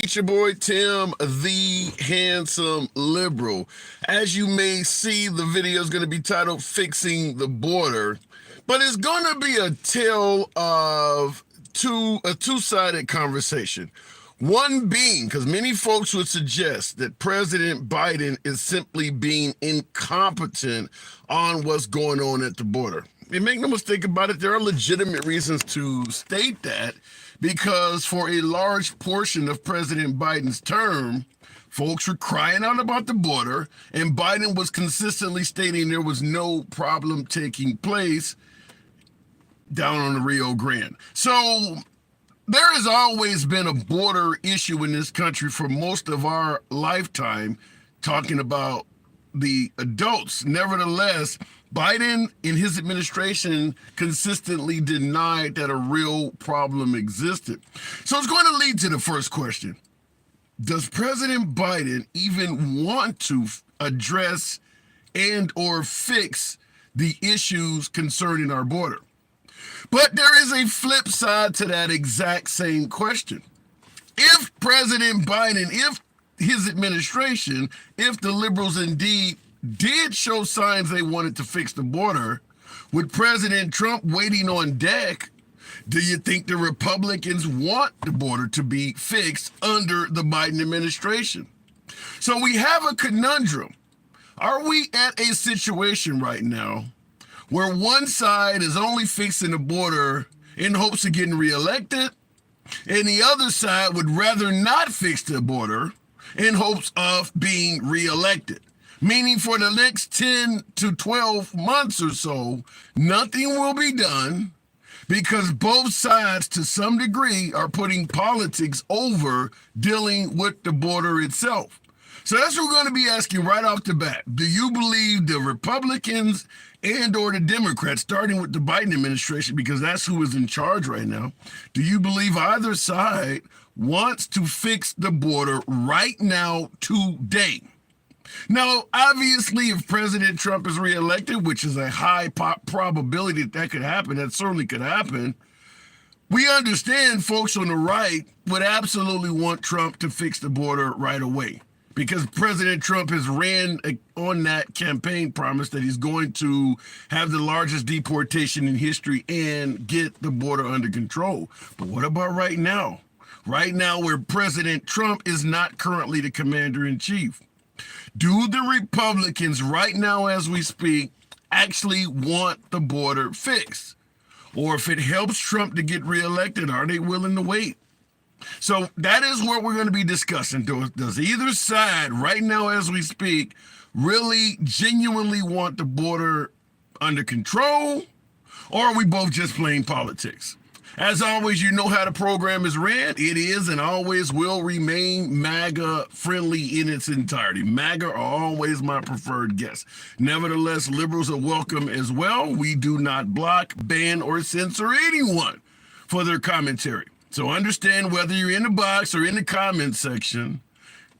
It's your boy Tim, the handsome liberal. As you may see, the video is going to be titled Fixing the Border, but it's going to be a tale of a two-sided conversation. One being, because many folks would suggest that President Biden is simply being incompetent on what's going on at the border. And make no mistake about it, there are legitimate reasons to state that, because for a large portion of President Biden's term, folks were crying out about the border, and Biden was consistently stating there was no problem taking place down on the Rio Grande. So there has always been a border issue in this country for most of our lifetime, talking about the adults. Nevertheless, Biden in his administration consistently denied that a real problem existed. So it's going to lead to the first question. Does President Biden even want to address and or fix the issues concerning our border? But there is a flip side to that exact same question. If President Biden, if his administration, if the liberals indeed did show signs they wanted to fix the border, with President Trump waiting on deck, do you think the Republicans want the border to be fixed under the Biden administration? So we have a conundrum. Are we at a situation right now where one side is only fixing the border in hopes of getting reelected, and the other side would rather not fix the border in hopes of being reelected? Meaning for the next 10 to 12 months or so, nothing will be done because both sides, to some degree, are putting politics over dealing with the border itself. So that's what we're going to be asking right off the bat. Do you believe the Republicans and or the Democrats, starting with the Biden administration, because that's who is in charge right now, do you believe either side wants to fix the border right now, today? Now, obviously, if President Trump is reelected, which is a high probability that could happen, that certainly could happen, we understand folks on the right would absolutely want Trump to fix the border right away, because President Trump has ran on that campaign promise that he's going to have the largest deportation in history and get the border under control. But what about right now? Right now, where President Trump is not currently the commander-in-chief. Do the Republicans right now as we speak actually want the border fixed? Or if it helps Trump to get reelected, are they willing to wait? So that is what we're going to be discussing. Does either side right now as we speak really genuinely want the border under control? Or are we both just playing politics? As always, you know how the program is ran. It is and always will remain MAGA friendly in its entirety. MAGA are always my preferred guests. Nevertheless, liberals are welcome as well. We do not block, ban, or censor anyone for their commentary. So understand, whether you're in the box or in the comment section,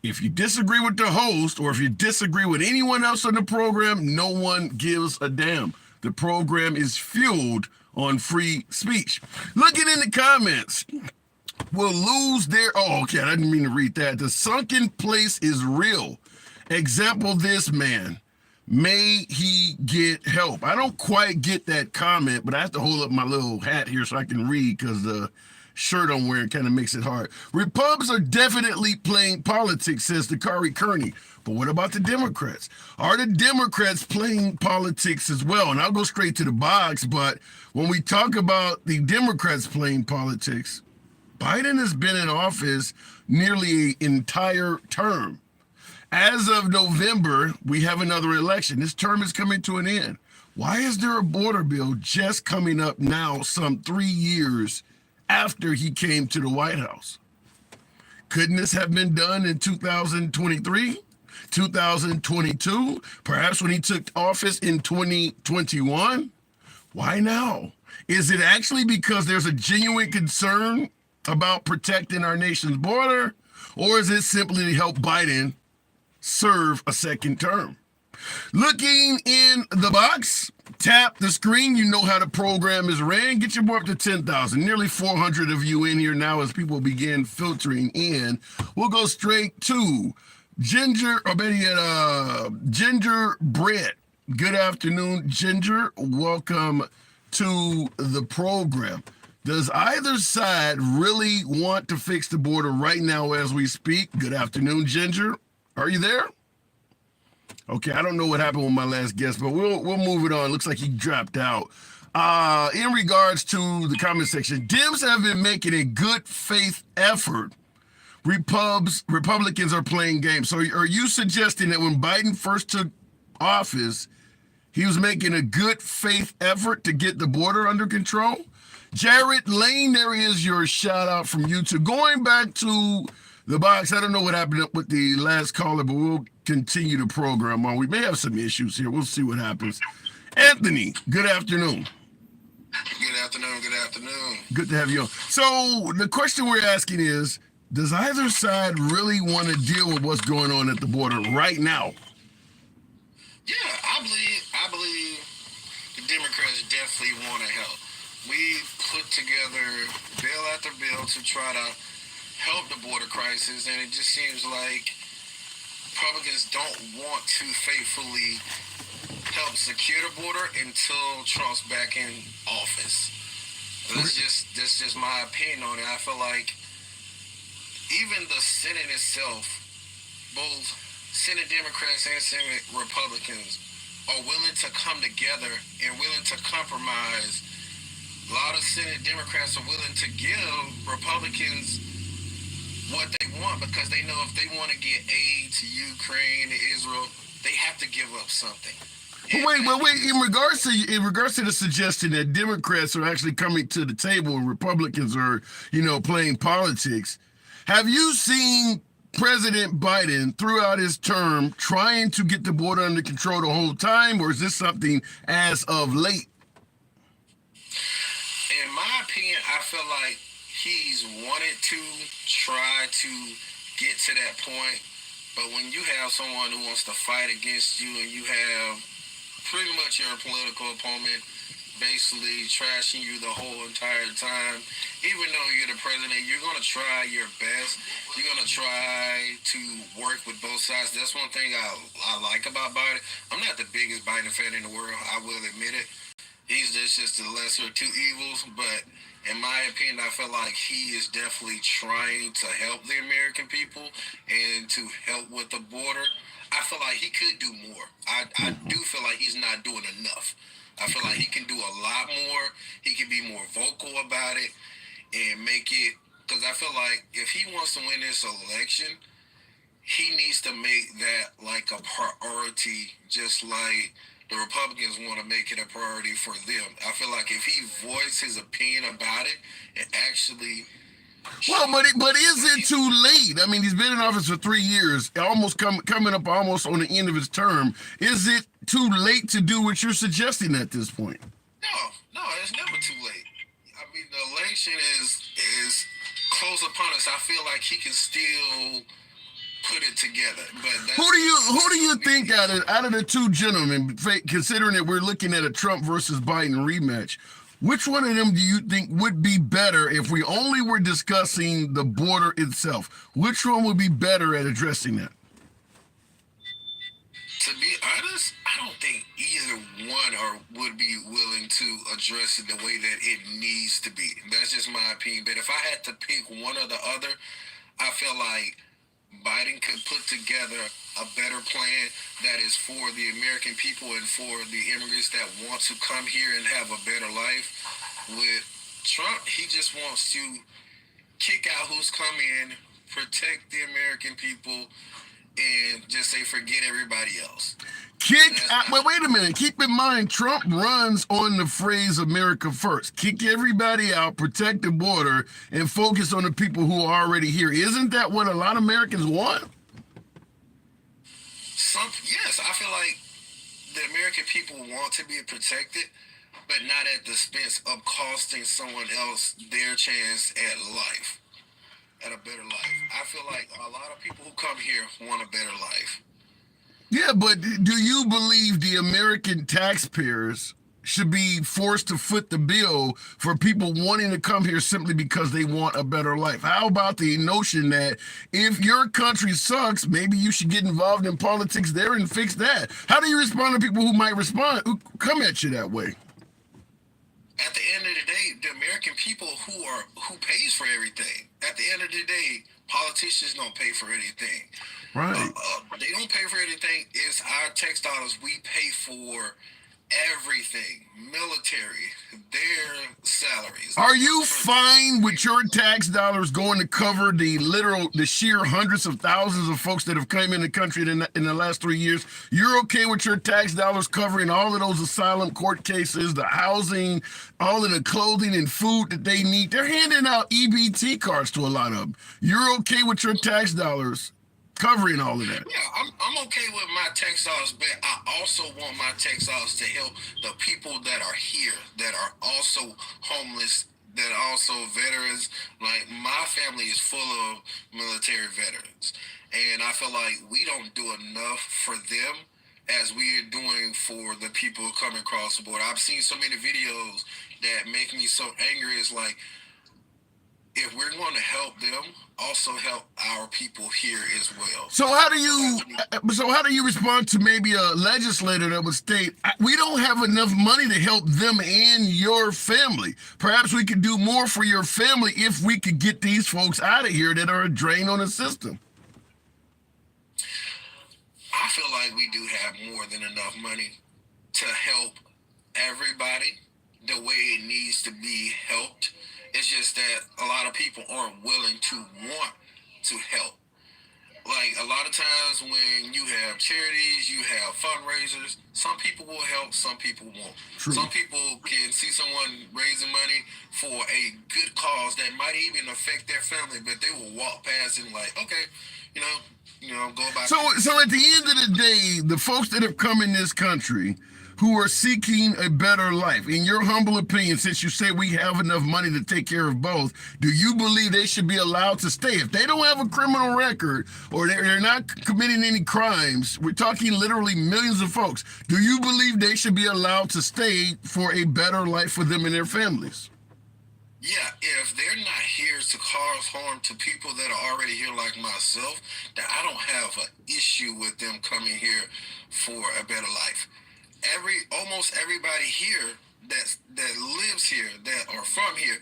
if you disagree with the host or if you disagree with anyone else on the program, no one gives a damn. The program is fueled on free speech. Looking in the comments, will lose their, oh, okay, I didn't mean to read that. The sunken place is real. Example, this man. May he get help. I don't quite get that comment, but I have to hold up my little hat here so I can read, because the shirt I'm wearing kind of makes it hard. Republicans are definitely playing politics, says the Kari Kearney. But what about the Democrats? Are the Democrats playing politics as well? And I'll go straight to the box, but when we talk about the Democrats playing politics, Biden has been in office nearly an entire term. As of November, we have another election. This term is coming to an end. Why is there a border bill just coming up now, some 3 years after he came to the White House? Couldn't this have been done in 2023? 2022, perhaps when he took office in 2021? Why now? Is it actually because there's a genuine concern about protecting our nation's border, or is it simply to help Biden serve a second term? Looking in the box, tap the screen. You know how the program is ran. Get your boy up to 10,000. Nearly 400 of you in here now as people begin filtering in. We'll go straight to Ginger, or better yet, Ginger Bread. Good afternoon, Ginger. Welcome to the program. Does either side really want to fix the border right now as we speak? Good afternoon, Ginger. Are you there? Okay, I don't know what happened with my last guest, but we'll move it on. Looks like he dropped out. In regards to the comment section, Dems have been making a good faith effort. Republicans are playing games. So are you suggesting that when Biden first took office, he was making a good faith effort to get the border under control? Jared Lane, there is your shout out from YouTube. Going back to the box, I don't know what happened with the last caller, but we'll continue the program on. We may have some issues here. We'll see what happens. Anthony, good afternoon. Good afternoon. Good afternoon. Good to have you on. So the question we're asking is, does either side really want to deal with what's going on at the border right now? Yeah, I believe the Democrats definitely want to help. We put together bill after bill to try to help the border crisis, and it just seems like Republicans don't want to faithfully help secure the border until Trump's back in office. That's just my opinion on it. I feel like even the Senate itself, both Senate Democrats and Senate Republicans, are willing to come together and willing to compromise. A lot of Senate Democrats are willing to give Republicans what they want because they know if they want to get aid to Ukraine, to Israel, they have to give up something. Wait. In regards to the suggestion that Democrats are actually coming to the table and Republicans are, playing politics, have you seen President Biden throughout his term trying to get the border under control the whole time, or is this something as of late? In my opinion, I feel like he's wanted to try to get to that point, but when you have someone who wants to fight against you and you have pretty much your political opponent basically trashing you the whole entire time, even though you're the president, you're going to try your best. You're going to try to work with both sides. That's one thing I like about Biden. I'm not the biggest Biden fan in the world, I will admit it. He's just the lesser of two evils, but in my opinion, I feel like he is definitely trying to help the American people and to help with the border. I feel like he could do more. I do feel like he's not doing enough. I feel like he can do a lot more. He can be more vocal about it and make it, because I feel like if he wants to win this election, he needs to make that like a priority, just like the Republicans want to make it a priority for them. I feel like if he voiced his opinion about it and actually... Well, but is it too late? I mean, he's been in office for 3 years, almost coming up almost on the end of his term. Is it too late to do what you're suggesting at this point? No, it's never too late. I mean, the election is close upon us. I feel like he can still put it together. But who do you think out of the two gentlemen, considering that we're looking at a Trump versus Biden rematch, which one of them do you think would be better if we only were discussing the border itself? Which one would be better at addressing that? To be honest, I don't think either one would be willing to address it the way that it needs to be. That's just my opinion. But if I had to pick one or the other, I feel like Biden could put together a better plan that is for the American people and for the immigrants that want to come here and have a better life. With Trump, he just wants to kick out who's come in, protect the American people, and just say forget everybody else. Wait a minute. Keep in mind, Trump runs on the phrase America first. Kick everybody out, protect the border, and focus on the people who are already here. Isn't that what a lot of Americans want? Yes, I feel like the American people want to be protected, but not at the expense of costing someone else their chance at life, at a better life. I feel like a lot of people who come here want a better life. Yeah, but do you believe the American taxpayers should be forced to foot the bill for people wanting to come here simply because they want a better life? How about the notion that if your country sucks, maybe you should get involved in politics there and fix that? How do you respond to people who might respond, who come at you that way? At the end of the day, the American people who pays for everything. At the end of the day, politicians don't pay for anything. Right. They don't pay for anything. It's our tax dollars. We pay for everything. Military, their salaries. Are you fine with your tax dollars going to cover the sheer hundreds of thousands of folks that have come in the country in the last 3 years? You're okay with your tax dollars covering all of those asylum court cases, the housing, all of the clothing and food that they need? They're handing out EBT cards to a lot of them. You're okay with your tax dollars covering all of that? Yeah, I'm okay with my tax dollars, but I also want my tax dollars to help the people that are here, that are also homeless, that are also veterans. Like, my family is full of military veterans, and I feel like we don't do enough for them as we are doing for the people coming across the border. I've seen so many videos that make me so angry. It's like, if we're going to help them, also help our people here as well. So how do you respond to maybe a legislator that would state, we don't have enough money to help them and your family. Perhaps we could do more for your family if we could get these folks out of here that are a drain on the system. I feel like we do have more than enough money to help everybody the way it needs to be helped. It's just that a lot of people aren't willing to want to help. Like, a lot of times when you have charities, you have fundraisers, some people will help, some people won't. True. Some people can see someone raising money for a good cause that might even affect their family, but they will walk past and like, okay, go about. So at the end of the day, the folks that have come in this country who are seeking a better life, in your humble opinion, since you say we have enough money to take care of both, do you believe they should be allowed to stay? If they don't have a criminal record or they're not committing any crimes, we're talking literally millions of folks, do you believe they should be allowed to stay for a better life for them and their families? Yeah, if they're not here to cause harm to people that are already here like myself, then I don't have an issue with them coming here for a better life. Almost everybody here that lives here, that are from here,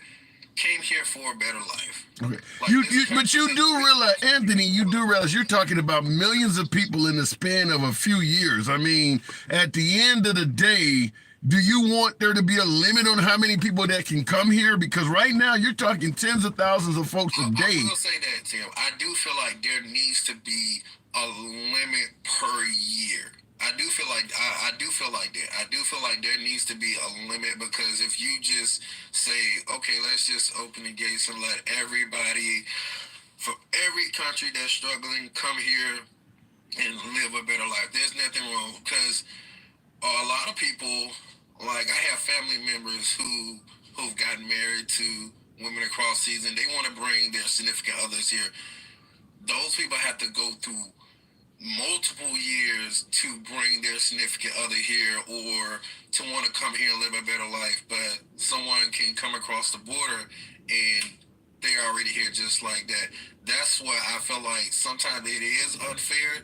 came here for a better life. Okay. Like, But you do realize, Anthony, you do realize you're talking about millions of people in the span of a few years. I mean, at the end of the day, do you want there to be a limit on how many people that can come here? Because right now you're talking tens of thousands of folks a day. I will say that, Tim. I do feel like there needs to be a limit per year. I do feel like that. I do feel like there needs to be a limit, because if you just say, okay, let's just open the gates and let everybody from every country that's struggling come here and live a better life, there's nothing wrong. Because a lot of people, like, I have family members who've gotten married to women across season. They want to bring their significant others here. Those people have to go through multiple years to bring their significant other here, or to want to come here and live a better life. But someone can come across the border and they're already here just like that. That's why I feel like sometimes it is unfair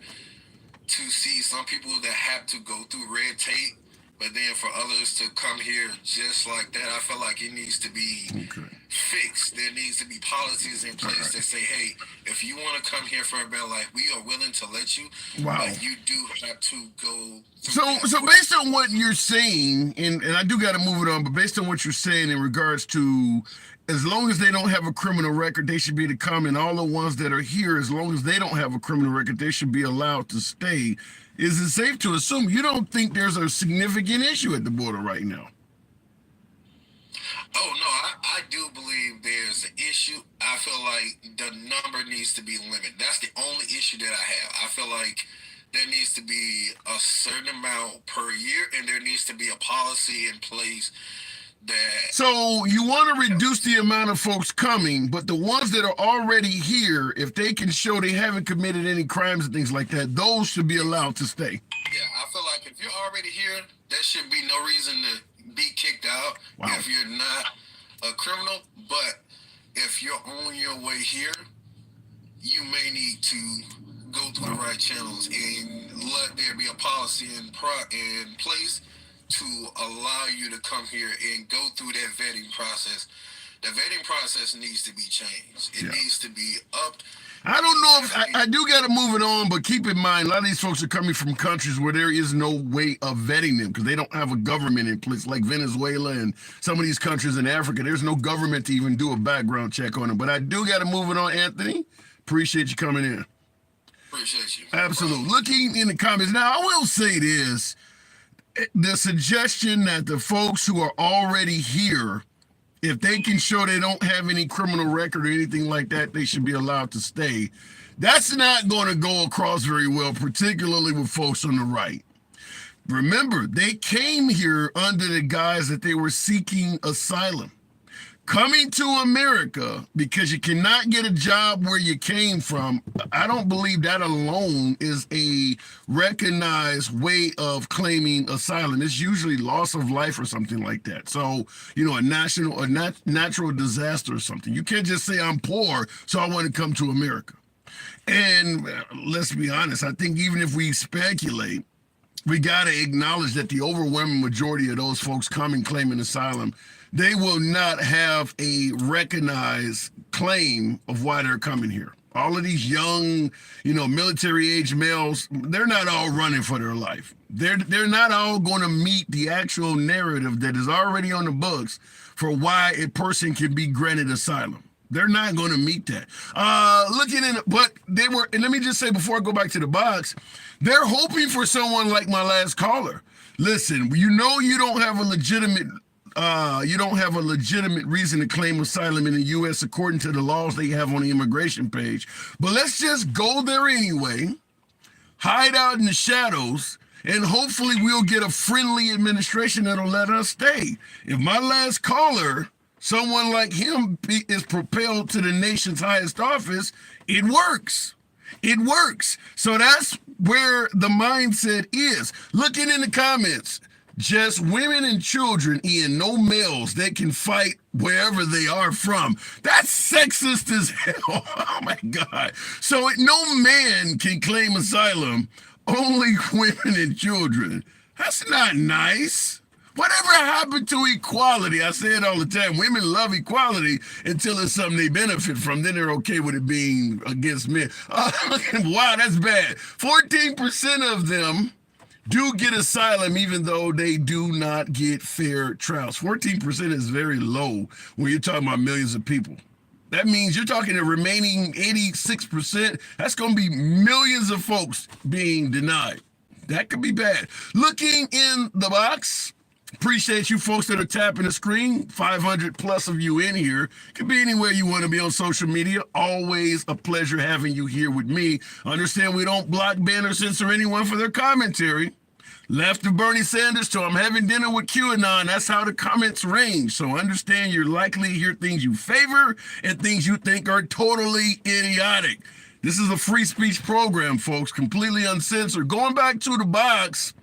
to see some people that have to go through red tape, but then for others to come here just like that, I feel like it needs to be fixed. There needs to be policies in place that say, hey, if you want to come here for a better life, we are willing to let you, but you do have to go. So based on what you're saying, and I do got to move it on, but based on what you're saying in regards to, as long as they don't have a criminal record, they should be able to come, and all the ones that are here, as long as they don't have a criminal record, they should be allowed to stay. Is it safe to assume you don't think there's a significant issue at the border right now? Oh, no, I do believe there's an issue. I feel like the number needs to be limited. That's the only issue that I have. I feel like there needs to be a certain amount per year, and there needs to be a policy in place that. So you want to reduce the amount of folks coming, but the ones that are already here, if they can show they haven't committed any crimes and things like that, those should be allowed to stay. Yeah, I feel like if you're already here, there should be no reason to be kicked out if you're not a criminal. But if you're on your way here, you may need to go through the right channels and let there be a policy in place to allow you to come here and go through that vetting process. The vetting process needs to be changed. It needs to be upped. I don't know if I do got to move it on, but keep in mind, a lot of these folks are coming from countries where there is no way of vetting them because they don't have a government in place, like Venezuela and some of these countries in Africa. There's no government to even do a background check on them. But I do got to move it on, Anthony. Appreciate you coming in. Appreciate you. Absolutely. Looking in the comments. Now, I will say this. The suggestion that the folks who are already here, if they can show they don't have any criminal record or anything like that, they should be allowed to stay. That's not going to go across very well, particularly with folks on the right. Remember, they came here under the guise that they were seeking asylum. Coming to America because you cannot get a job where you came from, I don't believe that alone is a recognized way of claiming asylum. It's usually loss of life or something like that. So, you know, a natural disaster or something. You can't just say I'm poor, so I want to come to America. And let's be honest, I think even if we speculate, we got to acknowledge that the overwhelming majority of those folks coming claiming asylum, they will not have a recognized claim of why they're coming here. All of these young, you know, military-age males, they're not all running for their life. They're not all going to meet the actual narrative that is already on the books for why a person can be granted asylum. They're not going to meet that. But they were, and let me just say before I go back to the box, they're hoping for someone like my last caller. Listen, you know you don't have a legitimate reason to claim asylum in the U.S. according to the laws they have on the immigration page. But let's just go there anyway, hide out in the shadows, and hopefully we'll get a friendly administration that'll let us stay. If my last caller, someone like him, is propelled to the nation's highest office, it works. It works. So that's where the mindset is. Looking in the comments, just women and children, Ian, no males that can fight wherever they are from. That's sexist as hell. Oh my God. So no man can claim asylum, only women and children. That's not nice. Whatever happened to equality? I say it all the time. Women love equality until it's something they benefit from. Then they're okay with it being against men. Wow, that's bad. 14% of them do get asylum even though they do not get fair trials. 14% is very low when you're talking about millions of people. That means you're talking the remaining 86%. That's going to be millions of folks being denied. That could be bad. Looking in the box. Appreciate you folks that are tapping the screen. 500 plus of you in here. Could be anywhere you want to be on social media. Always a pleasure having you here with me. Understand we don't block, ban, or censor anyone for their commentary. Left of Bernie Sanders to I'm having dinner with QAnon. That's how the comments range. So understand you're likely to hear things you favor and things you think are totally idiotic. This is a free speech program, folks. Completely uncensored. Going back to the box,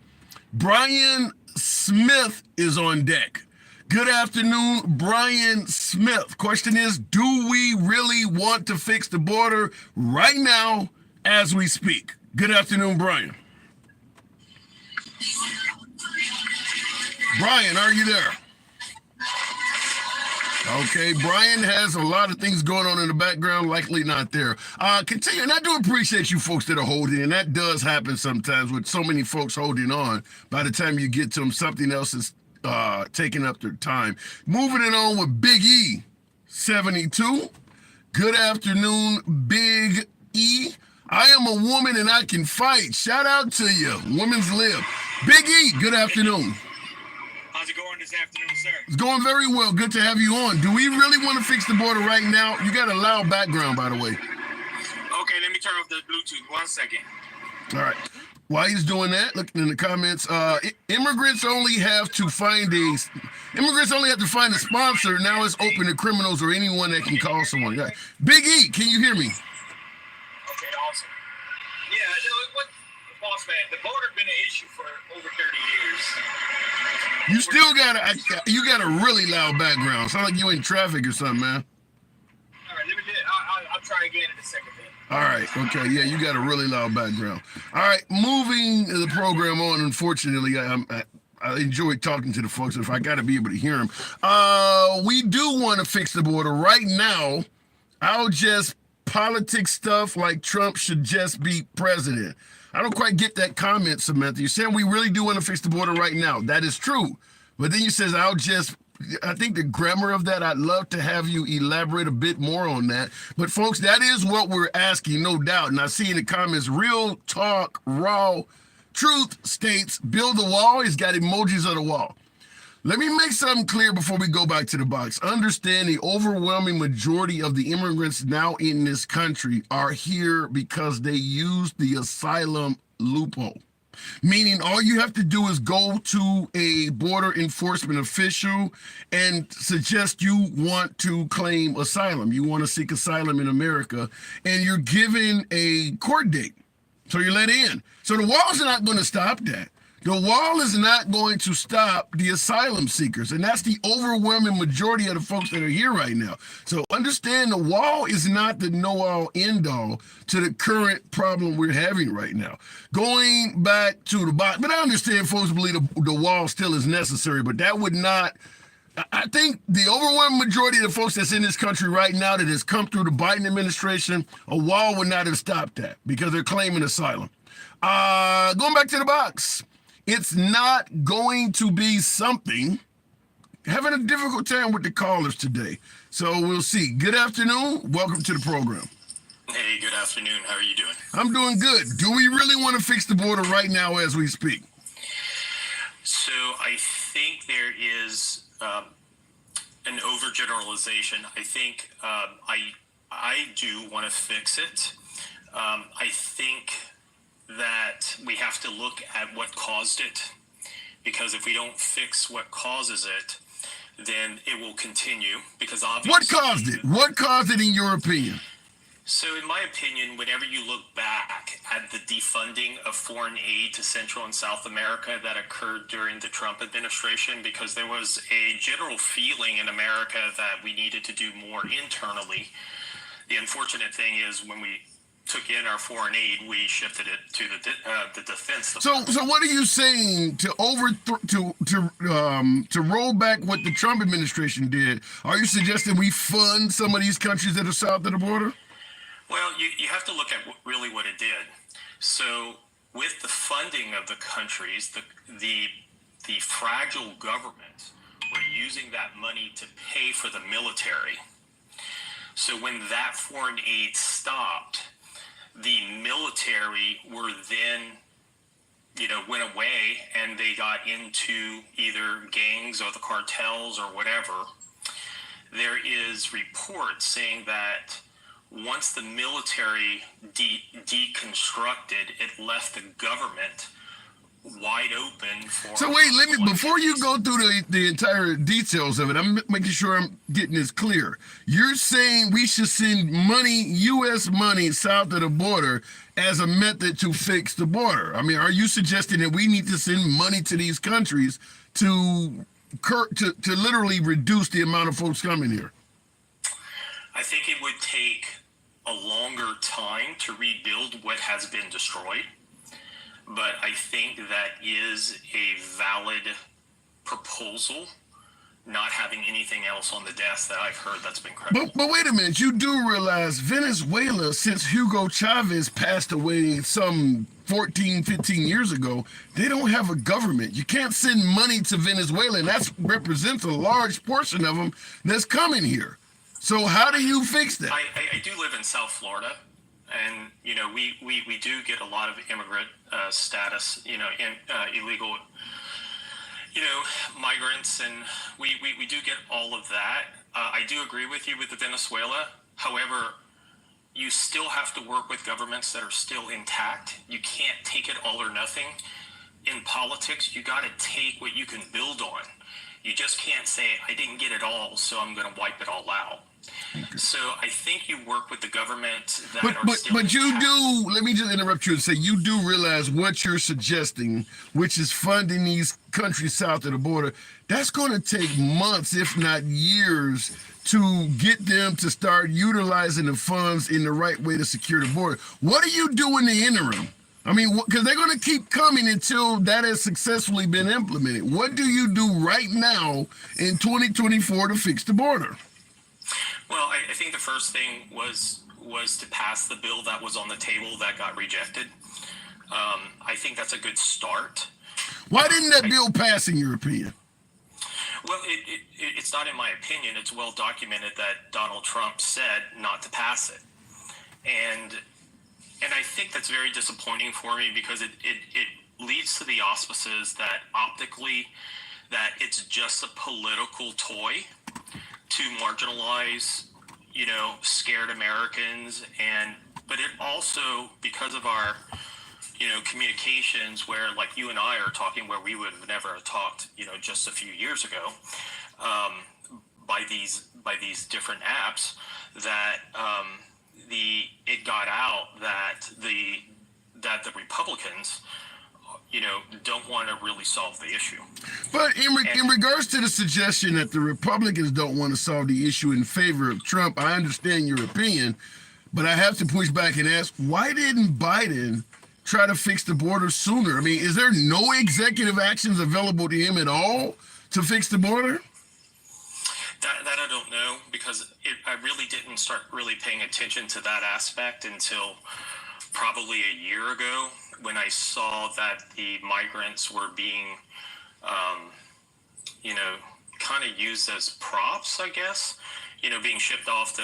Brian Smith is on deck. Good afternoon, Brian Smith. Question is, do we really want to fix the border right now as we speak? Good afternoon, Brian. Brian, are you there? Okay, Brian has a lot of things going on in the background, likely not there. Continue, and I do appreciate you folks that are holding, and that does happen sometimes with so many folks holding on. By the time you get to them, something else is taking up their time. Moving it on with Big E, 72. Good afternoon, Big E. I am a woman and I can fight. Shout out to you, Women's Lib. Big E, good afternoon. How's it going this afternoon, sir? It's going very well. Good to have you on. Do we really want to fix the border right now? You got a loud background, by the way. Okay, let me turn off the Bluetooth. 1 second. All right. While he's doing that, looking in the comments, immigrants only have to find a sponsor. Now it's open to criminals or anyone that can call someone. Yeah. Big E, can you hear me? Okay, awesome. Yeah, what, boss man, the border been an issue for over 30 years. You still got a really loud background. Sound like you in traffic or something, man. All right, let me I'll try again in a second then. All right, okay, yeah, you got a really loud background. All right, moving the program on. Unfortunately, I enjoy talking to the folks. If I got to be able to hear them, we do want to fix the border right now. I'll just politics stuff like Trump should just be president. I don't quite get that comment, Samantha. You're saying we really do want to fix the border right now. That is true. But then you says, I think the grammar of that, I'd love to have you elaborate a bit more on that. But folks, that is what we're asking, no doubt. And I see in the comments, real talk, raw truth states, build the wall. He's got emojis of the wall. Let me make something clear before we go back to the box. Understand the overwhelming majority of the immigrants now in this country are here because they used the asylum loophole. Meaning all you have to do is go to a border enforcement official and suggest you want to claim asylum. You want to seek asylum in America, and you're given a court date. So you're let in. So the wall's not going to stop that. The wall is not going to stop the asylum seekers, and that's the overwhelming majority of the folks that are here right now. So understand the wall is not the know-all, end-all to the current problem we're having right now. Going back to the box, but I understand folks believe the wall still is necessary, but that would not, I think the overwhelming majority of the folks that's in this country right now that has come through the Biden administration, a wall would not have stopped that because they're claiming asylum. Going back to the box. It's not going to be something. Having a difficult time with the callers today. So we'll see. Good afternoon. Welcome to the program. Hey, good afternoon. How are you doing? I'm doing good. Do we really want to fix the border right now as we speak? So I think there is an overgeneralization. I think I do want to fix it. I think that we have to look at what caused it, because if we don't fix what causes it, then it will continue. Because obviously, what caused it? What caused it in your opinion? So in my opinion, whenever you look back at the defunding of foreign aid to Central and South America that occurred during the Trump administration, because there was a general feeling in America that we needed to do more internally. The unfortunate thing is when we took in our foreign aid, we shifted it to the defense. So what are you saying to roll back what the Trump administration did? Are you suggesting we fund some of these countries that are south of the border? Well, you have to look at really what it did. So with the funding of the countries, the fragile government were using that money to pay for the military. So when that foreign aid stopped, the military were then, went away and they got into either gangs or the cartels or whatever. There is reports saying that once the military deconstructed, it left the government wide open for. So wait, before you go through the entire details of it, I'm making sure I'm getting this clear. You're saying we should send money, U.S. money, south of the border as a method to fix the border. I mean, are you suggesting that we need to send money to these countries to literally reduce the amount of folks coming here? I think it would take a longer time to rebuild what has been destroyed. But I think that is a valid proposal, not having anything else on the desk that I've heard that's been credible. But wait a minute, you do realize Venezuela, since Hugo Chavez passed away some 14, 15 years ago, they don't have a government. You can't send money to Venezuela, and that represents a large portion of them that's coming here. So how do you fix that? I do live in South Florida. And, we do get a lot of immigrant status, illegal, migrants, and we do get all of that. I do agree with you with the Venezuela. However, you still have to work with governments that are still intact. You can't take it all or nothing. In politics, you got to take what you can build on. You just can't say, I didn't get it all, so I'm going to wipe it all out. So I think you work with the government that are still but you intact. do, let me just interrupt you and say, you do realize what you're suggesting, which is funding these countries south of the border, that's going to take months, if not years, to get them to start utilizing the funds in the right way to secure the border. What do you do in the interim? I mean, because they're going to keep coming until that has successfully been implemented. What do you do right now in 2024 to fix the border? Well, I think the first thing was to pass the bill that was on the table that got rejected. I think that's a good start. Why didn't that bill pass, in your opinion? Well, it's not in my opinion. It's well documented that Donald Trump said not to pass it. And I think that's very disappointing for me because it leads to the auspices that optically that it's just a political toy to marginalize, scared Americans. But it also, because of our, communications where like you and I are talking where we would have never talked, just a few years ago, by these different apps that, it got out that the Republicans, don't want to really solve the issue. But in regards to the suggestion that the Republicans don't want to solve the issue in favor of Trump, I understand your opinion, but I have to push back and ask, why didn't Biden try to fix the border sooner? I mean, is there no executive actions available to him at all to fix the border? That I don't know, because I really didn't start really paying attention to that aspect until probably a year ago when I saw that the migrants were being, kind of used as props, I guess, being shipped off to,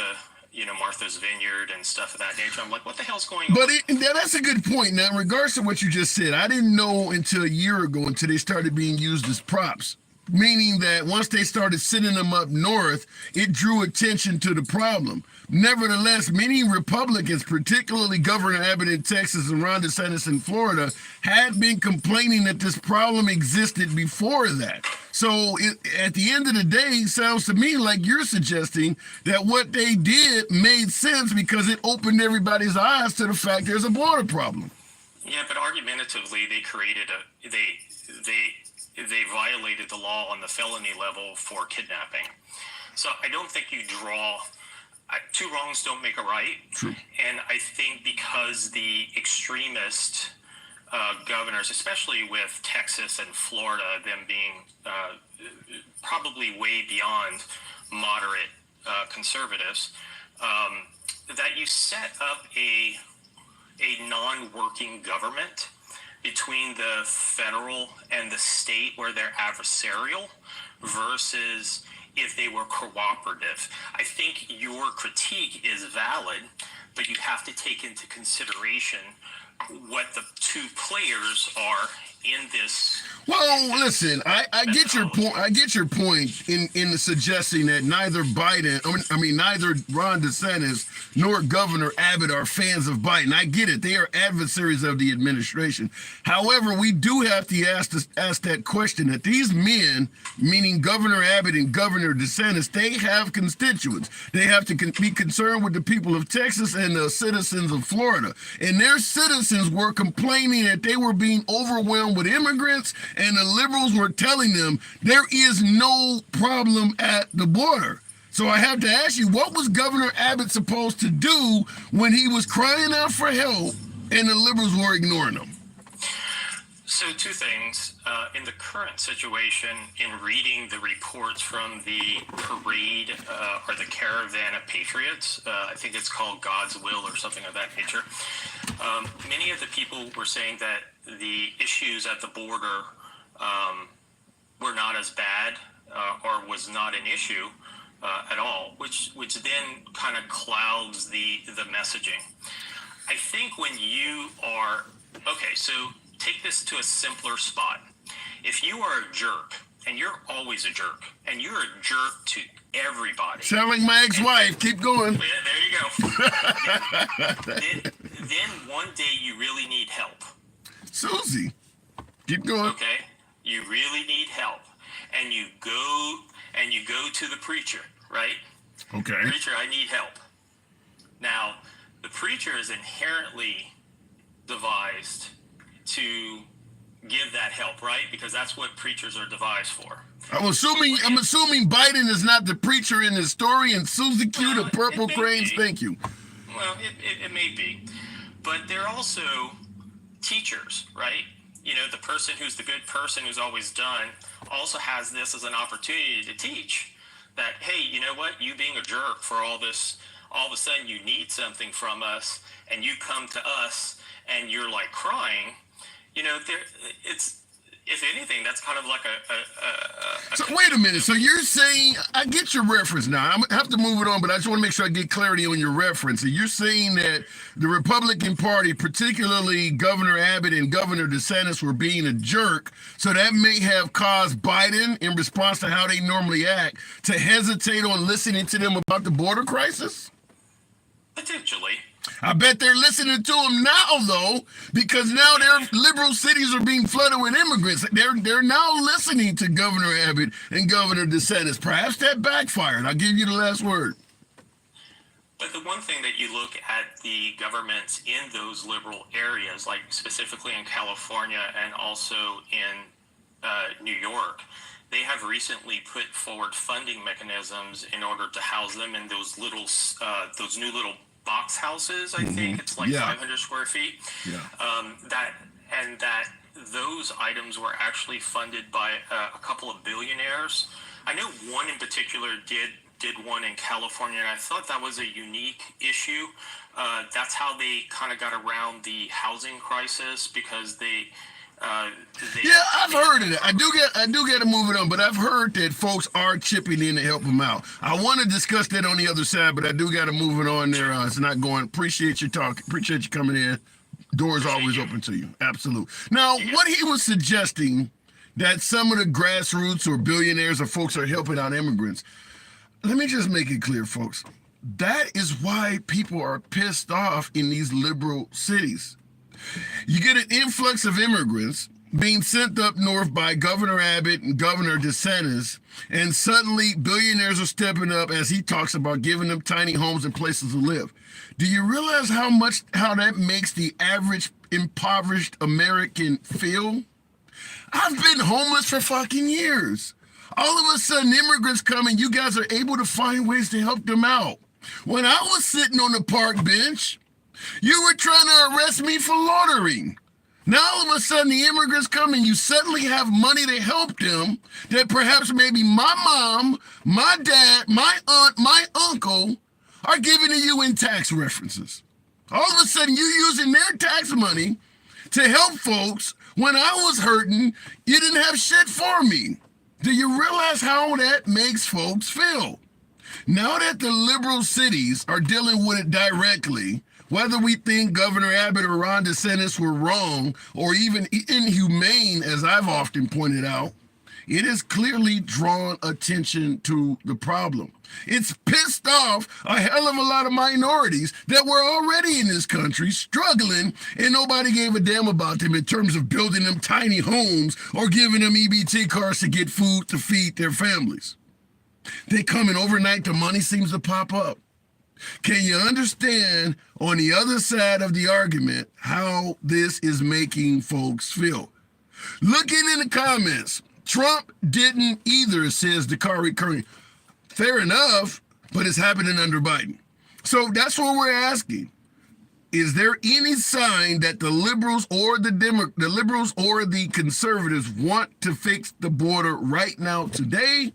Martha's Vineyard and stuff of that nature. I'm like, what the hell's going on? But that's a good point. Now, in regards to what you just said, I didn't know until a year ago until they started being used as props. Meaning that once they started sending them up north, it drew attention to the problem. Nevertheless, many Republicans, particularly Governor Abbott in Texas and Ron DeSantis in Florida, had been complaining that this problem existed before that. So at the end of the day, it sounds to me like you're suggesting that what they did made sense because it opened everybody's eyes to the fact there's a border problem. Yeah, but argumentatively, they created they violated the law on the felony level for kidnapping. So I don't think you draw two wrongs don't make a right. True. And I think because the extremist governors, especially with Texas and Florida, them being probably way beyond moderate conservatives, that you set up a non-working government between the federal and the state where they're adversarial versus if they were cooperative. I think your critique is valid, but you have to take into consideration what the two players are in this. Well, listen, I get your point. I get your point in suggesting that neither neither Ron DeSantis nor Governor Abbott are fans of Biden. I get it; they are adversaries of the administration. However, we do have to ask that question: that these men, meaning Governor Abbott and Governor DeSantis, they have constituents. They have to be concerned with the people of Texas and the citizens of Florida, and their citizens were complaining that they were being overwhelmed with immigrants, and the liberals were telling them there is no problem at the border. So I have to ask you, what was Governor Abbott supposed to do when he was crying out for help and the liberals were ignoring him? So two things. In the current situation, in reading the reports from the parade or the caravan of patriots, I think it's called God's Will or something of that nature, many of the people were saying that the issues at the border were not as bad or was not an issue at all, which then kind of clouds the messaging. I think when you are, okay, so take this to a simpler spot. If you are a jerk, and you're always a jerk, and you're a jerk to everybody. Sound like my ex-wife. Keep going. There you go. Then one day you really need help. Susie, keep going. Okay, you really need help, and you go to the preacher, right? Okay. Preacher, I need help. Now, the preacher is inherently devised to give that help, right? Because that's what preachers are devised for. I'm assuming Biden is not the preacher in this story, and Susie Q, the purple cranes, thank you. Well, it may be. But they're also teachers, right? You know, the person who's the good person who's always done also has this as an opportunity to teach that, hey, you know what? You being a jerk for all this, all of a sudden you need something from us, and you come to us and you're like crying. You know, it's, if anything, that's kind of like So wait a minute. So you're saying, I get your reference now. I'm gonna have to move it on, but I just want to make sure I get clarity on your reference. So you're saying that the Republican Party, particularly Governor Abbott and Governor DeSantis, were being a jerk. So that may have caused Biden, in response to how they normally act, to hesitate on listening to them about the border crisis? potentially. I bet they're listening to them now, though, because now their liberal cities are being flooded with immigrants. They're now listening to Governor Abbott and Governor DeSantis. Perhaps that backfired. I'll give you the last word. But the one thing that you look at the governments in those liberal areas, like specifically in California and also in New York, they have recently put forward funding mechanisms in order to house them in those new little box houses. I think it's like 500 square feet. Yeah. That those items were actually funded by a couple of billionaires. I know one in particular did one in California, and I thought that was a unique issue. That's how they kind of got around the housing crisis, because they I've heard of that. I do get to move it on, but I've heard that folks are chipping in to help them out. I want to discuss that on the other side, but I do got to move it on there. It's not going. Appreciate your talk. Appreciate you coming in. Doors always open to you. Absolute. Now, what he was suggesting, that some of the grassroots or billionaires or folks are helping out immigrants. Let me just make it clear, folks. That is why people are pissed off in these liberal cities. You get an influx of immigrants being sent up north by Governor Abbott and Governor DeSantis, and suddenly billionaires are stepping up, as he talks about, giving them tiny homes and places to live. Do you realize how that makes the average impoverished American feel? I've been homeless for fucking years. All of a sudden, immigrants come and you guys are able to find ways to help them out. When I was sitting on the park bench, you were trying to arrest me for loitering. Now all of a sudden the immigrants come and you suddenly have money to help them that perhaps maybe my mom, my dad, my aunt, my uncle are giving to you in tax references. All of a sudden you using their tax money to help folks when I was hurting, you didn't have shit for me. Do you realize how that makes folks feel? Now that the liberal cities are dealing with it directly, whether we think Governor Abbott or Ron DeSantis were wrong or even inhumane, as I've often pointed out, it has clearly drawn attention to the problem. It's pissed off a hell of a lot of minorities that were already in this country struggling, and nobody gave a damn about them in terms of building them tiny homes or giving them EBT cards to get food to feed their families. They come in overnight, the money seems to pop up. Can you understand on the other side of the argument how this is making folks feel? Looking in the comments, Trump didn't either, says Dakari Curry. Fair enough, but it's happening under Biden. So that's what we're asking. Is there any sign that the liberals or the liberals or the conservatives want to fix the border right now today?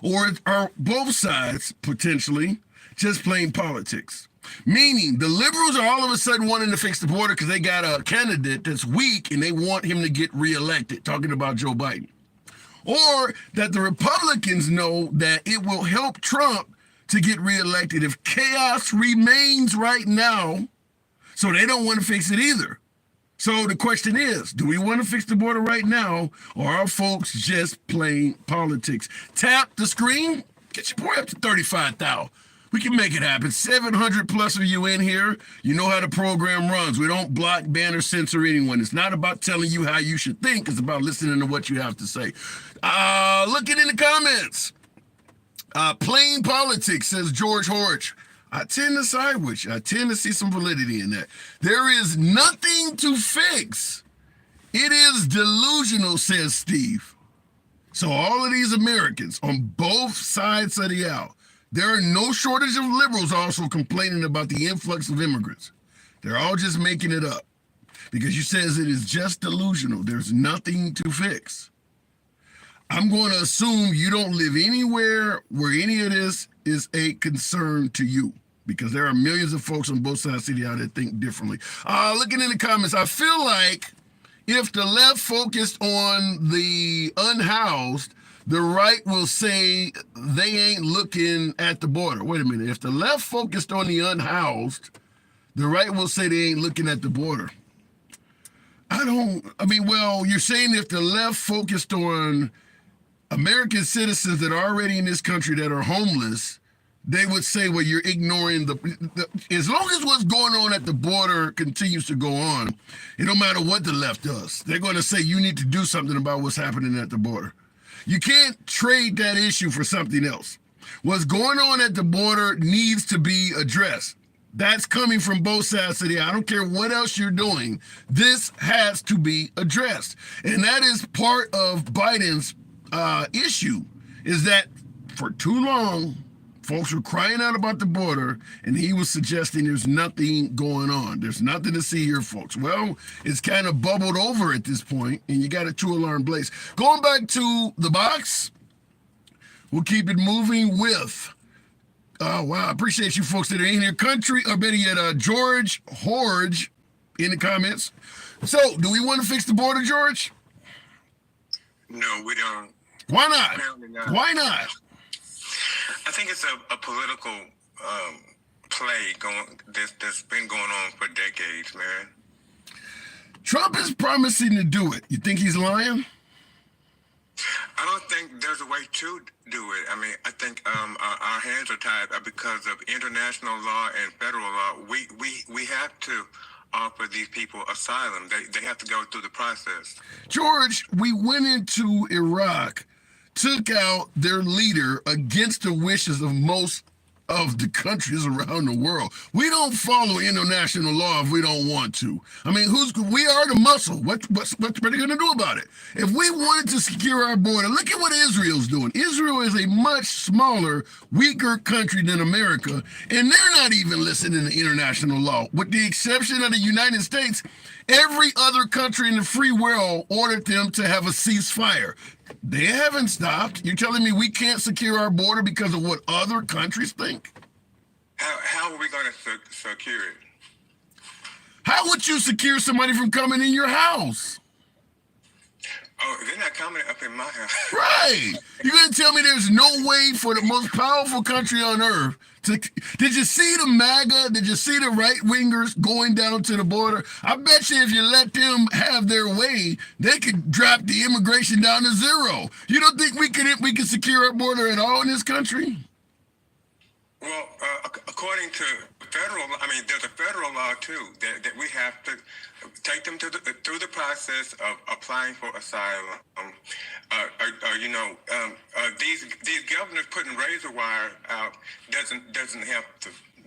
Or are both sides potentially just playing politics? Meaning the liberals are all of a sudden wanting to fix the border because they got a candidate that's weak and they want him to get reelected, talking about Joe Biden. Or that the Republicans know that it will help Trump to get reelected if chaos remains right now, so they don't want to fix it either. So the question is, do we want to fix the border right now, or are folks just playing politics? Tap the screen, get your boy up to 35,000. We can make it happen. 700 plus of you in here. You know how the program runs. We don't block, ban, or censor anyone. It's not about telling you how you should think. It's about listening to what you have to say. Looking in the comments. Plain politics, says George Horch. I tend to side with you. I tend to see some validity in that. There is nothing to fix. It is delusional, says Steve. So all of these Americans on both sides of the aisle, there are no shortage of liberals also complaining about the influx of immigrants. They're all just making it up because you says it is just delusional. There's nothing to fix. I'm going to assume you don't live anywhere where any of this is a concern to you because there are millions of folks on both sides of the aisle that think differently. Looking in the comments, I feel like if the left focused on the unhoused, the right will say they ain't looking at the border. Wait a minute. If the left focused on the unhoused, the right will say they ain't looking at the border. Well, you're saying if the left focused on American citizens that are already in this country that are homeless, they would say, well, you're ignoring as long as what's going on at the border continues to go on, it don't matter what the left does. They're going to say you need to do something about what's happening at the border. You can't trade that issue for something else. What's going on at the border needs to be addressed. That's coming from both sides of the aisle. I don't care what else you're doing. This has to be addressed. And that is part of Biden's issue, is that for too long, folks were crying out about the border, and he was suggesting there's nothing going on. There's nothing to see here, folks. Well, it's kind of bubbled over at this point, and you got a two-alarm blaze. Going back to the box, we'll keep it moving with, wow, I appreciate you folks that are in here. George Horge in the comments. So, do we want to fix the border, George? No, we don't. Why not? Apparently not. Why not? I think it's a political play that's been going on for decades, man. Trump is promising to do it. You think he's lying? I don't think there's a way to do it. I mean, I think our hands are tied because of international law and federal law. We have to offer these people asylum. They have to go through the process. George, we went into Iraq, took out their leader against the wishes of most of the countries around the world. We don't follow international law if we don't want to. I mean, we are the muscle. What are they going to do about it? If we wanted to secure our border, look at what Israel's doing. Israel is a much smaller, weaker country than America, and they're not even listening to international law. With the exception of the United States, every other country in the free world ordered them to have a ceasefire. They haven't stopped. You're telling me we can't secure our border because of what other countries think? How are we going to secure it? How would you secure somebody from coming in your house? Oh, they're not coming up in my house. Right. You're going to tell me there's no way for the most powerful country on earth to... Did you see the MAGA? Did you see the right-wingers going down to the border? I bet you if you let them have their way, they could drop the immigration down to zero. You don't think we could secure our border at all in this country? Well, according to federal, there's a federal law too that we have to take them through the process of applying for asylum. These governors putting razor wire out doesn't help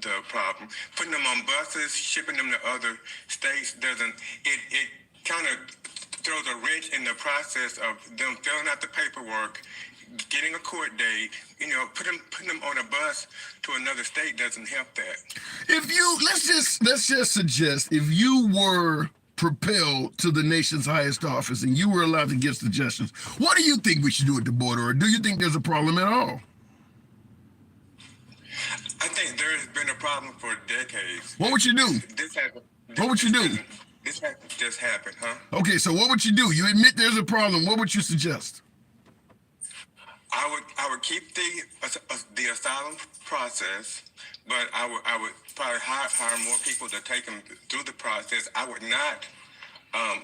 the problem. Putting them on buses, shipping them to other states doesn't. It kind of throws a wrench in the process of them filling out the paperwork, getting a court date, putting them on a bus to another state doesn't help that. If you let's just suggest if you were propelled to the nation's highest office and you were allowed to give suggestions, what do you think we should do at the border, or do you think there's a problem at all? I think there has been a problem for decades. What would you do? What would you do? This hasn't just happened, huh? Okay, so what would you do? You admit there's a problem. What would you suggest? I would keep the asylum process, but I would probably hire more people to take them through the process. I would not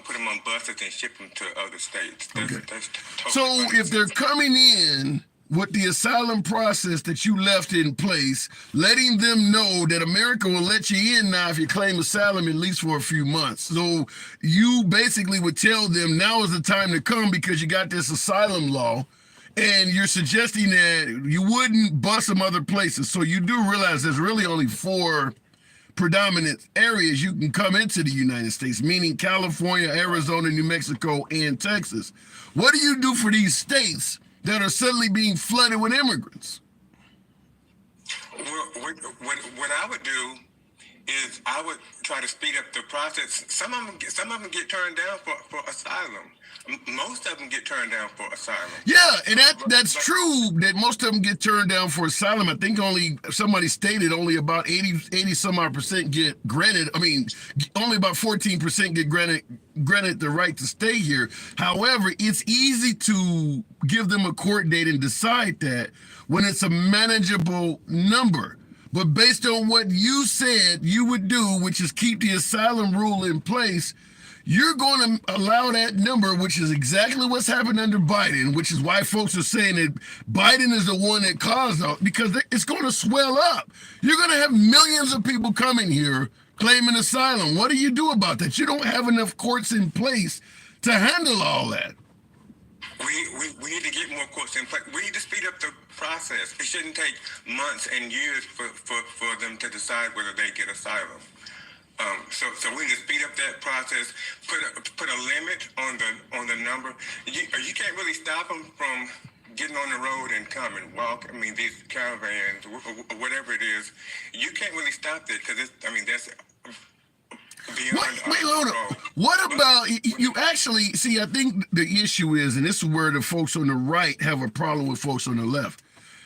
put them on buses and ship them to other states. Okay. That's totally so if they're coming in with the asylum process that you left in place, letting them know that America will let you in now if you claim asylum at least for a few months. So you basically would tell them now is the time to come because you got this asylum law, and you're suggesting that you wouldn't bust some other places. So you do realize there's really only 4 predominant areas you can come into the United States, meaning California, Arizona, New Mexico, and Texas. What do you do for these states that are suddenly being flooded with immigrants? Well, what I would do is I would try to speed up the process. Some of them get turned down for asylum. Most of them get turned down for asylum. Yeah, and that's true that most of them get turned down for asylum. I think somebody stated only about 80 some odd percent get granted. I mean, only about 14% get granted the right to stay here. However, it's easy to give them a court date and decide that when it's a manageable number. But based on what you said you would do, which is keep the asylum rule in place, you're going to allow that number, which is exactly what's happened under Biden, which is why folks are saying that Biden is the one that caused it, because it's going to swell up. You're going to have millions of people coming here claiming asylum. What do you do about that? You don't have enough courts in place to handle all that. We need to get more courts in place. We need to speed up the process. It shouldn't take months and years for them to decide whether they get asylum. So we need to speed up that process. Put a limit on the number. You can't really stop them from getting on the road and come and walk. I mean, these caravans, or whatever it is, you can't really stop that because that's beyond Wait, hold on. What about you? Actually, see, I think the issue is, and this is where the folks on the right have a problem with folks on the left.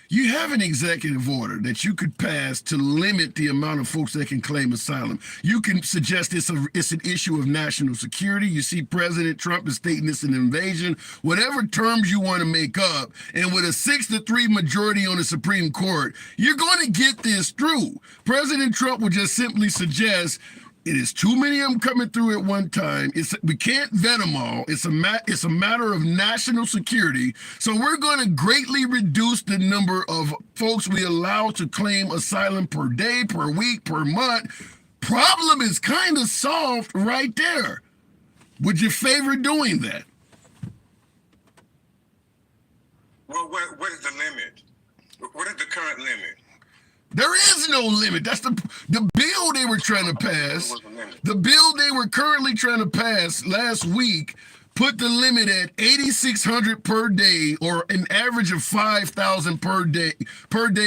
You have an executive order that you could pass to limit the amount of folks that can claim asylum. You can suggest it's an issue of national security. You see President Trump is stating this an invasion. Whatever terms you want to make up, and with a 6-3 majority on the Supreme Court, you're going to get this through. President Trump would just simply suggest it is too many of them coming through at one time. We can't vet them all. It's a matter of national security. So we're going to greatly reduce the number of folks we allow to claim asylum per day, per week, per month. Problem is kind of solved right there. Would you favor doing that? Well, what is the limit? What is the current limit? There is no limit. That's the bill they were trying to pass. The bill they were currently trying to pass last week put the limit at 8,600 per day, or an average of 5,000 per day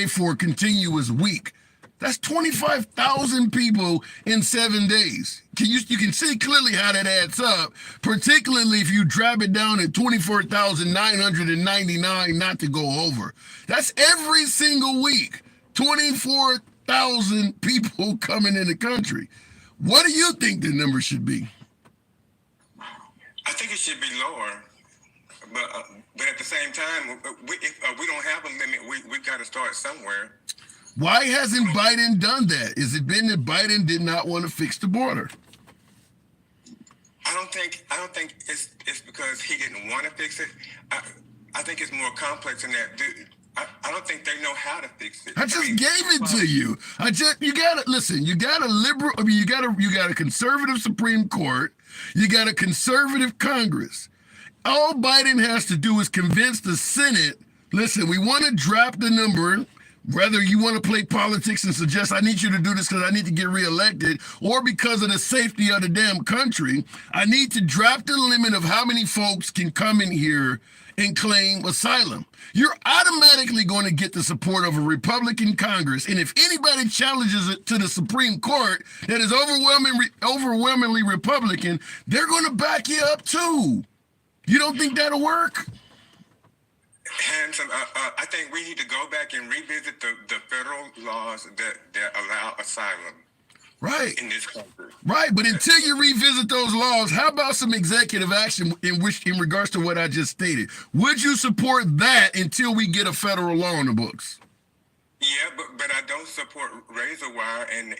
for a continuous week. That's 25,000 people in 7 days. You can see clearly how that adds up, particularly if you drop it down at 24,999 not to go over. That's every single week. 24,000 people coming in the country. What do you think the number should be? I think it should be lower, but at the same time, if we don't have a limit, we've got to start somewhere. Why hasn't Biden done that? Is it been that Biden did not want to fix the border? I don't think it's because he didn't want to fix it. I think it's more complex than that. I don't think they know how to fix it. I just gave it to you. You gotta listen. You got a liberal. I mean, you got a conservative Supreme Court. You got a conservative Congress. All Biden has to do is convince the Senate. Listen, we want to drop the number. Whether you want to play politics and suggest I need you to do this because I need to get reelected, or because of the safety of the damn country, I need to drop the limit of how many folks can come in here and claim asylum. You're automatically going to get the support of a Republican Congress, and if anybody challenges it to the Supreme Court that is overwhelmingly Republican, they're going to back you up too. You don't think that'll work? Hanson, I think we need to go back and revisit the federal laws that allow asylum. Right. In this country. Right, but until you revisit those laws, how about some executive action in regards to what I just stated? Would you support that until we get a federal law on the books? Yeah, but I don't support razor wire and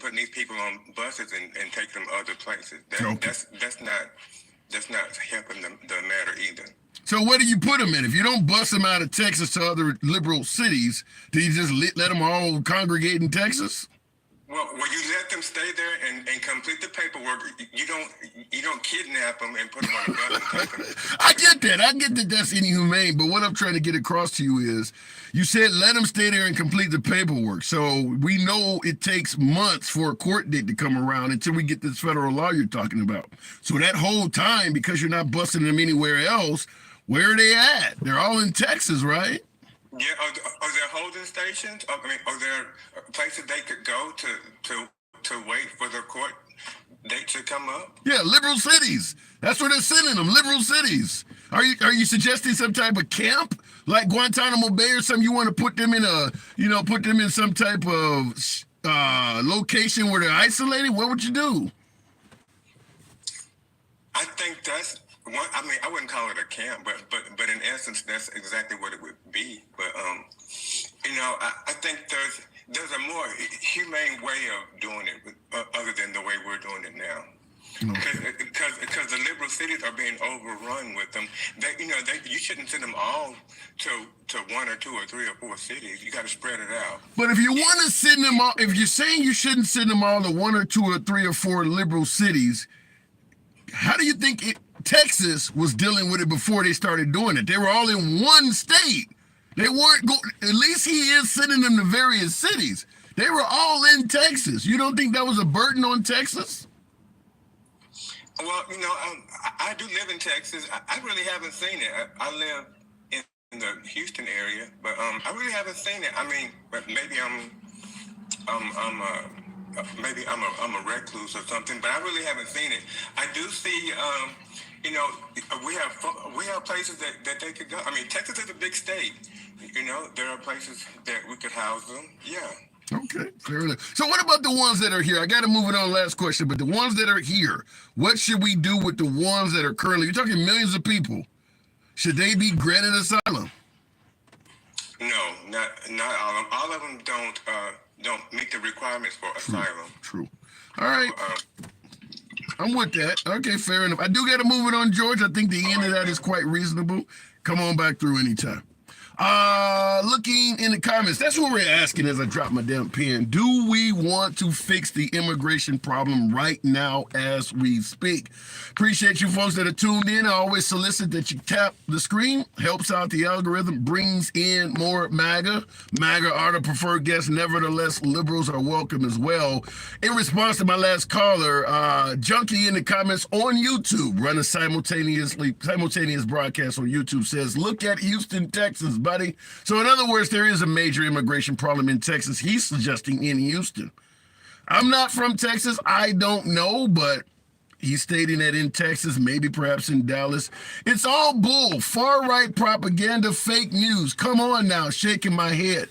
putting these people on buses and taking them other places. Okay. That's not helping the matter either. So where do you put them in? If you don't bust them out of Texas to other liberal cities, do you just let them all congregate in Texas? Well, you let them stay there and complete the paperwork. You don't kidnap them and put them on a bus and take them. I get that that's inhumane, but what I'm trying to get across to you is, you said let them stay there and complete the paperwork. So we know it takes months for a court date to come around until we get this federal law you're talking about. So that whole time, because you're not busting them anywhere else, where are they at? They're all in Texas, right? Yeah, are there holding stations? I mean, are there places they could go to wait for the court date to come up? Yeah, liberal cities. That's where they're sending them, liberal cities. Are you suggesting some type of camp like Guantanamo Bay or something? You want to put them in some type of location where they're isolated? What would you do? I think that's one. I mean, I wouldn't call it a camp, but in essence, that's exactly what it would be. But I think there's a more humane way of doing it other than the way we're doing it now. Because the liberal cities are being overrun with them. You shouldn't send them all to one or two or three or four cities. You got to spread it out. But if you want to send them all, if you're saying you shouldn't send them all to one or two or three or four liberal cities, how do you think Texas was dealing with it before they started doing it? They were all in one state. They weren't at least he is sending them to various cities. They were all in Texas. You don't think that was a burden on Texas? Well, I do live in Texas. I really haven't seen it. I live in the Houston area, but I really haven't seen it. I mean, maybe I'm a recluse or something, but I really haven't seen it. I do see, we have places that they could go. I mean, Texas is a big state. There are places that we could house them. Yeah. Okay, fair enough. So what about the ones that are here? I got to move it on. Last question, but the ones that are here, what should we do with the ones that are currently? You're talking millions of people. Should they be granted asylum? No, not all of them. All of them don't meet the requirements for asylum. True. All right. I'm with that. Okay, fair enough. I do got to move it on, George. I think the end of that is quite reasonable. Come on back through anytime. Looking in the comments, that's what we're asking as I drop my damn pen. Do we want to fix the immigration problem right now as we speak? Appreciate you folks that are tuned in. I always solicit that you tap the screen. Helps out the algorithm, brings in more MAGA. MAGA are the preferred guests. Nevertheless, liberals are welcome as well. In response to my last caller, Junkie in the comments on YouTube, run a simultaneous broadcast on YouTube, says, look at Houston, Texas, buddy. So in other words, there is a major immigration problem in Texas. He's suggesting in Houston. I'm not from Texas. I don't know, but he's stating that in Texas, maybe perhaps in Dallas. It's all bull, far-right propaganda, fake news. Come on now, shaking my head.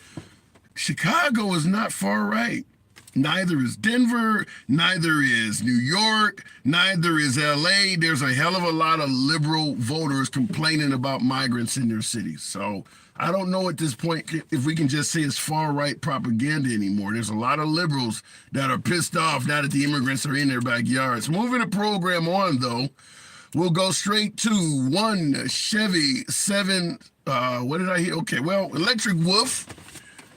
Chicago is not far-right. Neither is Denver, neither is New York, neither is LA. There's a hell of a lot of liberal voters complaining about migrants in their cities. So I don't know at this point if we can just say it's far-right propaganda anymore. There's a lot of liberals that are pissed off now that the immigrants are in their backyards. Moving the program on, though, we'll go straight to one Chevy 7, what did I hear? Okay, well, Electric Wolf.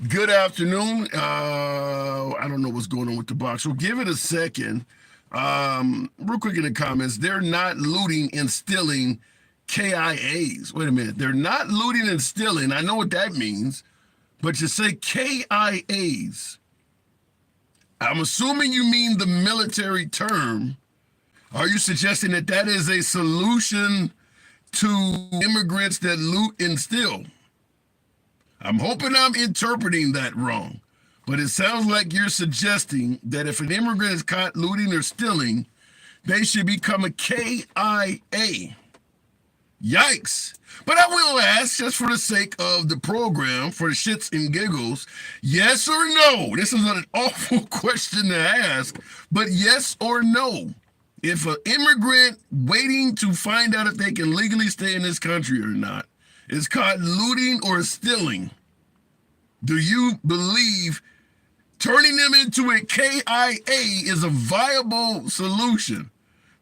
Good afternoon. I don't know what's going on with the box. We'll give it a second. Real quick in the comments, they're not looting and stealing KIAs. Wait a minute. They're not looting and stealing. I know what that means, but you say KIAs. I'm assuming you mean the military term. Are you suggesting that that is a solution to immigrants that loot and steal? I'm hoping I'm interpreting that wrong, but it sounds like you're suggesting that if an immigrant is caught looting or stealing, they should become a KIA. Yikes. But I will ask, just for the sake of the program, for the shits and giggles, yes or no? This is an awful question to ask, but yes or no? If an immigrant waiting to find out if they can legally stay in this country or not is caught looting or stealing, do you believe turning them into a KIA is a viable solution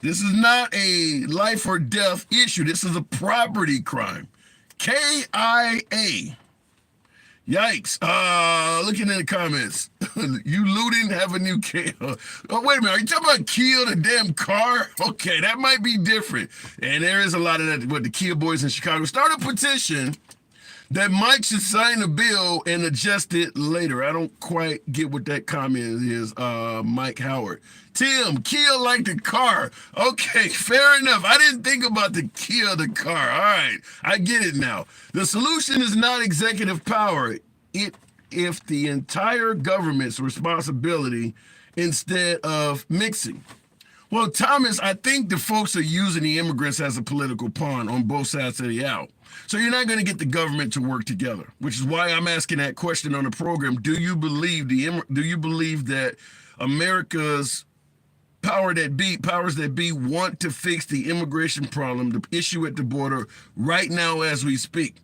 This is not a life or death issue. This is a property crime. KIA. Yikes. Looking in the comments. You looting, have a new K. Oh, wait a minute. Are you talking about Kia, the damn car? Okay, that might be different. And there is a lot of that. What the Kia boys in Chicago start a petition that Mike should sign a bill and adjust it later. I don't quite get what that comment is, Mike Howard. Tim, Kia like the car. Okay, fair enough. I didn't think about the Kia, the car. All right, I get it now. The solution is not executive power. If the entire government's responsibility instead of mixing. Well, Thomas, I think the folks are using the immigrants as a political pawn on both sides of the aisle. So you're not going to get the government to work together, which is why I'm asking that question on the program. Do you believe that America's powers that be want to fix the immigration problem, the issue at the border right now as we speak?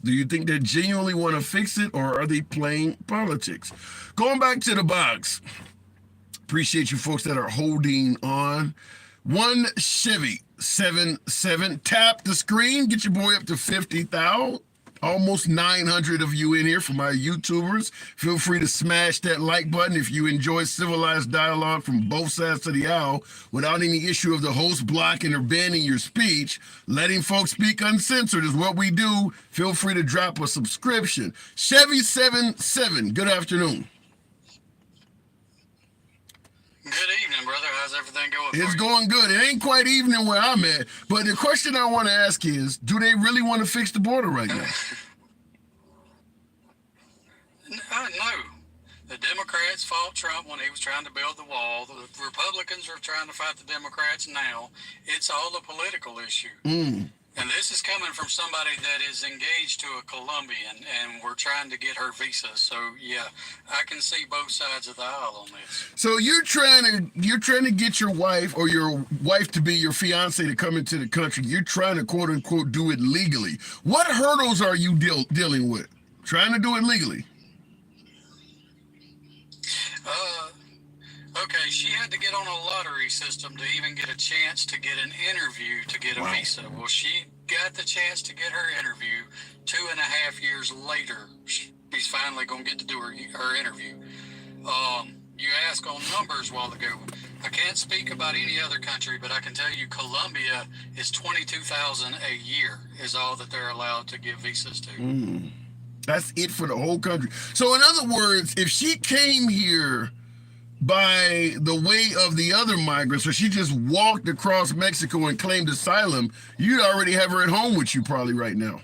Do you think they genuinely want to fix it, or are they playing politics? Going back to the box. Appreciate you folks that are holding on. One Chevy 77. Tap the screen. Get your boy up to 50,000. Almost 900 of you in here for my YouTubers. Feel free to smash that like button if you enjoy civilized dialogue from both sides of the aisle without any issue of the host blocking or banning your speech. Letting folks speak uncensored is what we do. Feel free to drop a subscription. Chevy 77. Good afternoon. Good evening, brother. How's everything going? It's going good. It ain't quite evening where I'm at. But the question I want to ask is, do they really want to fix the border right now? No. The Democrats fought Trump when he was trying to build the wall. The Republicans are trying to fight the Democrats now. It's all a political issue. And this is coming from somebody that is engaged to a Colombian, and we're trying to get her visa. So yeah, I can see both sides of the aisle on this. So you're trying to get your wife or your wife to be your fiance to come into the country. You're trying to quote unquote do it legally. What hurdles are you dealing with trying to do it legally? Okay, she had to get on a lottery system to even get a chance to get an interview to get a visa. Well, she got the chance to get her interview. 2.5 years later, she's finally going to get to do her interview. You asked on numbers a while ago. I can't speak about any other country, but I can tell you Colombia is $22,000 a year is all that they're allowed to give visas to. That's it for the whole country. So in other words, if she came here by the way of the other migrants, or she just walked across Mexico and claimed asylum, you'd already have her at home with you probably right now.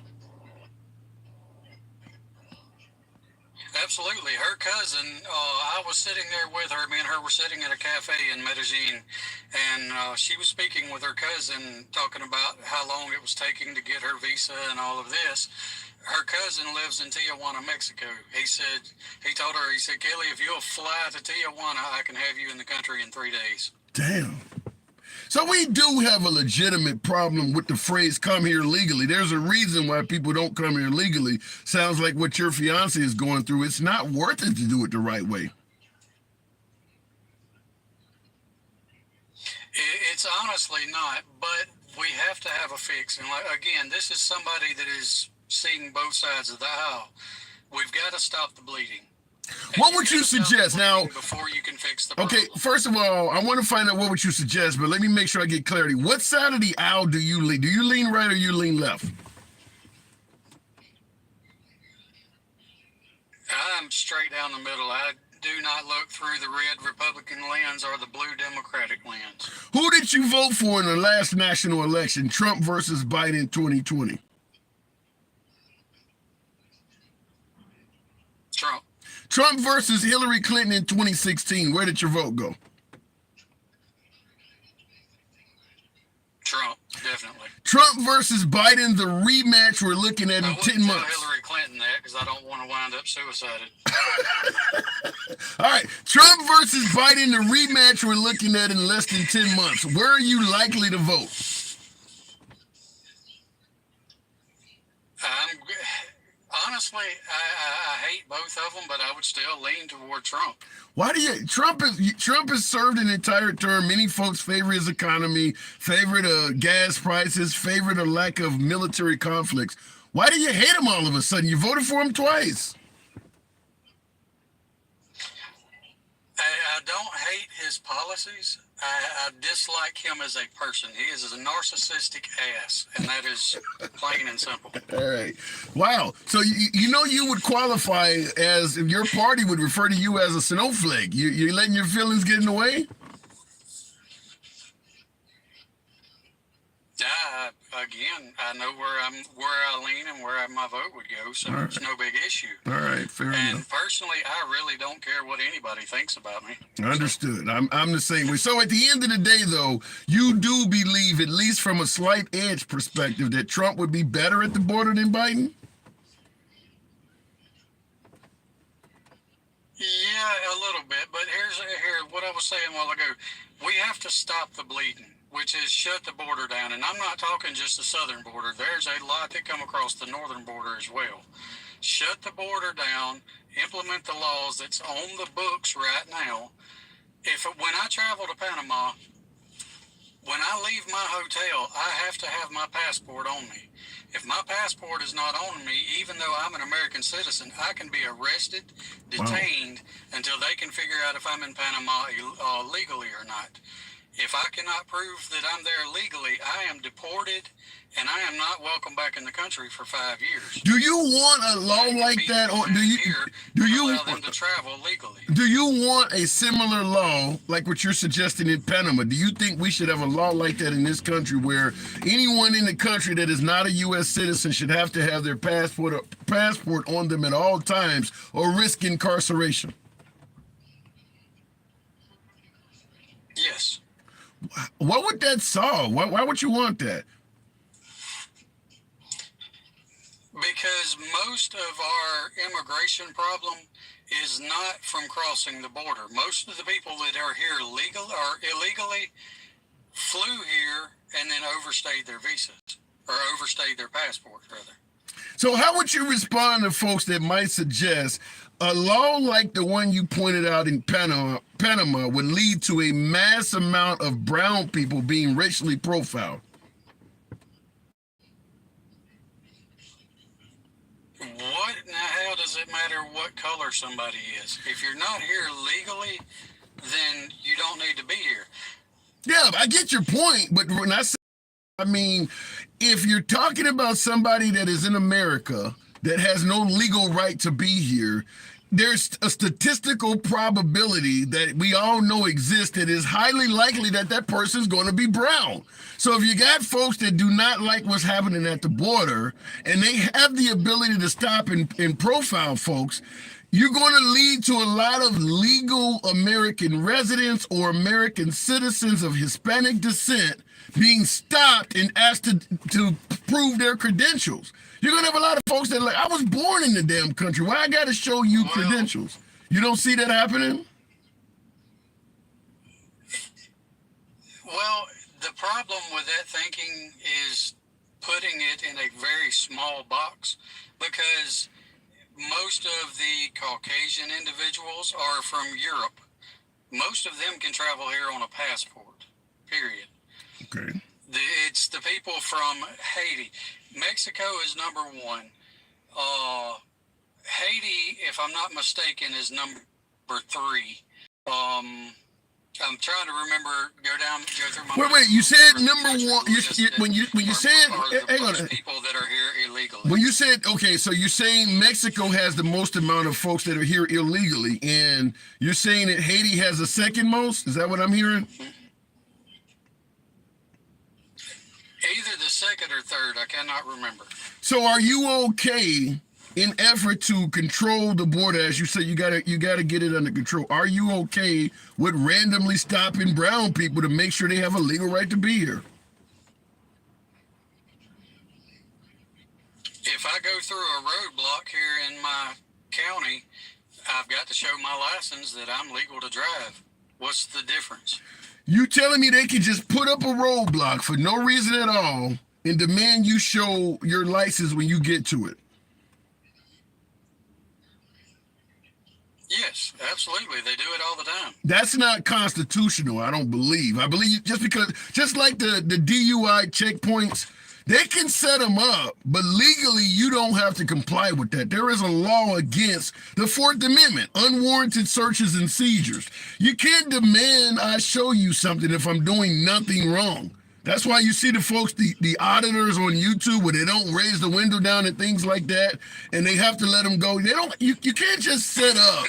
Absolutely. Her cousin, I was sitting there with her. Me and her were sitting at a cafe in Medellin, and she was speaking with her cousin, talking about how long it was taking to get her visa and all of this. Her cousin lives in Tijuana, Mexico. He told her, Kelly, if you'll fly to Tijuana, I can have you in the country in 3 days. Damn. So we do have a legitimate problem with the phrase come here legally. There's a reason why people don't come here legally. Sounds like what your fiance is going through. It's not worth it to do it the right way. It's honestly not, but we have to have a fix. And again, this is somebody that is seeing both sides of the aisle. We've got to stop the bleeding. What would you suggest now? Before you can fix the problem. Okay, first of all, I want to find out what would you suggest, but let me make sure I get clarity. What side of the aisle do you lean? Do you lean right or you lean left? I'm straight down the middle. I do not look through the red Republican lens or the blue Democratic lens. Who did you vote for in the last national election, Trump versus Biden 2020? Trump. Trump versus Hillary Clinton in 2016. Where did your vote go? Trump, definitely. Trump versus Biden, the rematch we're looking at in 10 months. Tell Hillary Clinton that because I don't want to wind up suicided. All right, Trump versus Biden, the rematch we're looking at in less than 10 months. Where are you likely to vote? honestly, I hate both of them, but I would still lean toward Trump. Why do you? Trump has served an entire term. Many folks favor his economy, favor the gas prices, favor the lack of military conflicts. Why do you hate him all of a sudden? You voted for him twice. I don't hate his policies. I dislike him as a person. He is a narcissistic ass, and that is plain and simple. All right. Wow. So you would qualify as, your party would refer to you as a snowflake. You're letting your feelings get in the way? Again, I know where I lean and where my vote would go, so All it's no big issue. All right, fair And enough. personally, I really don't care what anybody thinks about me. Understood. I'm the same way. So at the end of the day, though, you do believe, at least from a slight edge perspective, that Trump would be better at the border than Biden? Yeah, a little bit. But here's what I was saying a while ago. We have to stop the bleeding, which is shut the border down. And I'm not talking just the southern border. There's a lot that come across the northern border as well. Shut the border down, implement the laws that's on the books right now. When I travel to Panama, when I leave my hotel, I have to have my passport on me. If my passport is not on me, even though I'm an American citizen, I can be arrested, detained, until they can figure out if I'm in Panama legally or not. If I cannot prove that I'm there legally, I am deported, and I am not welcome back in the country for 5 years. Do you want a law like that, or do you allow them to travel legally? Do you want a similar law like what you're suggesting in Panama? Do you think we should have a law like that in this country, where anyone in the country that is not a U.S. citizen should have to have their passport on them at all times, or risk incarceration? Yes. What would that solve? Why would you want that? Because most of our immigration problem is not from crossing the border. Most of the people that are here illegally flew here and then overstayed their visas, or overstayed their passports, rather. So how would you respond to folks that might suggest a law like the one you pointed out in Panama would lead to a mass amount of brown people being racially profiled? What in the hell does it matter what color somebody is? If you're not here legally, then you don't need to be here. Yeah, I get your point, but when I mean, if you're talking about somebody that is in America that has no legal right to be here, there's a statistical probability that we all know exists that is highly likely that that person's going to be brown. So if you got folks that do not like what's happening at the border, and they have the ability to stop and profile folks, you're going to lead to a lot of legal American residents or American citizens of Hispanic descent being stopped and asked to prove their credentials. You're going to have a lot of folks that are like, I was born in the damn country. Why I got to show you credentials? You don't see that happening? Well, the problem with that thinking is putting it in a very small box, because most of the Caucasian individuals are from Europe. Most of them can travel here on a passport, period. Okay. It's the people from Haiti. Mexico is number one. Haiti, if I'm not mistaken, is number 3. I'm trying to remember. Go through my. Wait. You said number one. When you said, hang on. People that are here illegally. When you said, okay, so you're saying Mexico has the most amount of folks that are here illegally, and you're saying that Haiti has the second most? Is that what I'm hearing? Either the second or third, I cannot remember. So are you okay in effort to control the border, as you say, you gotta get it under control? Are you okay with randomly stopping brown people to make sure they have a legal right to be here? If I go through a roadblock here in my county, I've got to show my license that I'm legal to drive. What's the difference? You telling me they could just put up a roadblock for no reason at all and demand you show your license when you get to it? Yes, absolutely. They do it all the time. That's not constitutional, I don't believe. I believe just like the DUI checkpoints, they can set them up, but legally you don't have to comply with that. There is a law against the Fourth Amendment, unwarranted searches and seizures. You can't demand I show you something if I'm doing nothing wrong. That's why you see the folks, the auditors on YouTube, where they don't raise the window down and things like that, and they have to let them go. You can't just set up,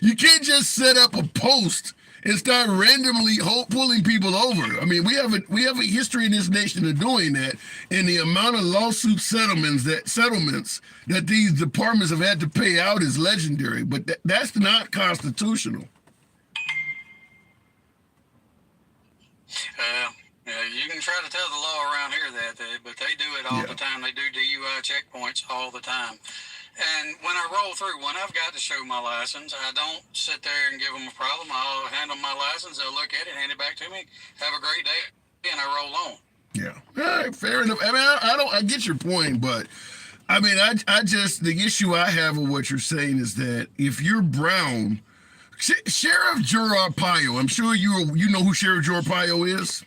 you can't just set up a post and start randomly pulling people over. I mean, we have a history in this nation of doing that, and the amount of lawsuit settlements that these departments have had to pay out is legendary. But that's not constitutional. You can try to tell the law around here but they do it all the time. They do DUI checkpoints all the time. And when I roll through one, I've got to show my license. I don't sit there and give them a problem. I'll hand them my license. They'll look at it, hand it back to me. Have a great day, and I roll on. Yeah, all right, fair enough. I mean, I get your point, but I mean, I just, the issue I have with what you're saying is that if you're brown, Sheriff Joe Arpaio, I'm sure you know who Sheriff Joe Arpaio is.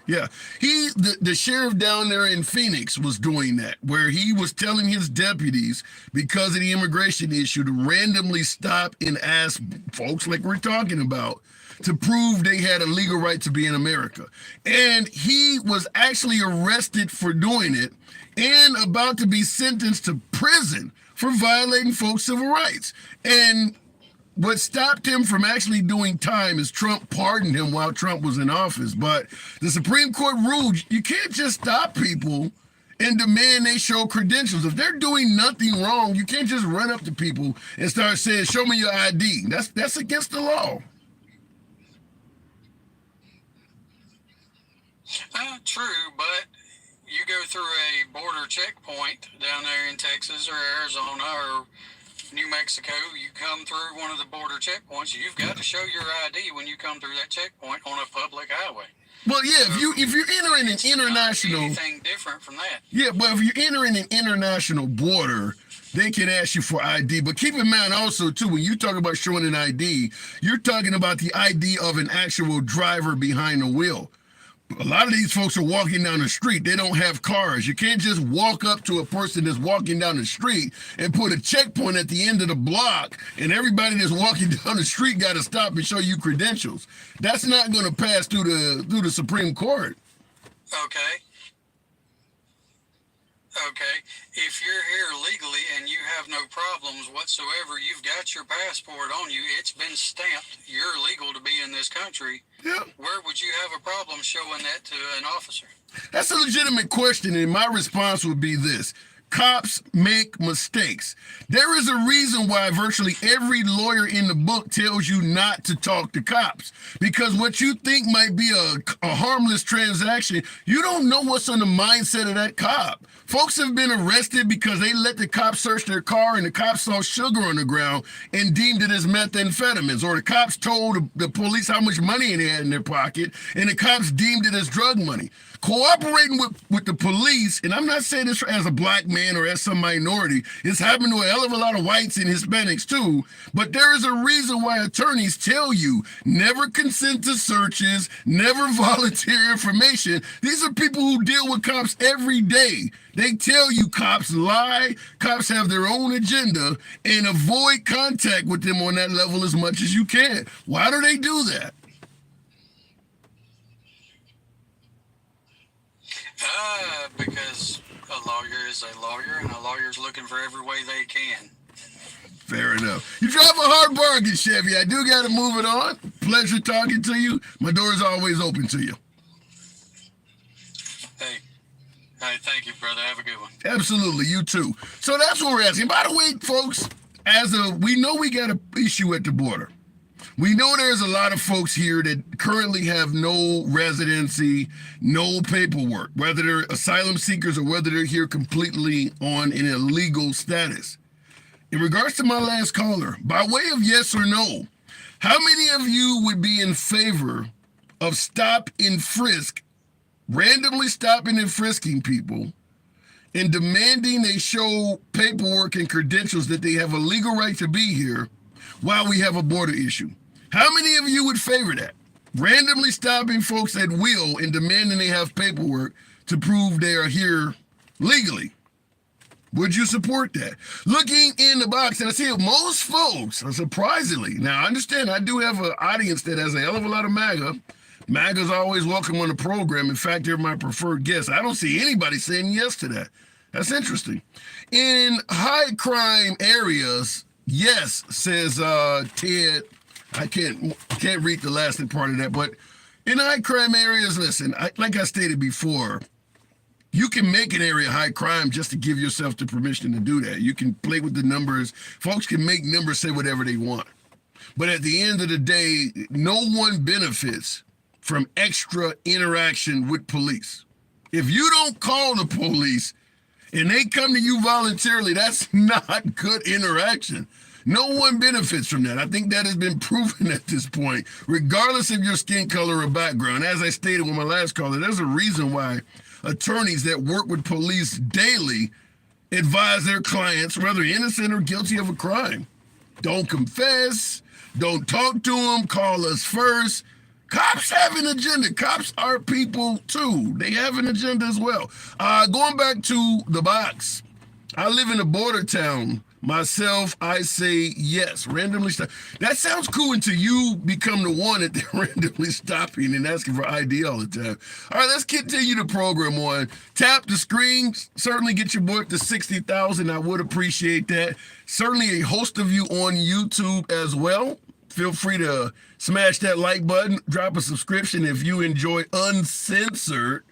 Yeah, the sheriff down there in Phoenix was doing that, where he was telling his deputies, because of the immigration issue, to randomly stop and ask folks like we're talking about to prove they had a legal right to be in America. And he was actually arrested for doing it and about to be sentenced to prison for violating folks' civil rights. And what stopped him from actually doing time is Trump pardoned him while Trump was in office. But the Supreme Court ruled you can't just stop people and demand they show credentials. If they're doing nothing wrong, you can't just run up to people and start saying, show me your ID. That's against the law. True, but you go through a border checkpoint down there in Texas or Arizona or New Mexico, you come through one of the border checkpoints, you've got to show your ID when you come through that checkpoint on a public highway. Well, yeah, so if you're entering an international, anything different from that. Yeah, but if you're entering an international border, they can ask you for ID. But keep in mind also too, when you talk about showing an ID, you're talking about the ID of an actual driver behind the wheel. A lot of these folks are walking down the street. They don't have cars. You can't just walk up to a person that's walking down the street and put a checkpoint at the end of the block, and everybody that's walking down the street got to stop and show you credentials. That's not going to pass through the Supreme Court. Okay. If you're here legally and you have no problems whatsoever, you've got your passport on you, it's been stamped, you're legal to be in this country. Yeah. Where would you have a problem showing that to an officer? That's a legitimate question, and my response would be this. Cops make mistakes. There is a reason why virtually every lawyer in the book tells you not to talk to cops, because what you think might be a harmless transaction, you don't know what's on the mindset of that cop. Folks have been arrested because they let the cops search their car and the cops saw sugar on the ground and deemed it as methamphetamines, or the cops told the police how much money they had in their pocket and the cops deemed it as drug money. Cooperating with the police, and I'm not saying this as a black man or as some minority, it's happened to a hell of a lot of whites and Hispanics too, but there is a reason why attorneys tell you never consent to searches, never volunteer information. These are people who deal with cops every day. They tell you cops lie, cops have their own agenda, and avoid contact with them on that level as much as you can. Why do they do that? Because a lawyer is a lawyer, and a lawyer's looking for every way they can. Fair enough. You drive a hard bargain, Chevy. I do got to move it on. Pleasure talking to you. My door is always open to you. Hey, thank you, brother. Have a good one. Absolutely, you too. So that's what we're asking. By the way, folks, we know we got an issue at the border. We know there's a lot of folks here that currently have no residency, no paperwork, whether they're asylum seekers or whether they're here completely on an illegal status. In regards to my last caller, by way of yes or no, how many of you would be in favor of stop and frisk, randomly stopping and frisking people, and demanding they show paperwork and credentials that they have a legal right to be here while we have a border issue. How many of you would favor that? Randomly stopping folks at will and demanding they have paperwork to prove they are here legally. Would you support that? Looking in the box, and I see most folks, surprisingly, now I understand I do have an audience that has a hell of a lot of MAGA. MAGA's always welcome on the program. In fact, they're my preferred guests. I don't see anybody saying yes to that. That's interesting. In high crime areas, yes, says Ted. I can't read the last part of that, but in high crime areas, listen, like I stated before, you can make an area high crime just to give yourself the permission to do that. You can play with the numbers. Folks can make numbers say whatever they want. But at the end of the day, no one benefits from extra interaction with police. If you don't call the police and they come to you voluntarily, that's not good interaction. No one benefits from that. I think that has been proven at this point, regardless of your skin color or background. As I stated with my last caller, there's a reason why attorneys that work with police daily advise their clients, whether innocent or guilty of a crime. Don't confess, don't talk to them, call us first. Cops have an agenda. Cops are people too. They have an agenda as well. Going back to the box, I live in a border town. Myself, I say yes. Randomly stop. That sounds cool until you become the one that they're randomly stopping and asking for ID all the time. All right, let's continue the program on. Tap the screen. Certainly get your boy up to 60,000. I would appreciate that. Certainly a host of you on YouTube as well. Feel free to smash that like button. Drop a subscription if you enjoy uncensored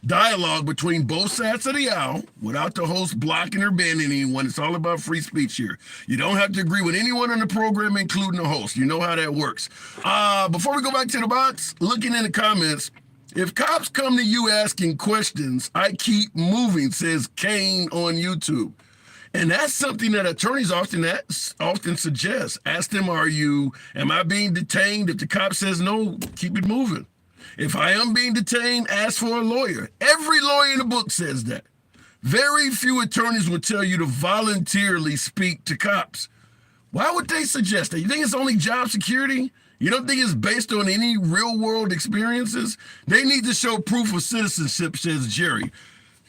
dialogue between both sides of the aisle without the host blocking or banning anyone. It's all about free speech here. You don't have to agree with anyone on the program, including the host. You know how that works. Before we go back to the box, looking in the comments, if cops come to you asking questions, I keep moving, says Kane on YouTube. And that's something that attorneys often suggest. Ask them, am I being detained? If the cop says no, keep it moving. If I am being detained, ask for a lawyer. Every lawyer in the book says that. Very few attorneys would tell you to voluntarily speak to cops. Why would they suggest that? You think it's only job security? You don't think it's based on any real world experiences? They need to show proof of citizenship, says Jerry.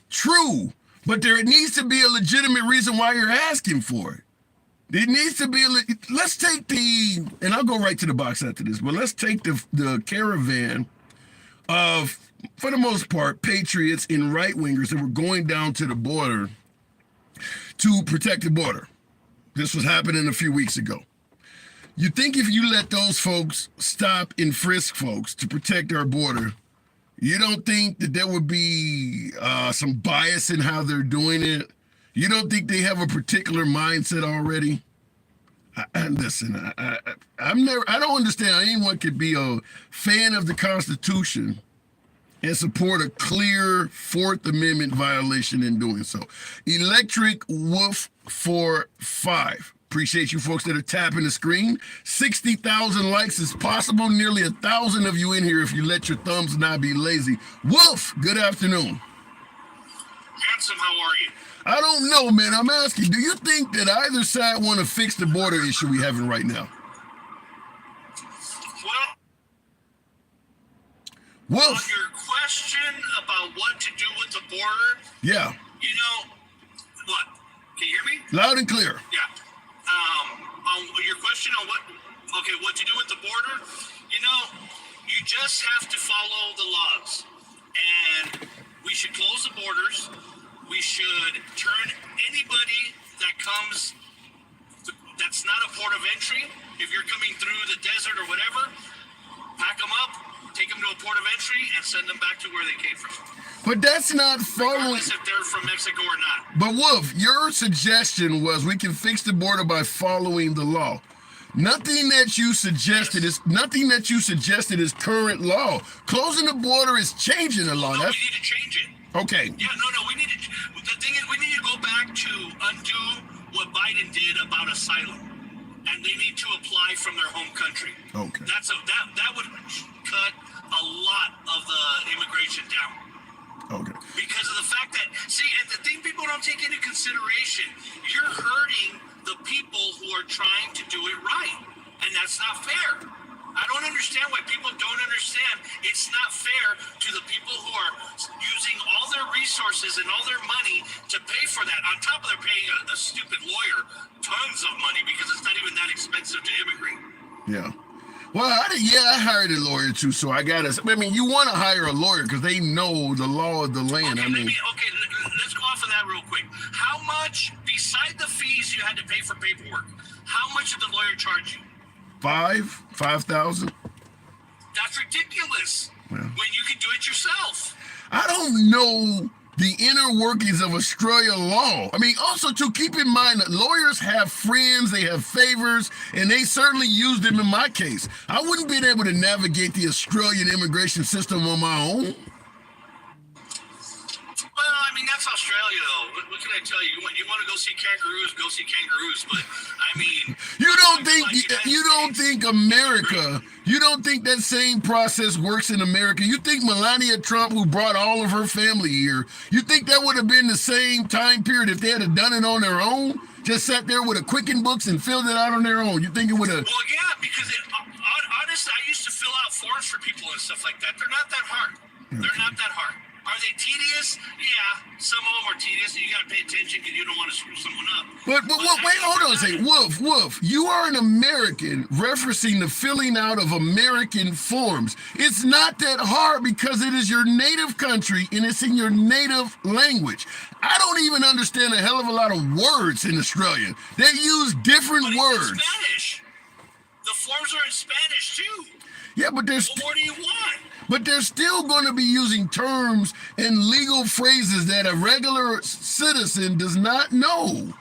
True, but there needs to be a legitimate reason why you're asking for it. There needs to be let's take and I'll go right to the box after this, but let's take the caravan of, for the most part, patriots and right-wingers that were going down to the border to protect the border. This was happening a few weeks ago. You think if you let those folks stop and frisk folks to protect our border, you don't think that there would be some bias in how they're doing it? You don't think they have a particular mindset already? Listen, I don't understand how anyone could be a fan of the Constitution and support a clear Fourth Amendment violation in doing so. Electric Wolf 45. Appreciate you folks that are tapping the screen. 60,000 likes is possible. Nearly 1,000 of you in here if you let your thumbs not be lazy. Wolf, good afternoon. Handsome, how are you? I don't know, man. I'm asking, do you think that either side want to fix the border issue we having right now? Well, Wolf. on your question about what to do with the border, Yeah. you know, what? Can you hear me? Loud and clear. Yeah. On your question on what to do with the border, you know, you just have to follow the laws. And we should close the borders. We should turn anybody that comes, that's not a port of entry. If you're coming through the desert or whatever, pack them up, take them to a port of entry, and send them back to where they came from. But that's not following. Regardless if they're from Mexico or not. But Wolf, your suggestion was we can fix the border by following the law. Nothing that you suggested is current law. Closing the border is changing the law. No, we need to change it. Okay. Yeah, no, we need to. The thing is, we need to go back to undo what Biden did about asylum, and they need to apply from their home country. Okay. That would cut a lot of the immigration down. Okay. Because of the fact that, see, and the thing people consideration. You're hurting the people who are trying to do it right, and that's not fair. I don't understand why people don't understand. It's not fair to the people who are using all their resources and all their money to pay for that. On top of they're paying a stupid lawyer tons of money because it's not even that expensive to immigrate. Yeah. Well, I hired a lawyer too, so I mean, you want to hire a lawyer because they know the law of the land. Okay, I mean, let's go off of that real quick. How much, beside the fees you had to pay for paperwork, how much did the lawyer charge you? $5,000. That's ridiculous. Yeah. When you can do it yourself. I don't know the inner workings of Australia law. I mean, also to keep in mind that lawyers have friends, they have favors, and they certainly use them in my case. I wouldn't been able to navigate the Australian immigration system on my own. Well, I mean, that's Australia, though. What can I tell you? You want to go see kangaroos, but I mean... You don't think that same process works in America? You think Melania Trump, who brought all of her family here, you think that would have been the same time period if they had done it on their own? Just sat there with a Quicken books and filled it out on their own? You think it would have... Well, yeah, because honestly, I used to fill out forms for people and stuff like that. They're not that hard. They're not that hard. Are they tedious? Yeah, some of them are tedious, and you got to pay attention because you don't want to screw someone up. But wait, hold on a second. Wolf, you are an American referencing the filling out of American forms. It's not that hard because it is your native country and it's in your native language. I don't even understand a hell of a lot of words in Australian. They use different words. In Spanish. The forms are in Spanish, too. Yeah, but Well, what do you want? But they're still going to be using terms and legal phrases that a regular citizen does not know.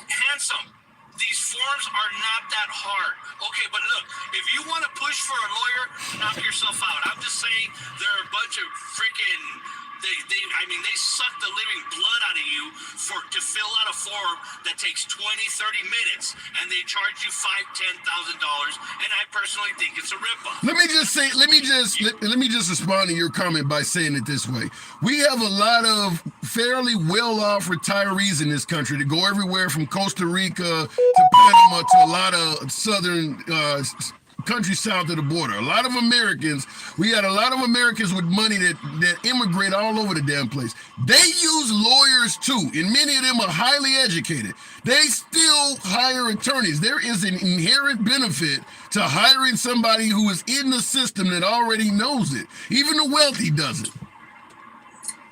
Handsome, these forms are not that hard. Okay, but look, if you want to push for a lawyer, knock yourself out. I'm just saying they're a bunch of freaking... They suck the living blood out of you to fill out a form that takes 20, 30 minutes, and they charge you $5,000, $10,000, and I personally think it's a ripoff. Let me just respond to your comment by saying it this way. We have a lot of fairly well-off retirees in this country that go everywhere from Costa Rica to Panama to a lot of southern countries south of the border. A lot of Americans, we had a lot of Americans with money that immigrate all over the damn place. They use lawyers too, and many of them are highly educated. They still hire attorneys. There is an inherent benefit to hiring somebody who is in the system that already knows it. Even the wealthy does it.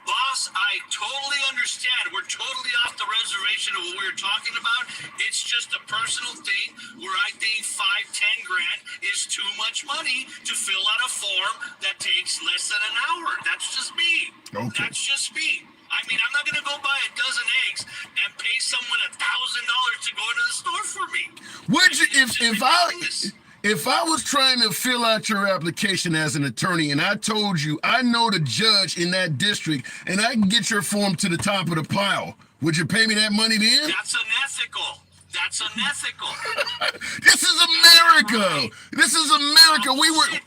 Boss, I totally understand. We're totally off the reservation of what we were talking about. It's just a personal thing where I think $5-10 is too much money to fill out a form that takes less than an hour. That's just me. Okay. That's just me. I mean, I'm not going to go buy a dozen eggs and pay someone $1,000 to go into the store for me. Would you, if I was trying to fill out your application as an attorney and I told you I know the judge in that district and I can get your form to the top of the pile, would you pay me that money then? That's unethical. That's unethical. This is America. This is America.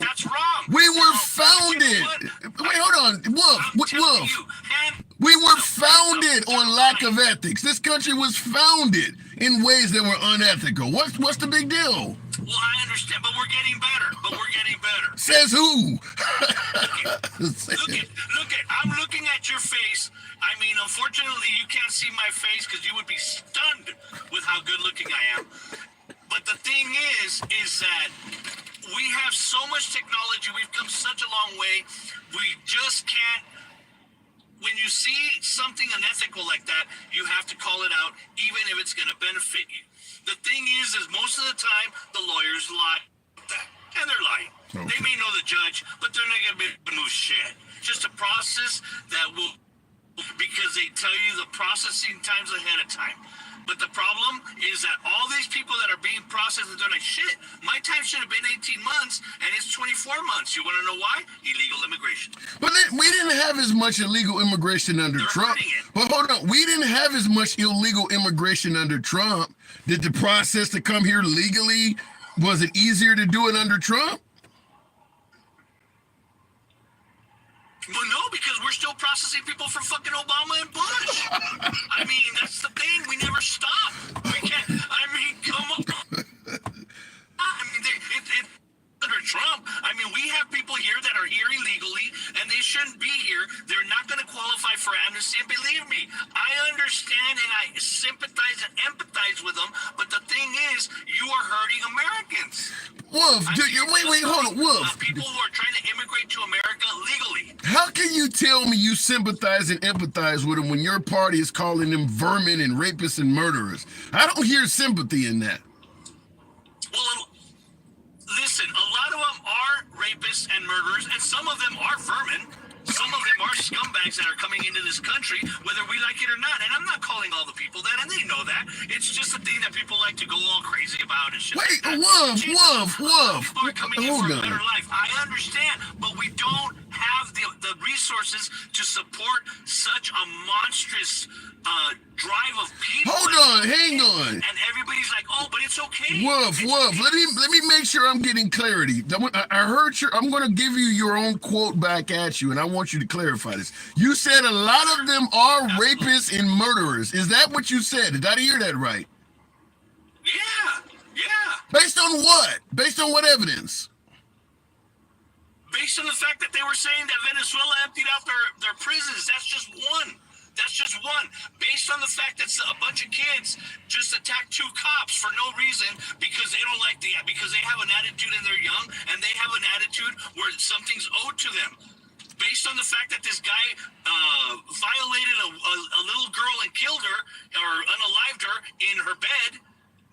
That's wrong. We were founded. Wait, hold on. Wolf. We were founded on lack of ethics. This country was founded in ways that were unethical. What's the big deal? Well, I understand, but we're getting better. Says who? Look at, I'm looking at your face. I mean, unfortunately, you can't see my face because you would be stunned with how good looking I am. But the thing is that we have so much technology. We've come such a long way. We just can't. When you see something unethical like that, you have to call it out, even if it's going to benefit you. The thing is most of the time, the lawyers lie about that. And they're lying. Okay. They may know the judge, but they're not going to be able to move shit. Just a process that will, because they tell you the processing times ahead of time. But the problem is that all these people that are being processed, and they're like, shit, my time should have been 18 months, and it's 24 months. You want to know why? Illegal immigration. But we didn't have as much illegal immigration under Trump. But hold on, we didn't have as much illegal immigration under Trump. Did the process to come here legally, was it easier to do it under Trump? Well, no, because we're still processing people from fucking Obama and Bush. I mean, that's the thing. We never stop. We can't. I mean, come on. I mean, under Trump, I mean, we have people here that are here illegally, and they shouldn't be here. They're not going to qualify for amnesty. And believe me, I understand and I sympathize and empathize with them. But the thing is, you are hurting Americans. Wolf, wait, hold on, Wolf. People who are trying to immigrate to America legally. How can you tell me you sympathize and empathize with them when your party is calling them vermin and rapists and murderers? I don't hear sympathy in that. Well, listen, a lot of them are rapists and murderers, and some of them are vermin. Some of them are scumbags that are coming into this country, whether we like it or not. And I'm not calling all the people that, and they know that. It's just a thing that people like to go all crazy about and shit. Wait, like Wolf. People are coming in for a better life. I understand, but we don't have the resources to support such a monstrous drive of people. Hold on, hang on. And everybody's like, oh, but it's okay. Wolf, let me make sure I'm getting clarity. I heard I'm going to give you your own quote back at you, and I want you to clarify this. You said a lot of them are rapists and murderers. Is that what you said? Did I hear that right? Yeah. Based on what? Based on what evidence? Based on the fact that they were saying that Venezuela emptied out their prisons. That's just one. Based on the fact that a bunch of kids just attacked 2 cops for no reason because they don't because they have an attitude and they're young and they have an attitude where something's owed to them. Based on the fact that this guy violated a little girl and killed her or unalived her in her bed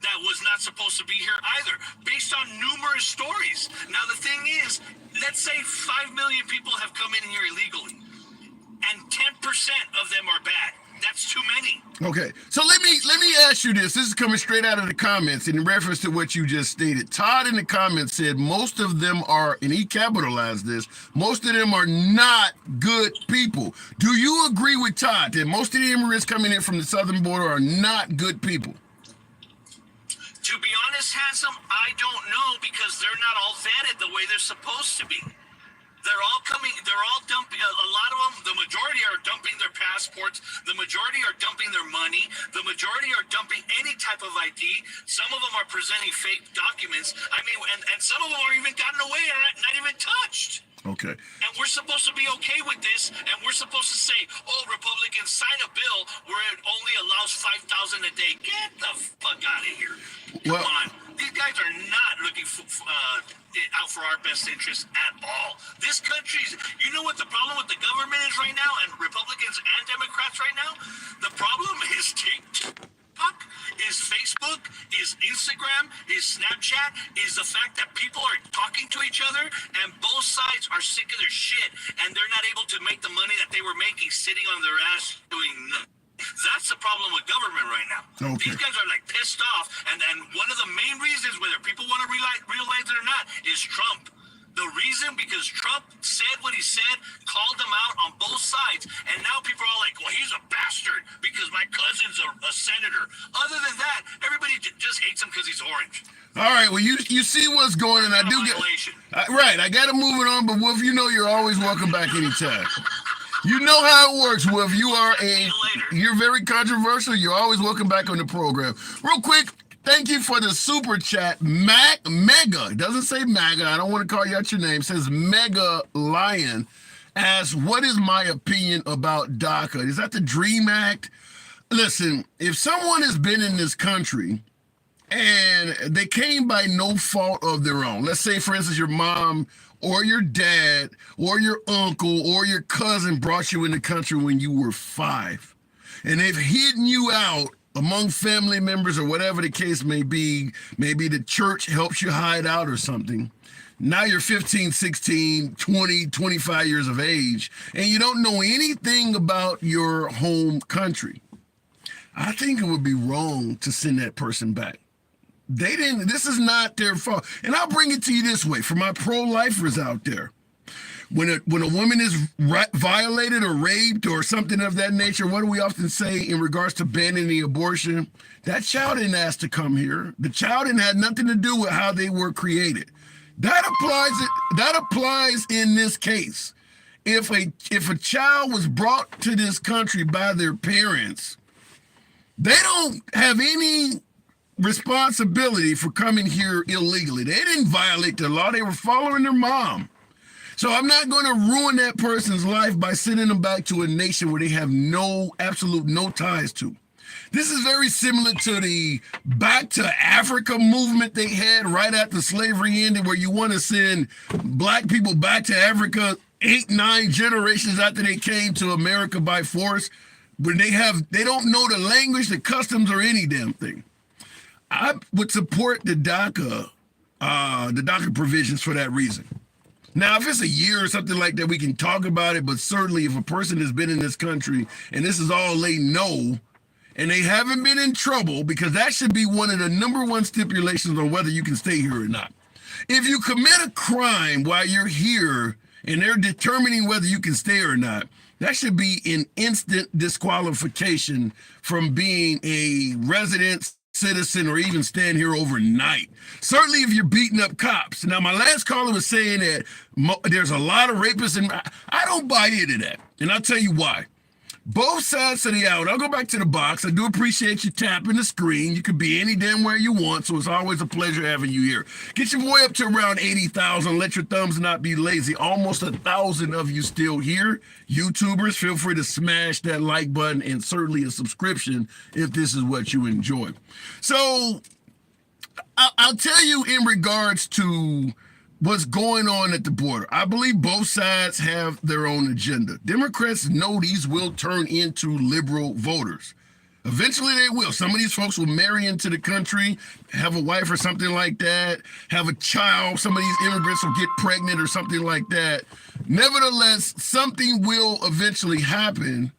that was not supposed to be here either. Based on numerous stories. Now the thing is, let's say 5 million people have come in here illegally. And 10% of them are bad. That's too many. Okay, so let me ask you this. This is coming straight out of the comments in reference to what you just stated. Todd in the comments said most of them are, and he capitalized this, most of them are not good people. Do you agree with Todd that most of the immigrants coming in from the southern border are not good people? To be honest, Handsome, I don't know because they're not all vetted the way they're supposed to be. They're all dumping, a lot of them, the majority are dumping their passports, the majority are dumping their money, the majority are dumping any type of ID, some of them are presenting fake documents, I mean, and some of them are even gotten away and not even touched. Okay. And we're supposed to be okay with this, and we're supposed to say, oh, Republicans, sign a bill where it only allows 5,000 a day. Get the fuck out of here. Come on. These guys are not looking out for our best interest at all. This country's, you know what the problem with the government is right now, and Republicans and Democrats right now? The problem is TikTok, is Facebook, is Instagram, is Snapchat, is the fact that people are talking to each other and both sides are sick of their shit and they're not able to make the money that they were making sitting on their ass doing nothing. That's the problem with government right now. Okay. These guys are like pissed off, and one of the main reasons, whether people want to realize it or not, is Trump. The reason, because Trump said what he said, called them out on both sides, and now people are all like, well, he's a bastard because my cousin's a senator. Other than that, everybody just hates him because he's orange. All right, well, you see what's going on. I do get right. I got to move it on, but Wolf, you know you're always welcome back anytime. You know how it works, Wolf. You're very controversial. You're always welcome back on the program. Real quick, thank you for the super chat. Mega, it doesn't say MAGA. I don't want to call you out your name. It says Mega Lion asks, what is my opinion about DACA? Is that the DREAM Act? Listen, if someone has been in this country and they came by no fault of their own, let's say, for instance, your mom or your dad or your uncle or your cousin brought you in the country when you were 5, and they've hidden you out among family members or whatever the case may be. Maybe the church helps you hide out or something. Now you're 15, 16, 20, 25 years of age, and you don't know anything about your home country. I think it would be wrong to send that person back. This is not their fault. And I'll bring it to you this way, for my pro-lifers out there. When a woman is violated or raped or something of that nature, what do we often say in regards to banning the abortion? That child didn't ask to come here. The child didn't have nothing to do with how they were created. That applies in this case. if a child was brought to this country by their parents, they don't have any responsibility for coming here illegally. They didn't violate the law. They were following their mom. So I'm not going to ruin that person's life by sending them back to a nation where they have absolute no ties to. This is very similar to the Back to Africa movement they had right after slavery ended, where you want to send black people back to Africa 8, 9 generations after they came to America by force, but they don't know the language, the customs, or any damn thing. I would support the DACA provisions for that reason. Now, if it's a year or something like that, we can talk about it, but certainly if a person has been in this country and this is all they know, and they haven't been in trouble, because that should be one of the #1 stipulations on whether you can stay here or not. If you commit a crime while you're here and they're determining whether you can stay or not, that should be an instant disqualification from being a resident, citizen, or even staying here overnight. Certainly if you're beating up cops. Now, my last caller was saying that there's a lot of rapists, and I don't buy into that. And I'll tell you why. Both sides of the aisle. I'll go back to the box. I do appreciate you tapping the screen. You could be any damn where you want, so it's always a pleasure having you here. Get your boy up to around 80,000. Let your thumbs not be lazy. Almost 1,000 of you still here. YouTubers, feel free to smash that like button and certainly a subscription if this is what you enjoy. So I'll tell you in regards to what's going on at the border. I believe both sides have their own agenda. Democrats know these will turn into liberal voters. Eventually they will. Some of these folks will marry into the country, have a wife or something like that, have a child. Some of these immigrants will get pregnant or something like that. Nevertheless, something will eventually happen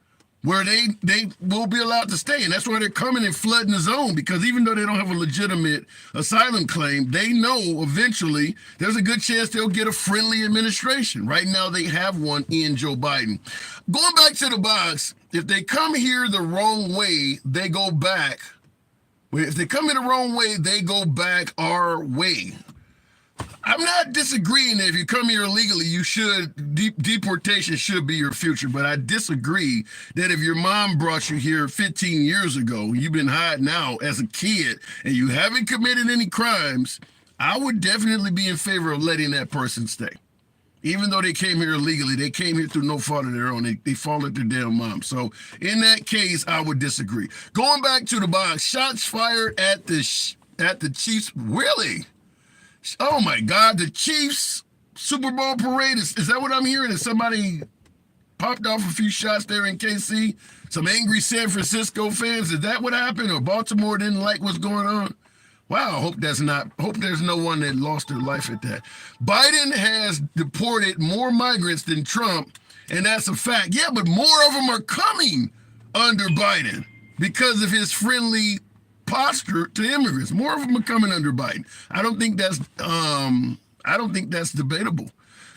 where they will be allowed to stay. And that's why they're coming and flooding the zone, because even though they don't have a legitimate asylum claim, they know eventually there's a good chance they'll get a friendly administration. Right now they have one in Joe Biden. Going back to the box, if they come here the wrong way, they go back. If they come in the wrong way, they go back our way. I'm not disagreeing that if you come here illegally, you should, deportation should be your future, but I disagree that if your mom brought you here 15 years ago, you've been hiding out as a kid, and you haven't committed any crimes, I would definitely be in favor of letting that person stay. Even though they came here illegally, they came here through no fault of their own. They followed their damn mom. So in that case, I would disagree. Going back to the box, shots fired at the Chiefs. Really? Oh my God, the Chiefs Super Bowl parade. Is that what I'm hearing? Is somebody popped off a few shots there in KC? Some angry San Francisco fans? Is that what happened? Or Baltimore didn't like what's going on? Wow, hope there's no one that lost their life at that. Biden has deported more migrants than Trump, and that's a fact. Yeah, but more of them are coming under Biden because of his friendly posture to immigrants. More of them are coming under Biden. I don't think that's debatable.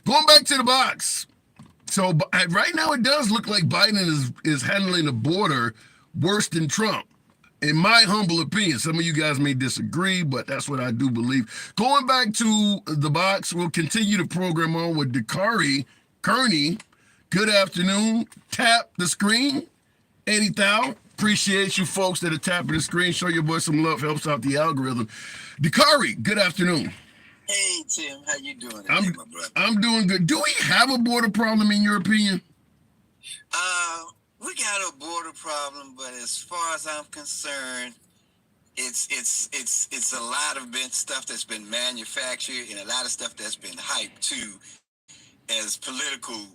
Going back to the box. So right now it does look like Biden is handling the border worse than Trump, in my humble opinion. Some of you guys may disagree, but that's what I do believe. Going back to the box, we'll continue the program on with Kearney. Good afternoon. Tap the screen. 80,000. Appreciate you folks that are tapping the screen. Show your boy some love. Helps out the algorithm. Dakari, good afternoon. Hey, Tim. How you doing today, my brother? I'm doing good. Do we have a border problem in your opinion? We got a border problem, but as far as I'm concerned, it's a lot of stuff that's been manufactured and a lot of stuff that's been hyped too as political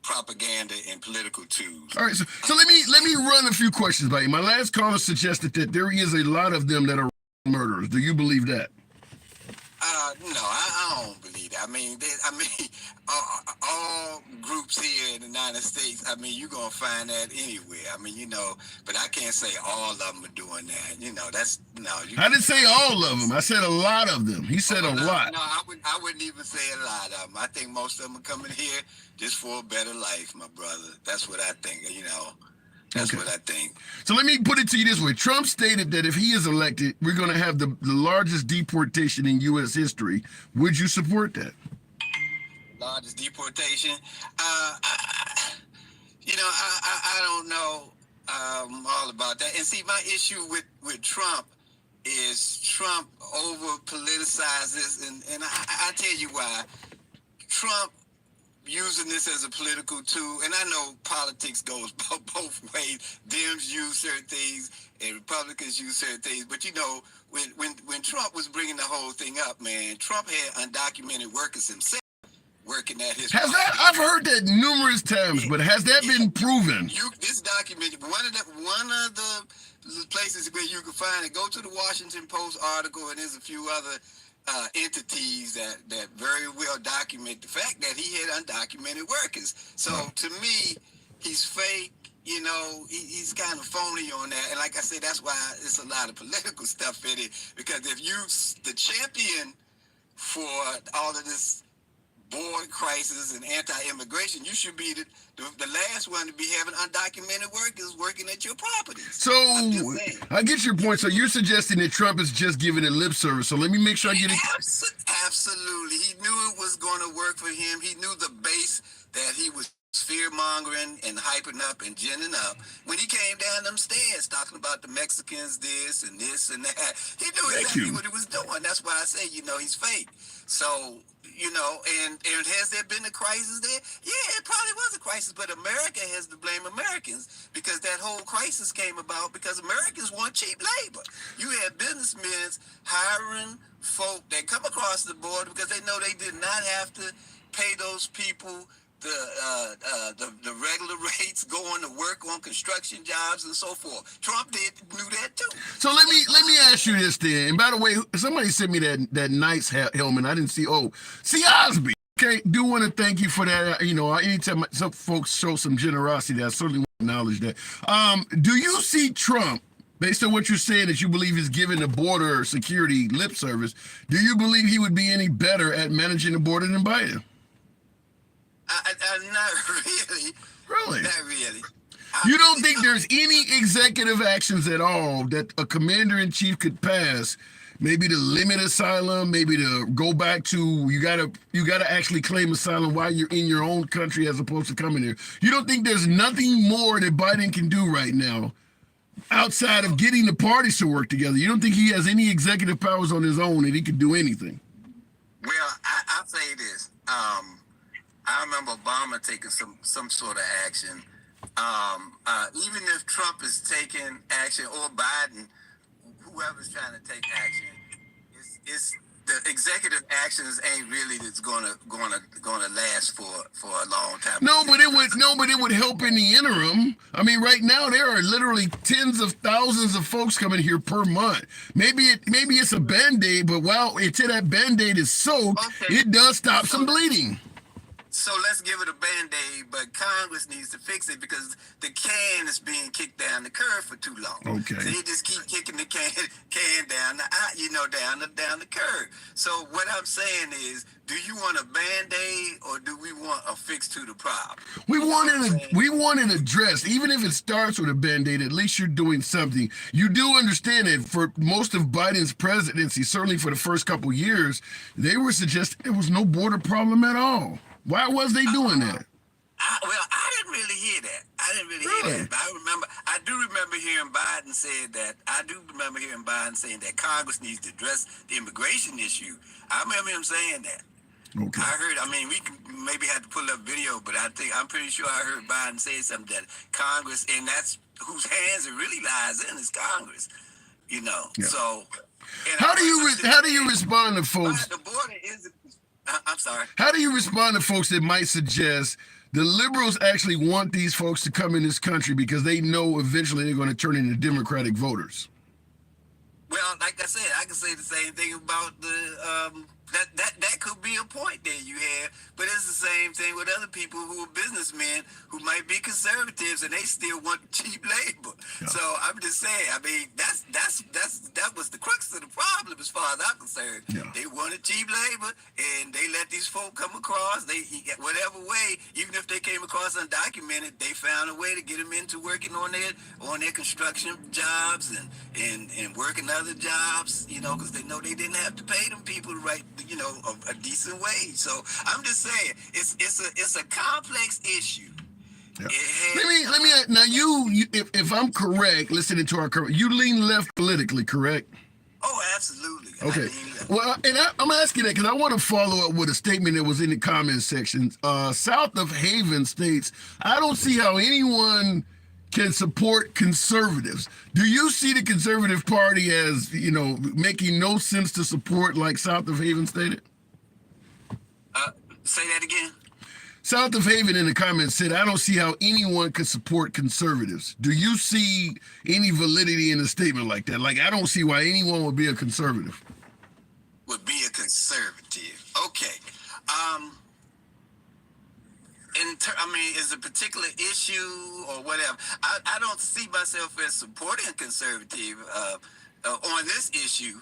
propaganda and political tools. All right, so let me run a few questions by you. My last caller suggested that there is a lot of them that are murderers. Do you believe that? No, I don't believe that. I mean, all groups here in the United States, I mean, you're going to find that anywhere. I mean, but I can't say all of them are doing that. I didn't say all of them. I said a lot of them. He said a lot. No, I wouldn't even say a lot of them. I think most of them are coming here just for a better life, my brother. That's what I think, That's what I think. So let me put it to you this way. Trump stated that if he is elected, we're going to have the largest deportation in U.S. history. Would you support that? about this deportation. I don't know all about that. And see, my issue with Trump is Trump over politicizes, and I tell you why. Trump using this as a political tool, and I know politics goes both ways. Dems use certain things, and Republicans use certain things. But when Trump was bringing the whole thing up, man, Trump had undocumented workers himself working at his. I've heard that numerous times, but has that been proven? This document, one of the places where you can find it. Go to the Washington Post article, and there's a few other entities that very well document the fact that he had undocumented workers. So to me, he's fake. He's kind of phony on that. And like I said, that's why it's a lot of political stuff in it. Because if you the champion for all of this border crisis and anti-immigration, you should be the last one to be having undocumented workers working at your properties. So I get your point. So you're suggesting that Trump is just giving it lip service. So let me make sure I get it. Absolutely. He knew it was going to work for him. He knew the base that he was fear-mongering and hyping up and ginning up when he came down them stairs talking about the Mexicans this and that. He knew exactly what he was doing. That's why I say, he's fake. So, and has there been a crisis there? Yeah, it probably was a crisis, but America has to blame Americans because that whole crisis came about because Americans want cheap labor. You had businessmen hiring folk that come across the border because they know they did not have to pay those people the regular rates, going to work on construction jobs and so forth. Trump knew that too. So let me ask you this then. And by the way, somebody sent me that nice helmet. I didn't see. See Osby. Okay, do want to thank you for that. Anytime some folks show some generosity, I certainly want to acknowledge that. Do you see Trump, based on what you're saying, that you believe is giving the border security lip service? Do you believe he would be any better at managing the border than Biden? Not really. Really? Not really. You don't think there's any executive actions at all that a commander-in-chief could pass, maybe to limit asylum, maybe to go back to you gotta actually claim asylum while you're in your own country as opposed to coming here? You don't think there's nothing more that Biden can do right now outside of getting the parties to work together? You don't think he has any executive powers on his own that he could do anything? Well, I'll say this. I remember Obama taking some sort of action. Even if Trump is taking action or Biden, whoever's trying to take action, it's the executive actions ain't really that's gonna last for a long time. No, but it would help in the interim. I mean, right now there are literally tens of thousands of folks coming here per month. Maybe it's a Band-Aid, but while until that Band-Aid is soaked, it does stop some bleeding. So let's give it a Band-Aid, but Congress needs to fix it because the can is being kicked down the curb for too long. Okay. So they just keep kicking the can down down the curb. So what I'm saying is, do you want a Band-Aid or do we want a fix to the problem? We want it addressed. Even if it starts with a Band-Aid, at least you're doing something. You do understand that for most of Biden's presidency, certainly for the first couple years, they were suggesting there was no border problem at all. Why was they doing that? I didn't really hear that. Hear that. But I do remember hearing Biden saying that Congress needs to address the immigration issue. I remember him saying that. Okay. We can maybe have to pull up video, but I'm pretty sure I heard Biden say something that Congress, and that's whose hands it really lies in, is Congress. Yeah. So. How do you respond to folks? The border is. I'm sorry. How do you respond to folks that might suggest the liberals actually want these folks to come in this country because they know eventually they're going to turn into Democratic voters? Well, like I said, I can say the same thing about the that could be a point that you have, but it's the same thing with other people who are businessmen who might be conservatives and they still want cheap labor. Yeah. So I'm just saying, that was the crux of the problem as far as I'm concerned. Yeah. They wanted cheap labor and they let these folk come across. Whatever way, even if they came across undocumented, they found a way to get them into working on their construction jobs and working other jobs, because they know they didn't have to pay them people to write, a decent wage. So I'm just saying, It's a complex issue. Yeah. Let me now you if I'm correct, listening to our you lean left politically, correct? Oh, absolutely. Okay. Well, and I'm asking that because I want to follow up with a statement that was in the comment section. South of Haven states, I don't see how anyone can support conservatives. Do you see the Conservative Party as, making no sense to support, like South of Haven stated? Say that again. South of Haven in the comments said, I don't see how anyone could support conservatives. Do you see any validity in a statement like that? Like, I don't see why anyone would be a conservative. Would be a conservative. Okay. Is a particular issue or whatever. I don't see myself as supporting a conservative on this issue,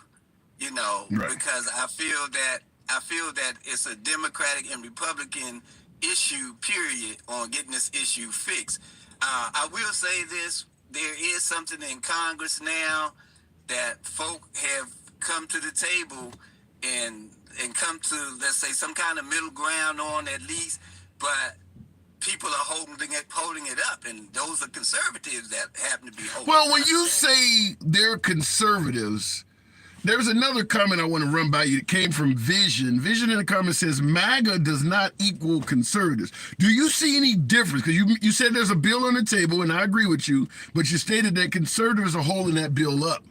right. Because I feel that it's a Democratic and Republican issue, period, on getting this issue fixed. I will say this, there is something in Congress now that folk have come to the table and come to, let's say, some kind of middle ground on at least, but people are holding it up, and those are conservatives that happen to be holding Well, when you say they're conservatives, there's another comment I want to run by you. It came from Vision. Vision in the comment says, MAGA does not equal conservatives. Do you see any difference? Because you said there's a bill on the table, and I agree with you, but you stated that conservatives are holding that bill up.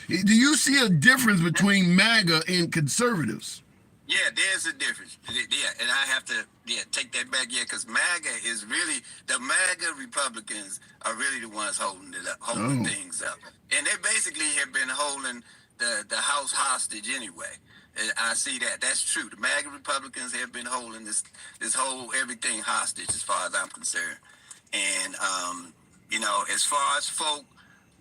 Do you see a difference between MAGA and conservatives? Yeah, there's a difference. Yeah, and I have to take that back. Yeah, because MAGA is really, the MAGA Republicans are really the ones holding it up, holding things up. And they basically have been holding the House hostage anyway. I see that. That's true. The MAGA Republicans have been holding this whole everything hostage as far as I'm concerned. And, as far as folk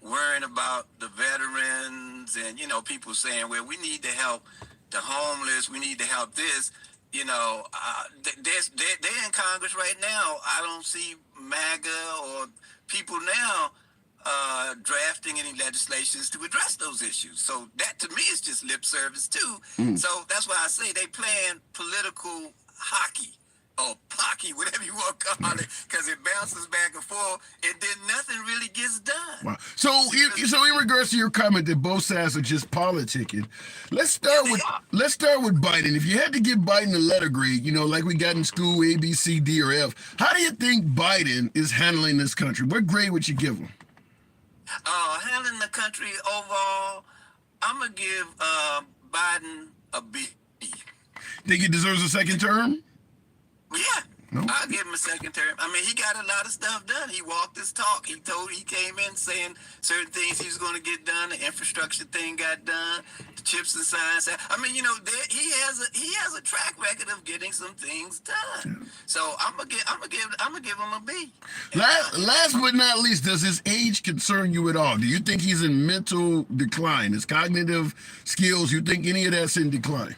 worrying about the veterans and, people saying, well, we need to help the homeless, we need to help this, they're in Congress right now. I don't see MAGA or people now drafting any legislations to address those issues. So that to me is just lip service too. So that's why I say they playing political hockey or pocky, whatever you want to call it, because it bounces back and forth and then nothing really gets done. Wow. So in regards to your comment that both sides are just politicking, let's start with Biden. If you had to give Biden a letter grade, like we got in school, A, B, C, D, or F, how do you think Biden is handling this country? What grade would you give him? Handling the country overall, I'm going to give Biden a B. Think he deserves a second term? Yeah. No. I'll give him a second term. He got a lot of stuff done. He walked his talk. He came in saying certain things he was going to get done. The infrastructure thing got done. The chips and science. He has a track record of getting some things done. Yeah. So I'm gonna give him a B. Last but not least, does his age concern you at all? Do you think he's in mental decline? His cognitive skills? You think any of that's in decline?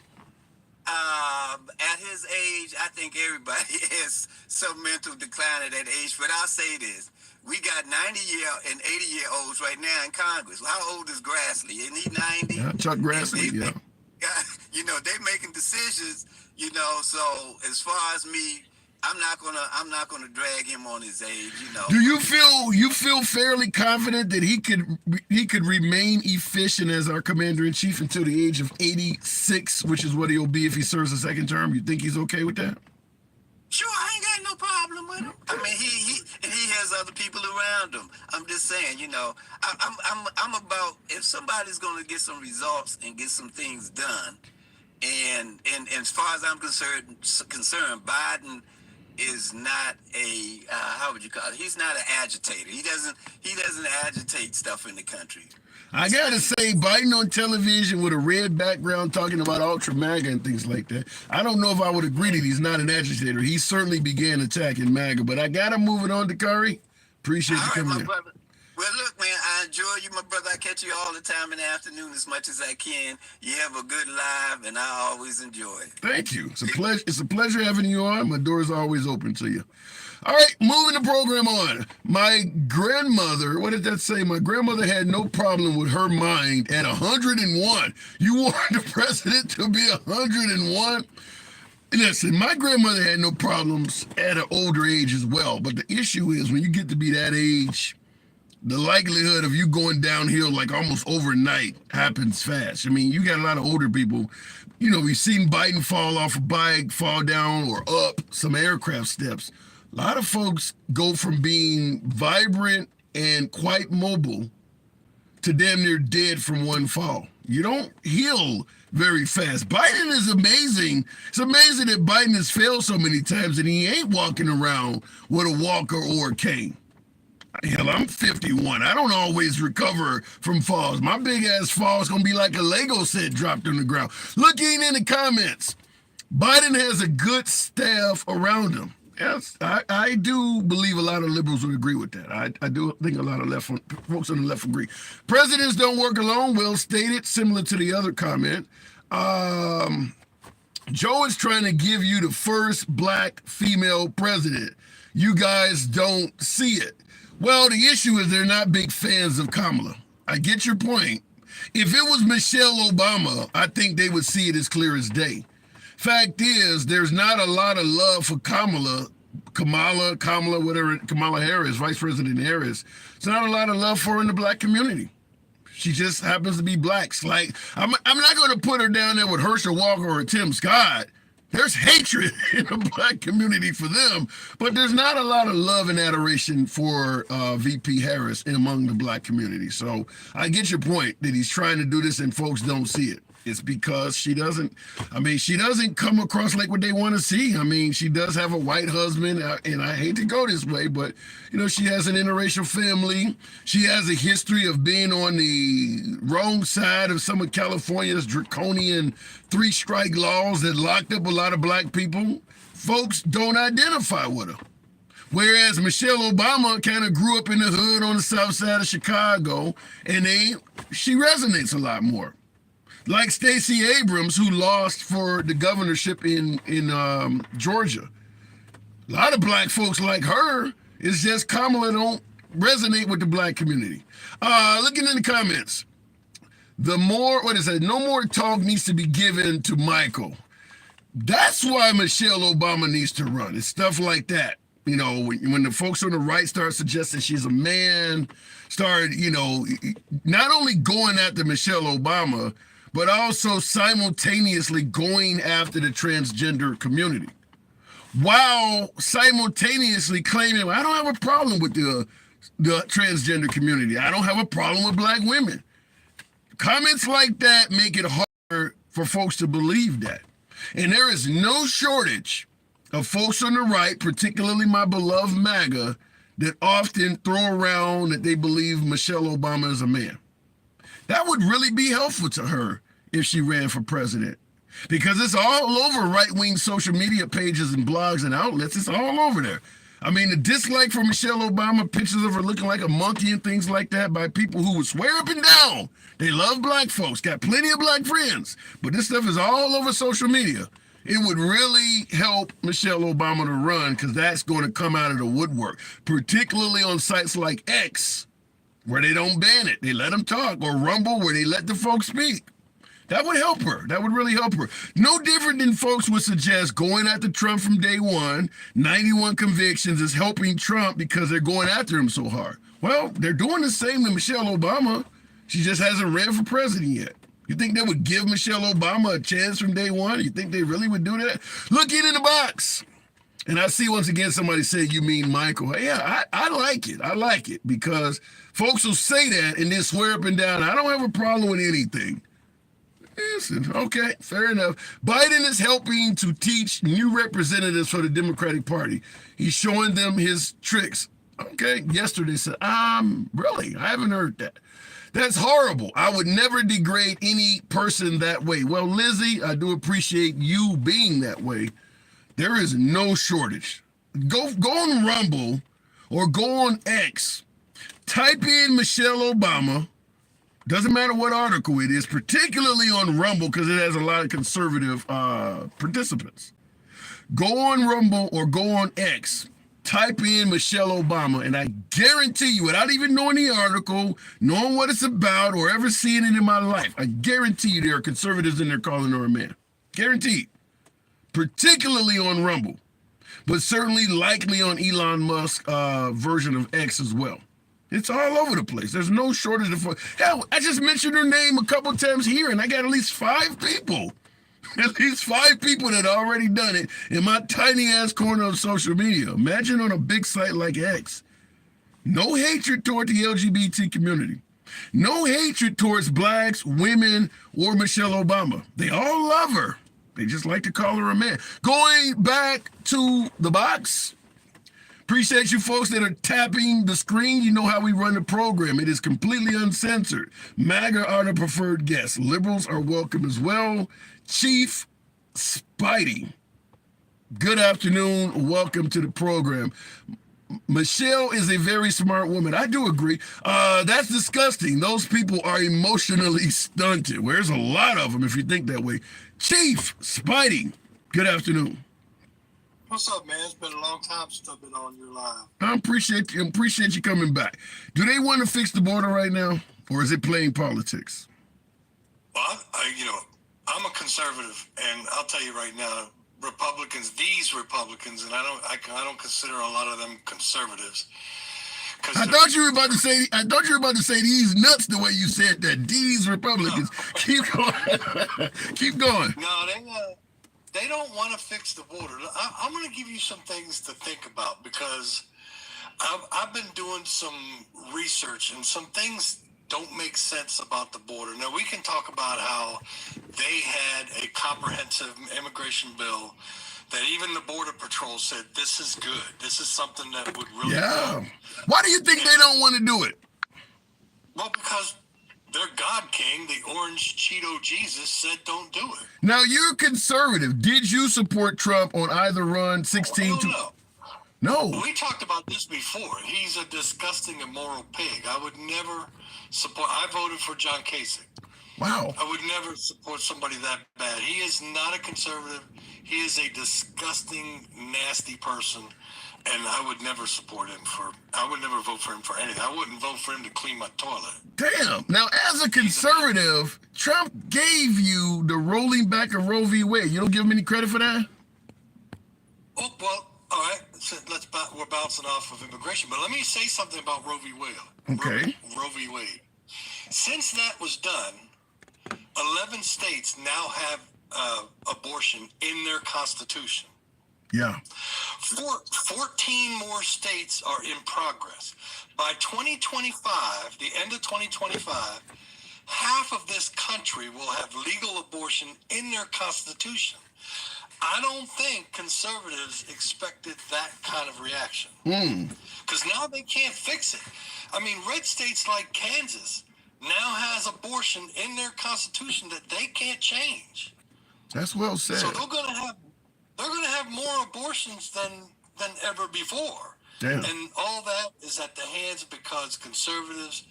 At his age, I think everybody has some mental decline at that age. But I'll say this. We got 90-year and 80-year-olds right now in Congress. How old is Grassley? Isn't he 90? Yeah, Chuck Grassley, yeah. They're making decisions, so as far as me, I'm not gonna drag him on his age, Do you feel fairly confident that he could remain efficient as our commander-in-chief until the age of 86, which is what he'll be if he serves a second term? You think he's okay with that? Sure, I ain't got no problem with him. He has other people around him. I'm just saying, I'm about, if somebody's gonna get some results and get some things done, and as far as I'm concerned, Biden is not a how would you call it? He's not an agitator. He doesn't agitate stuff in the country. I gotta say, Biden on television with a red background talking about ultra MAGA and things like that, I don't know if I would agree that he's not an agitator. He certainly began attacking MAGA, but I gotta move it on to Curry. Appreciate you coming in. Brother. Well, look, man, I enjoy you, my brother. I catch you all the time in the afternoon as much as I can. You have a good live, and I always enjoy it. Thank you. It's a pleasure. It's a pleasure having you on. My door is always open to you. All right, moving the program on. My grandmother, what did that say? My grandmother had no problem with her mind at 101. You want the president to be 101? Listen, my grandmother had no problems at an older age as well. But the issue is when you get to be that age, the likelihood of you going downhill like almost overnight happens fast. I mean, you got a lot of older people. You know, we've seen Biden fall off a bike, fall down or up some aircraft steps. A lot of folks go from being vibrant and quite mobile to damn near dead from one fall. You don't heal very fast. Biden is amazing. It's amazing that Biden has failed so many times and he ain't walking around with a walker or a cane. Hell, I'm 51. I don't always recover from falls. My big ass fall is gonna be like a Lego set dropped on the ground. Looking in the comments, Biden has a good staff around him. Yes, I do believe a lot of liberals would agree with that. I do think a lot of folks on the left agree. Presidents don't work alone, well stated, similar to the other comment. Joe is trying to give you the first black female president. You guys don't see it. Well, the issue is they're not big fans of Kamala. I get your point. If it was Michelle Obama, I think they would see it as clear as day. Fact is, there's not a lot of love for Kamala, whatever, Kamala Harris, Vice President Harris. There's not a lot of love for her in the black community. She just happens to be black. Like, I'm not going to put her down there with Herschel Walker or Tim Scott. There's hatred in the black community for them, but there's not a lot of love and adoration for VP Harris among the black community. So I get your point that he's trying to do this and folks don't see it. It's because she doesn't come across like what they want to see. I mean, she does have a white husband, and I hate to go this way, but, you know, she has an interracial family. She has a history of being on the wrong side of some of California's draconian 3-strike laws that locked up a lot of black people. Folks don't identify with her. Whereas Michelle Obama kind of grew up in the hood on the south side of Chicago, and she resonates a lot more. Like Stacey Abrams, who lost for the governorship in Georgia. A lot of black folks like her. It's just Kamala don't resonate with the black community. Looking in the comments, no more talk needs to be given to Michael. That's why Michelle Obama needs to run. It's stuff like that. You know, when the folks on the right start suggesting she's a man, start, you know, not only going after Michelle Obama, but also simultaneously going after the transgender community, while simultaneously claiming, I don't have a problem with the transgender community. I don't have a problem with black women. Comments like that make it hard for folks to believe that. And there is no shortage of folks on the right, particularly my beloved MAGA, that often throw around that they believe Michelle Obama is a man. That would really be helpful to her if she ran for president, because it's all over right-wing social media pages and blogs and outlets. It's all over there. I mean, the dislike for Michelle Obama, pictures of her looking like a monkey and things like that by people who would swear up and down they love black folks, got plenty of black friends, but this stuff is all over social media. It would really help Michelle Obama to run, because that's going to come out of the woodwork, particularly on sites like X, where they don't ban it. They let them talk, or Rumble, where they let the folks speak. That would help her. That would really help her. No different than folks would suggest going after Trump from day one. 91 convictions is helping Trump because they're going after him so hard. Well, they're doing the same to Michelle Obama. She just hasn't ran for president yet. You think they would give Michelle Obama a chance from day one? You think they really would do that? Looking in the box. And I see once again somebody say, you mean Michael. Yeah, I like it. I like it, because folks will say that and then swear up and down, I don't have a problem with anything. Listen, okay, fair enough. Biden is helping to teach new representatives for the Democratic Party. He's showing them his tricks. Okay, yesterday said, really? I haven't heard that. That's horrible. I would never degrade any person that way. Well, Lizzie, I do appreciate you being that way. There is no shortage. Go on Rumble or go on X. Type in Michelle Obama. Doesn't matter what article it is, particularly on Rumble, because it has a lot of conservative participants. Go on Rumble or go on X. Type in Michelle Obama, and I guarantee you, without even knowing the article, knowing what it's about, or ever seeing it in my life, I guarantee you there are conservatives in there calling her a man. Guaranteed. particularly on Rumble, but certainly likely on Elon Musk's version of X as well. It's all over the place. There's no shortage of... Hell, I just mentioned her name a couple times here, and I got at least 5 people. At least 5 people that already done it in my tiny-ass corner of social media. Imagine on a big site like X. No hatred toward the LGBT community. No hatred towards blacks, women, or Michelle Obama. They all love her. They just like to call her a man. Going back to the box. Appreciate you folks that are tapping the screen. You know how we run the program. It is completely uncensored. MAGA are the preferred guests. Liberals are welcome as well. Chief Spidey, good afternoon. Welcome to the program. Michelle is a very smart woman. I do agree. That's disgusting. Those people are emotionally stunted. Well, there's a lot of them if you think that way. Chief Spidey, good afternoon. What's up, man? It's been a long time since I've been on your live. I appreciate you coming back. Do they want to fix the border right now, or is it playing politics? Well, I'm a conservative, and I'll tell you right now, these Republicans, and I don't consider a lot of them conservatives. I thought you were about to say these nuts the way you said that. These Republicans. No. Keep going. Keep going. No, they don't want to fix the border. I'm going to give you some things to think about because I've been doing some research and some things don't make sense about the border. Now, we can talk about how they had a comprehensive immigration bill that even the Border Patrol said, this is good. This is something that would really help. Why do you think they don't want to do it? Well, because their God King, the orange Cheeto Jesus, said don't do it. Now, you're conservative. Did you support Trump on either run 16 to... No. We talked about this before. He's a disgusting, immoral pig. I would never support... I voted for John Kasich. Wow. I would never support somebody that bad. He is not a conservative. He is a disgusting, nasty person, and I would never support him I would never vote for him for anything. I wouldn't vote for him to clean my toilet. Damn. Now, as a conservative, Trump gave you the rolling back of Roe v. Wade. You don't give him any credit for that? Oh, well, all right. So we're bouncing off of immigration, but let me say something about Roe v. Wade. Okay. Roe v. Wade. Since that was done, 11 states now have abortion in their constitution. Yeah. 14 more states are in progress. By 2025, the end of 2025, half of this country will have legal abortion in their constitution. I don't think conservatives expected that kind of reaction. Because now they can't fix it. I mean, red states like Kansas now has abortion in their constitution that they can't change. That's well said. So they're going to have more abortions than ever before. Damn. And all that is at the hands because conservatives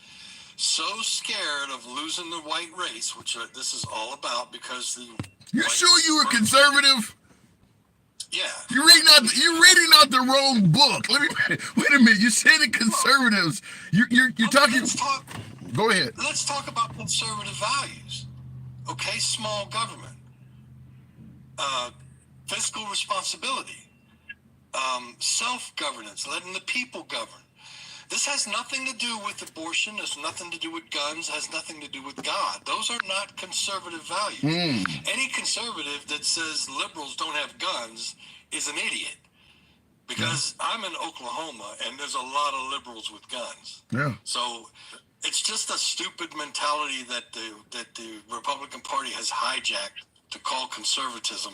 so scared of losing the white race, which this is all about because the You sure you were conservative? Yeah. You're reading out the wrong book. Wait a minute. You said the conservatives. You're talking. Go ahead. Let's talk about conservative values. Okay, small government, fiscal responsibility, self-governance, letting the people govern. This has nothing to do with abortion, has nothing to do with guns, has nothing to do with God. Those are not conservative values. Any conservative that says liberals don't have guns is an idiot. Because I'm in Oklahoma and there's a lot of liberals with guns. Yeah. So it's just a stupid mentality that the Republican Party has hijacked to call conservatism.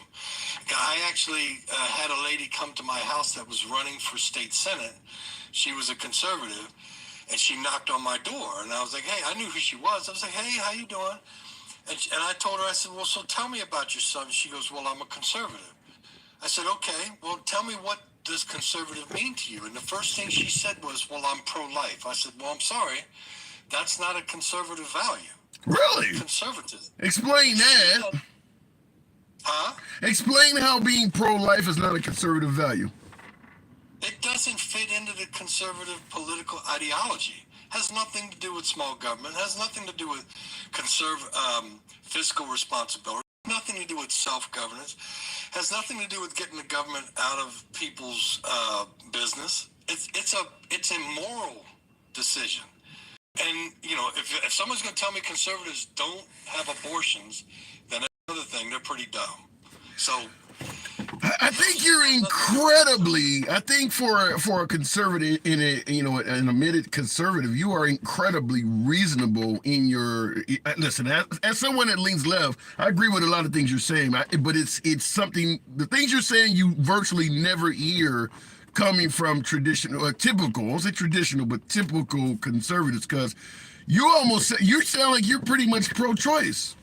I actually had a lady come to my house that was running for state senate. She was a conservative, and she knocked on my door. And I was like, hey, I knew who she was. I was like, hey, how you doing? And I told her, I said, well, so tell me about your son. She goes, well, I'm a conservative. I said, okay, well, tell me what does conservative mean to you? And the first thing she said was, well, I'm pro-life. I said, well, I'm sorry. That's not a conservative value. Really? Conservatism. Explain that. Huh? Explain how being pro-life is not a conservative value. It doesn't fit into the conservative political ideology. Has nothing to do with small government. Has nothing to do with fiscal responsibility. nothing to do with self-governance. Has nothing to do with getting the government out of people's business. It's a moral decision. And, you know, if someone's going to tell me conservatives don't have abortions, then another thing, they're pretty dumb. So I think you're incredibly, I think for a conservative, in a, you know, an admitted conservative, you are incredibly reasonable in your, listen, as someone that leans left, I agree with a lot of things you're saying, but it's something, the things you're saying you virtually never hear coming from traditional, typical, I won't say traditional, but typical conservatives, because you sound like you're pretty much pro-choice.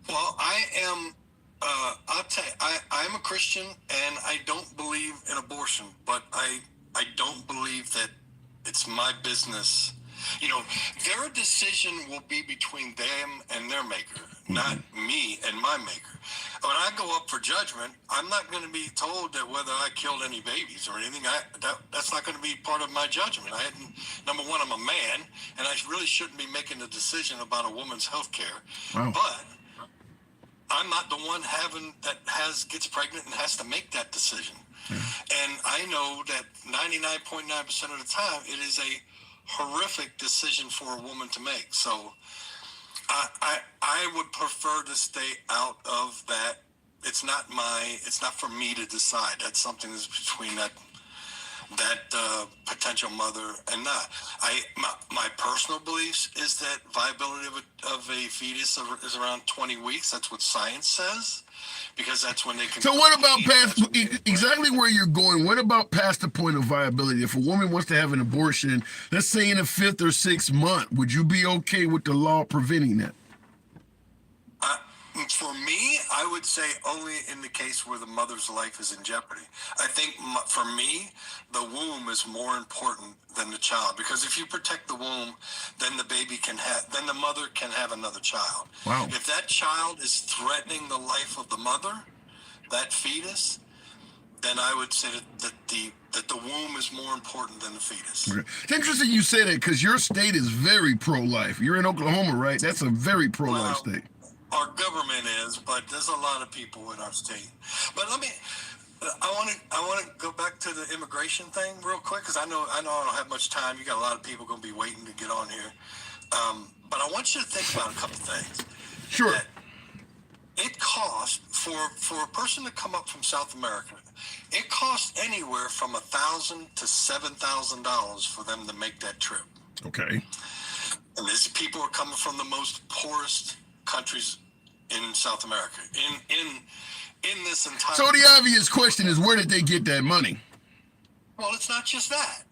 Well, I am, I'll tell you, I'm a Christian and I don't believe in abortion, but I don't believe that it's my business. You know, their decision will be between them and their maker, not me and my maker. When I go up for judgment, I'm not going to be told that whether I killed any babies or anything. That's not going to be part of my judgment. Number one, I'm a man, and I really shouldn't be making a decision about a woman's health care. Wow. But I'm not the one gets pregnant and has to make that decision. And I know that 99.9% of the time, it is a horrific decision for a woman to make. So I would prefer to stay out of that. It's not for me to decide. That's something that's between that potential mother and not. My personal beliefs is that viability of a fetus is around 20 weeks. That's what science says, because that's when they can. So what about past, exactly where you're going, what about past the point of viability? If a woman wants to have an abortion, let's say in the 5th or 6th month, would you be okay with the law preventing that? For me, I would say only in the case where the mother's life is in jeopardy. I think for me, the womb is more important than the child, because if you protect the womb, then then the mother can have another child. Wow. If that child is threatening the life of the mother, that fetus, then I would say that the womb is more important than the fetus. Okay. It's interesting you say that, because your state is very pro-life. You're in Oklahoma, right? That's a very pro-life state. Our government is, but there's a lot of people in our state. But I want to go back to the immigration thing real quick, because I know I don't have much time. You got a lot of people going to be waiting to get on here. But I want you to think about a couple things. Sure. That it costs for a person to come up from South America, it costs anywhere from $1,000 to $7,000 for them to make that trip. Okay. And these people are coming from the most poorest countries in South America. In this entire. So the obvious question is, where did they get that money? Well, it's not just that.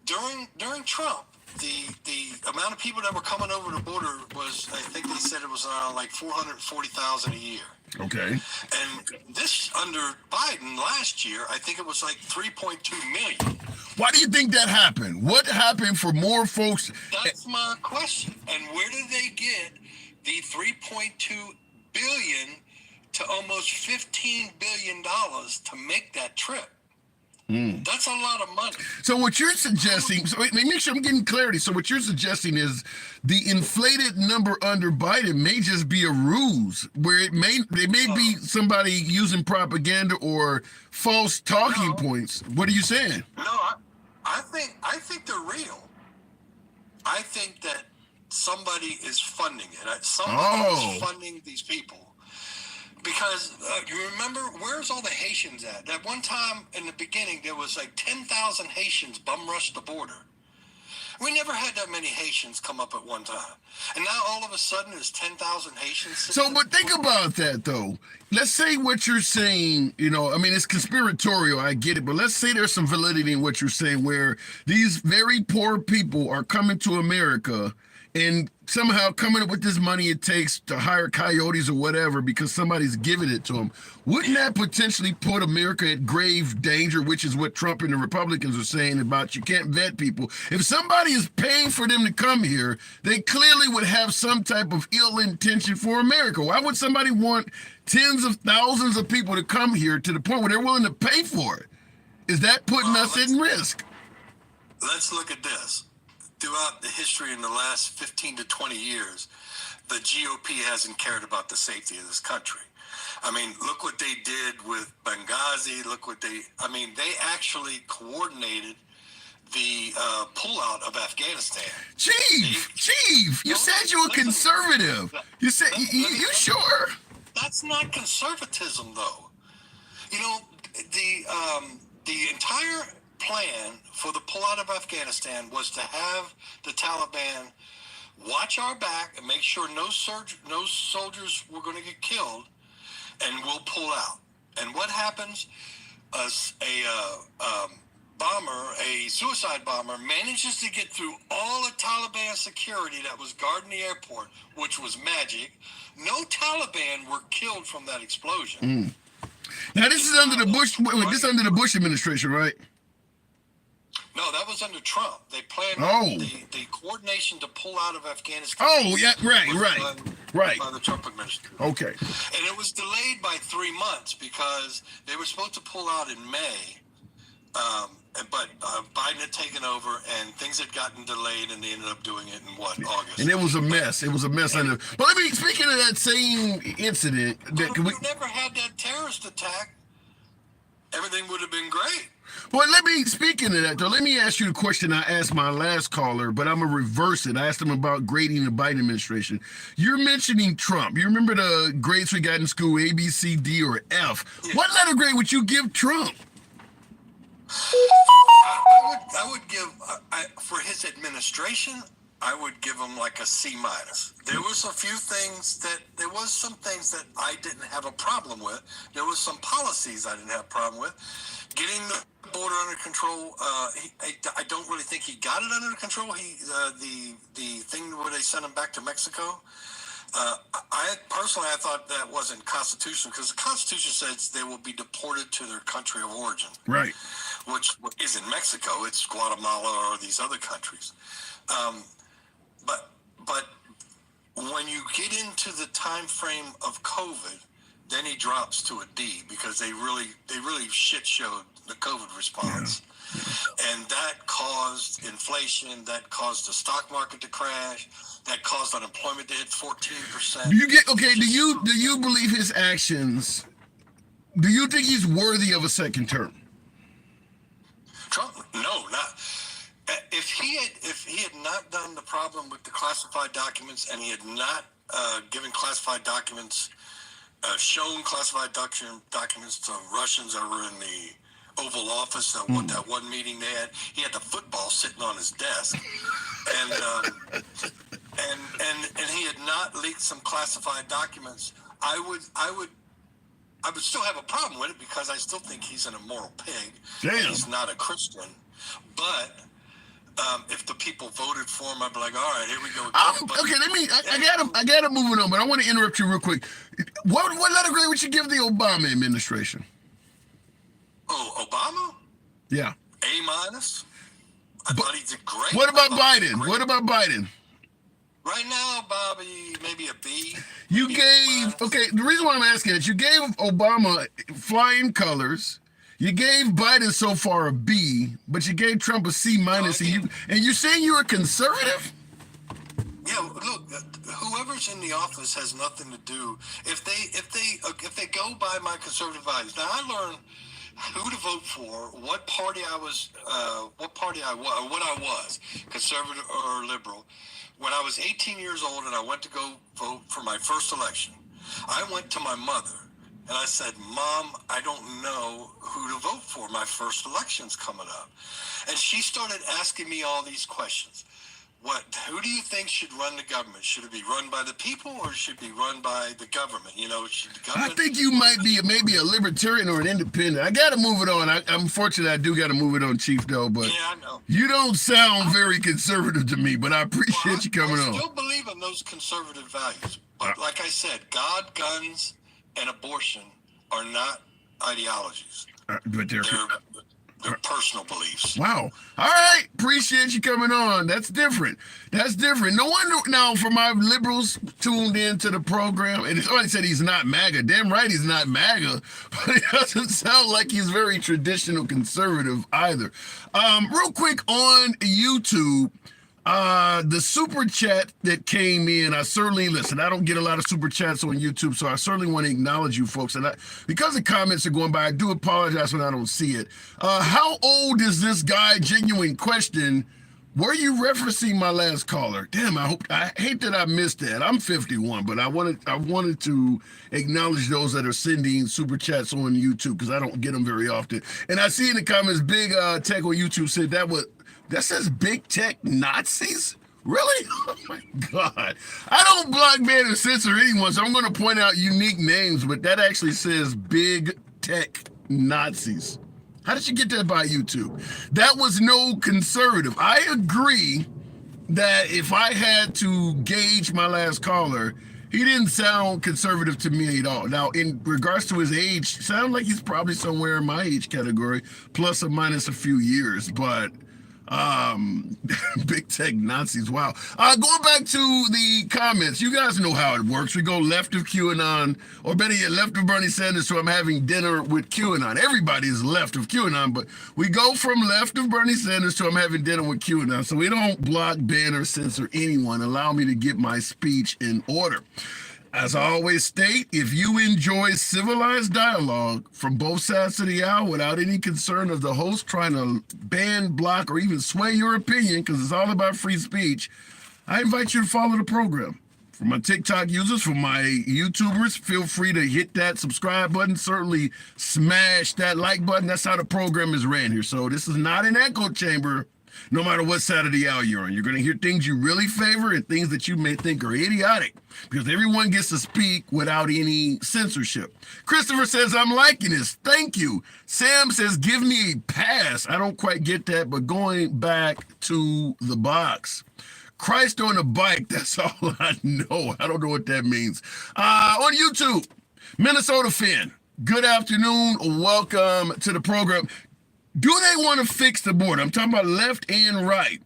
During Trump, the amount of people that were coming over the border was, I think they said it was around like 440,000 a year. Okay. And this under Biden last year, I think it was like 3.2 million. Why do you think that happened? What happened for more folks? That's my question. And where did they get the 3.2 billion to almost $15 billion to make that trip? That's a lot of money. So what you're suggesting, so make sure I'm getting clarity. So what you're suggesting is the inflated number under Biden may just be a ruse, where they may be somebody using propaganda or false talking points. What are you saying? No, I think they're real. I think that somebody is funding it. Somebody is funding these people. Because you remember, where's all the Haitians at? At one time in the beginning, there was like 10,000 Haitians bum rushed the border. We never had that many Haitians come up at one time. And now all of a sudden there's 10,000 Haitians. So, but think about that though. Let's say what you're saying, you know, I mean, it's conspiratorial, I get it, but let's say there's some validity in what you're saying, where these very poor people are coming to America and somehow coming up with this money it takes to hire coyotes or whatever because somebody's giving it to them. Wouldn't that potentially put America at grave danger, which is what Trump and the Republicans are saying about you can't vet people? If somebody is paying for them to come here, they clearly would have some type of ill intention for America. Why would somebody want tens of thousands of people to come here to the point where they're willing to pay for it? Is that putting us in risk? Let's look at this. Throughout the history in the last 15 to 20 years, the GOP hasn't cared about the safety of this country. I mean, look what they did with Benghazi. They actually coordinated the pullout of Afghanistan. Chief, you said you were conservative. You said, you sure? That's not conservatism, though. You know, the entire plan for the pullout of Afghanistan was to have the Taliban watch our back and make sure no soldiers were going to get killed, and we'll pull out. And what happens? A suicide bomber, manages to get through all the Taliban security that was guarding the airport, which was magic. No Taliban were killed from that explosion. Now this is under the Bush. This is under the Bush administration, right? No, that was under Trump. They planned the coordination to pull out of Afghanistan. Oh, yeah, right. By the Trump administration. Okay. And it was delayed by 3 months because they were supposed to pull out in May, but Biden had taken over and things had gotten delayed, and they ended up doing it in August. And it was a mess. It was a mess. But let me, speaking of that same incident, if we never had that terrorist attack, everything would have been great. Well, speaking of that, though, let me ask you the question I asked my last caller, but I'm going to reverse it. I asked him about grading the Biden administration. You're mentioning Trump. You remember the grades we got in school, A, B, C, D, or F. Yeah. What letter grade would you give Trump? I would give, for his administration, I would give him like a C-. There was some things that I didn't have a problem with. There was some policies I didn't have a problem with. Getting the border under control, I don't really think he got it under control. The thing where they sent him back to Mexico, I thought that wasn't constitutional, because the Constitution says they will be deported to their country of origin. Right. Which isn't Mexico, it's Guatemala or these other countries. But when you get into the time frame of COVID, then he drops to a D, because they really shit showed the COVID response. Yeah. And that caused inflation, that caused the stock market to crash, that caused unemployment to hit 14%. Do you believe his actions? Do you think he's worthy of a second term? Trump? No, not. If he had not done the problem with the classified documents, and he had not given classified documents, shown classified documents to Russians that were in the Oval Office, that one meeting they had, he had the football sitting on his desk, and he had not leaked some classified documents, I would still have a problem with it, because I still think he's an immoral pig. Damn. He's not a Christian. But if the people voted for him, I'd be like, all right, here we go. I got to move it on, but I want to interrupt you real quick. What letter grade would you give the Obama administration? Oh, Obama? Yeah. A-. I thought he did great. What about Biden? Right now, Bobby, maybe a B. The reason why I'm asking is you gave Obama flying colors. You gave Biden so far a B, but you gave Trump a C-. And you're saying you're a conservative? Yeah, look, whoever's in the office has nothing to do. If they go by my conservative values. Now, I learned who to vote for, what party I was, what I was, conservative or liberal. When I was 18 years old and I went to go vote for my first election, I went to my mother and I said, Mom, I don't know who to vote for. My first election's coming up. And she started asking me all these questions. Who do you think should run the government? Should it be run by the people, or should it be run by the government? I think you might be maybe a libertarian or an independent. I got to move it on. I'm fortunate I do got to move it on, Chief, though. But yeah, I know. You don't sound very conservative to me, but I appreciate you coming on. I still believe in those conservative values. But like I said, God, guns, and abortion are not ideologies. But they're personal beliefs. Wow. All right. Appreciate you coming on. That's different. No wonder now, for my liberals tuned into the program, and somebody said he's not MAGA. Damn right he's not MAGA, but it doesn't sound like he's very traditional conservative either. Real quick on YouTube, The super chat that came in, I certainly listen. I don't get a lot of super chats on YouTube, so I certainly want to acknowledge you folks. And because the comments are going by, I do apologize when I don't see it. How old is this guy? Genuine question. Were you referencing my last caller? Damn, I hate that I missed that. I'm 51, but I wanted to acknowledge those that are sending super chats on YouTube because I don't get them very often. And I see in the comments, Big Tech on YouTube said that says Big Tech Nazis? Really? Oh my God. I don't block, ban, or censor anyone, so I'm going to point out unique names, but that actually says Big Tech Nazis. How did you get that by YouTube? That was no conservative. I agree that if I had to gauge my last caller, he didn't sound conservative to me at all. Now, in regards to his age, sounds like he's probably somewhere in my age category, plus or minus a few years, but Big Tech Nazis, wow. Going back to the comments, you guys know how it works. We go left of QAnon, or better yet, left of Bernie Sanders, so I'm having dinner with QAnon. Everybody's left of QAnon, but we go from left of Bernie Sanders to I'm having dinner with QAnon. So we don't block, ban, or censor anyone. Allow me to get my speech in order. As I always state, if you enjoy civilized dialogue from both sides of the aisle without any concern of the host trying to ban, block, or even sway your opinion, because it's all about free speech, I invite you to follow the program. For my TikTok users, for my YouTubers, feel free to hit that subscribe button. Certainly smash that like button. That's how the program is ran here. So this is not an echo chamber. No matter what side of the aisle you're on, you're going to hear things you really favor and things that you may think are idiotic, because everyone gets to speak without any censorship. Christopher says, I'm liking this. Thank you. Sam says, give me a pass. I don't quite get that, but going back to the box. Christ on a bike, that's all I know. I don't know what that means. On YouTube, Minnesota fan, good afternoon. Welcome to the program. Do they want to fix the border? I'm talking about left and right.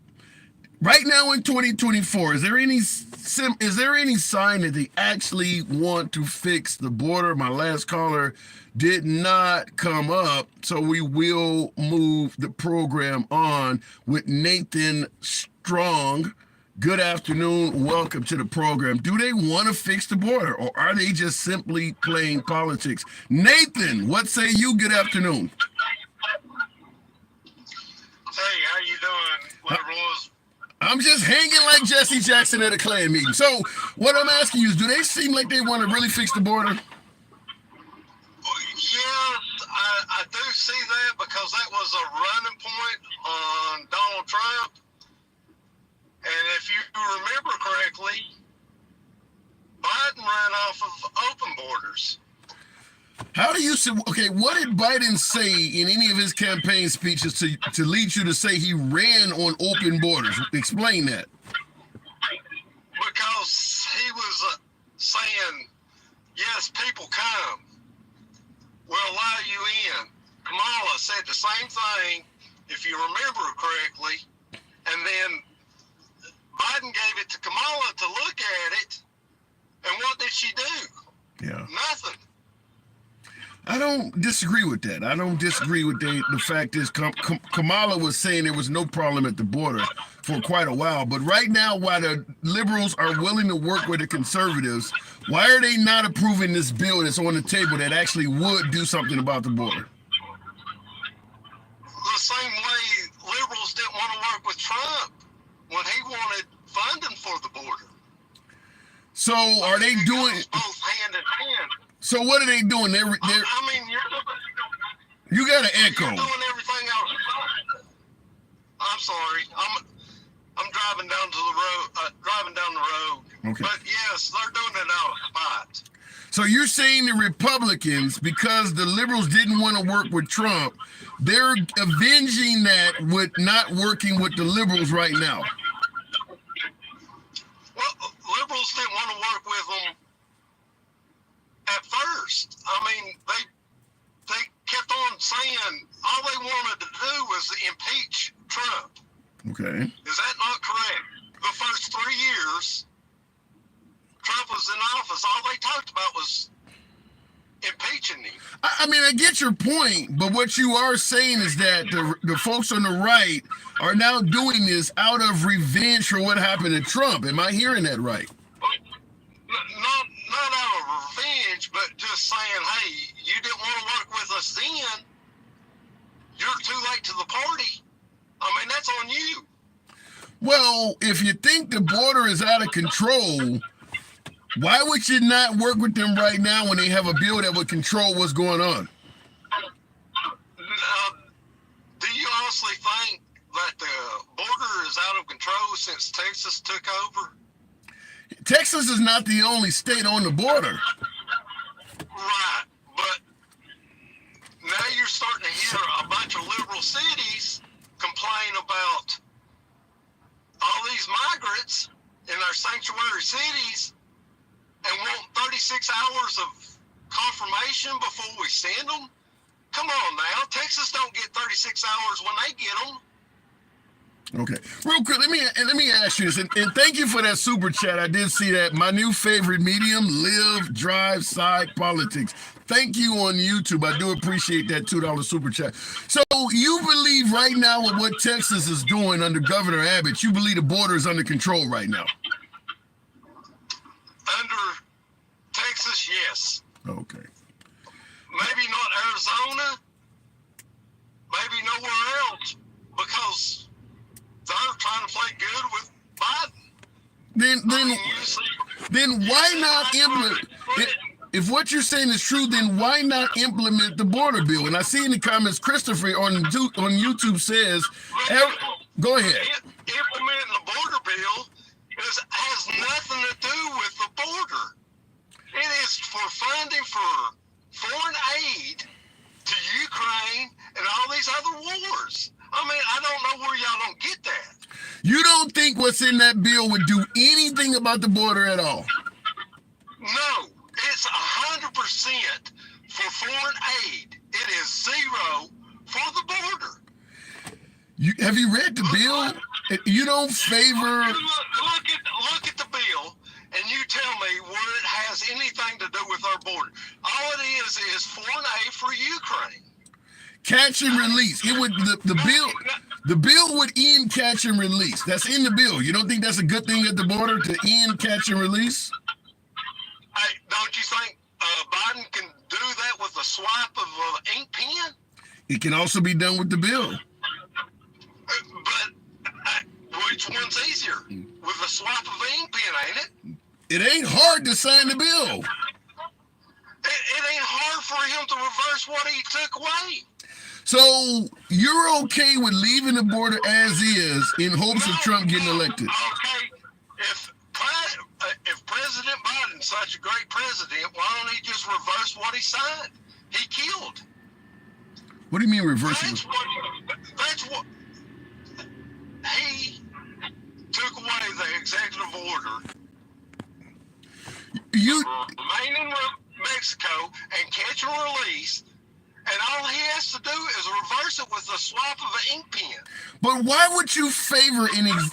Right now in 2024, is there any sign that they actually want to fix the border? My last caller did not come up, so we will move the program on with Nathan Strong. Good afternoon. Welcome to the program. Do they want to fix the border, or are they just simply playing politics? Nathan, what say you? Good afternoon. Hey, how you doing? What rules? I'm just hanging like Jesse Jackson at a Klan meeting. So what I'm asking you is, do they seem like they want to really fix the border? Yes, I do see that, because that was a running point on Donald Trump. And if you remember correctly, Biden ran off of open borders. How do you say, okay, what did Biden say in any of his campaign speeches to lead you to say he ran on open borders? Explain that. Because he was saying, yes, people come. We'll allow you in. Kamala said the same thing, if you remember correctly, and then Biden gave it to Kamala to look at it, and what did she do? Yeah. Nothing. I don't disagree with that. I don't disagree with the fact is Kamala was saying there was no problem at the border for quite a while. But right now, while the liberals are willing to work with the conservatives, why are they not approving this bill that's on the table that actually would do something about the border? The same way liberals didn't want to work with Trump when he wanted funding for the border. So are they doing both hand in hand? So what are they doing? I mean, you got to echo. You're doing everything else. I'm sorry. I'm driving down to the road. Driving down the road. Okay. But yes, they're doing it out of spite. So you're saying the Republicans, because the liberals didn't want to work with Trump, they're avenging that with not working with the liberals right now. Well, liberals didn't want to work with them at first. I mean, they kept on saying all they wanted to do was impeach Trump. Okay. Is that not correct? The first 3 years Trump was in office, all they talked about was impeaching him. I I mean, I get your point, but what you are saying is that the folks on the right are now doing this out of revenge for what happened to Trump. Am I hearing that right? Not out of revenge, but just saying, hey, you didn't want to work with us then. You're too late to the party. I mean, that's on you. Well, if you think the border is out of control, why would you not work with them right now when they have a bill that would control what's going on? Do you honestly think that the border is out of control since Texas took over? Texas is not the only state on the border. Right, but now you're starting to hear a bunch of liberal cities complain about all these migrants in our sanctuary cities and want 36 hours of confirmation before we send them. Come on now, Texas don't get 36 hours when they get them. Okay, real quick, let me ask you this, and thank you for that super chat. I did see that. My new favorite medium, live, drive, side politics. Thank you on YouTube. I do appreciate that $2 super chat. So you believe right now with what Texas is doing under Governor Abbott, you believe the border is under control right now? Under Texas, yes. Okay. Maybe not Arizona, maybe nowhere else, because they're trying to play good with Biden. Then why not implement? If what you're saying is true, then why not implement the border bill? And I see in the comments, Christopher on YouTube says, go ahead. Implementing the border bill has nothing to do with the border. It is for funding for foreign aid to Ukraine and all these other wars. I mean, I don't know where y'all don't get that. You don't think what's in that bill would do anything about the border at all? No, it's 100% for foreign aid. It is zero for the border. Have you read the bill? You don't favor. Look at the bill, and you tell me where it has anything to do with our border. All it is foreign aid for Ukraine. Catch and release. It would the bill would end catch and release. That's in the bill. You don't think that's a good thing at the border to end catch and release? Hey, don't you think Biden can do that with a swipe of an ink pen? It can also be done with the bill. But which one's easier? With a swipe of an ink pen, ain't it? It ain't hard to sign the bill. It ain't hard for him to reverse what he took away. So you're okay with leaving the border as is in hopes of Trump getting elected? Okay, if President Biden's such a great president, why don't he just reverse what he signed? He killed. What do you mean reverse? That's what he took away the executive order. You remain in Mexico and catch and release. And all he has to do is reverse it with a swipe of an ink pen. But why would you favor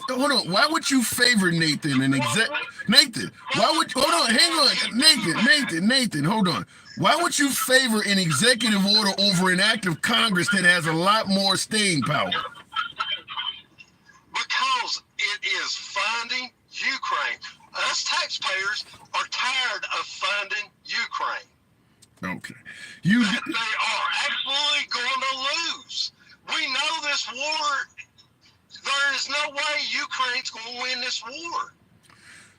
hold on? Why would you favor Nathan? Nathan, why would hold on? Hang on, Nathan, hold on. Why would you favor an executive order over an act of Congress that has a lot more staying power? Because it is funding Ukraine. Us taxpayers are tired of funding Ukraine. Okay. They are absolutely going to lose. We know this war, there is no way Ukraine's going to win this war.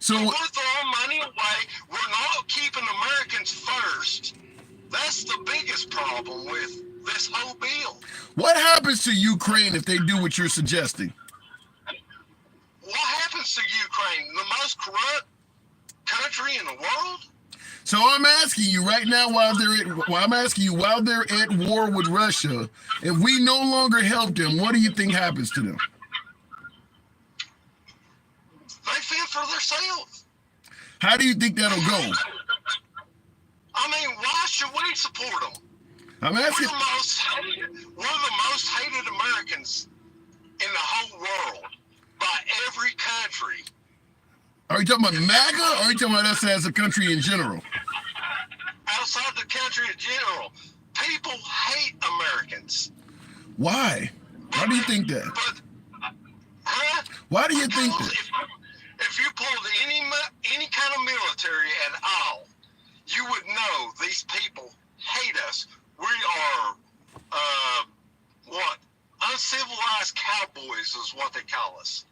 So we're throwing money away. We're not keeping Americans first. That's the biggest problem with this whole bill. What happens to Ukraine if they do what you're suggesting? What happens to Ukraine? The most corrupt country in the world? So I'm asking you right now, while they're at war with Russia, if we no longer help them, what do you think happens to them? They fend for themselves. How do you think that'll go? I mean, why should we support them? I'm asking. We're the most hated Americans in the whole world by every country. Are you talking about MAGA, or are you talking about us as a country in general? Outside the country in general, People hate Americans. Why? Why do you think that? But, huh? Why do you think that? If you pulled any kind of military at all, you would know these people hate us. We are, uncivilized cowboys is what they call us.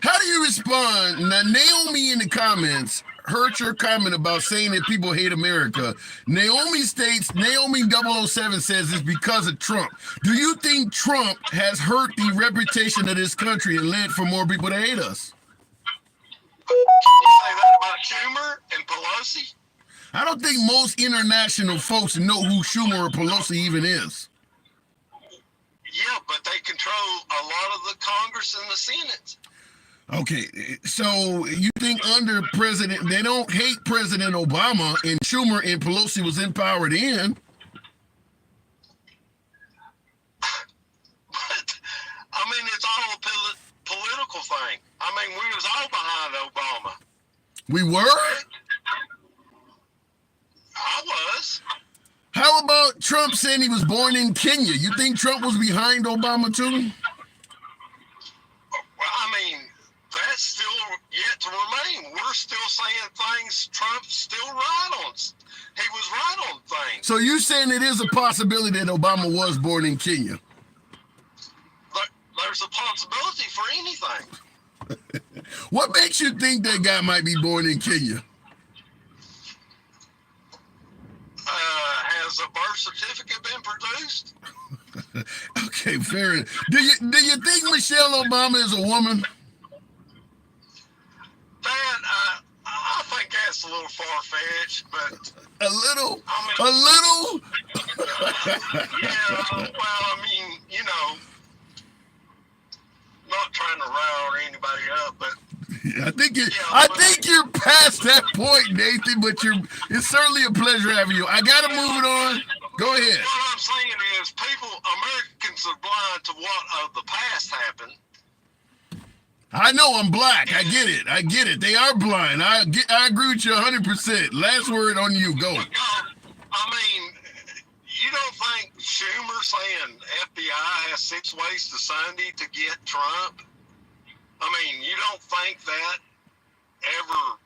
How do you respond? Now, Naomi in the comments heard your comment about saying that people hate America. Naomi states, Naomi 007 says it's because of Trump. Do you think Trump has hurt the reputation of this country and led for more people to hate us? Can you say that about Schumer and Pelosi? I don't think most international folks know who Schumer or Pelosi even is. Yeah, but they control a lot of the Congress and the Senate. Okay, so you think under President, they don't hate President Obama, and Schumer and Pelosi was in power then. But, I mean, it's all a political thing. I mean, we was all behind Obama. We were? I was. How about Trump saying he was born in Kenya? You think Trump was behind Obama too? Well, I mean, that's still yet to remain. We're still saying things Trump's still right on. He was right on things. So you saying it is a possibility that Obama was born in Kenya? There's a possibility for anything. What makes you think that guy might be born in Kenya? Has a birth certificate been produced? Okay, fair enough. Do you think Michelle Obama is a woman? That I think that's a little far-fetched, but A little? I A little? yeah, well, I mean, you know, not trying to rile anybody up, but I think you're past that point, Nathan, but it's certainly a pleasure having you. I gotta move it on. Go ahead. what I'm saying is Americans are blind to what of the past happened. I know I'm black. I get it. They are blind. I agree with you 100%. Last word on you. Go. I mean, you don't think Schumer saying FBI has 6 ways to Sunday to get Trump? I mean, you don't think that ever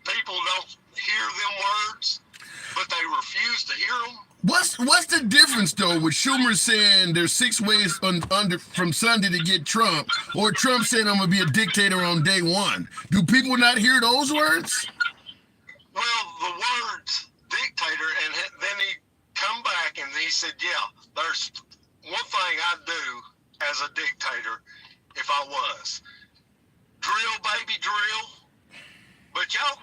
people don't hear them words, but they refuse to hear them? What's the difference though with Schumer saying there's 6 ways from Sunday to get Trump, or Trump saying I'm gonna be a dictator on day 1? Do people not hear those words? Well, the words dictator, and then he come back and he said, yeah, there's one thing I'd do as a dictator if I was. Drill, baby, drill. But y'all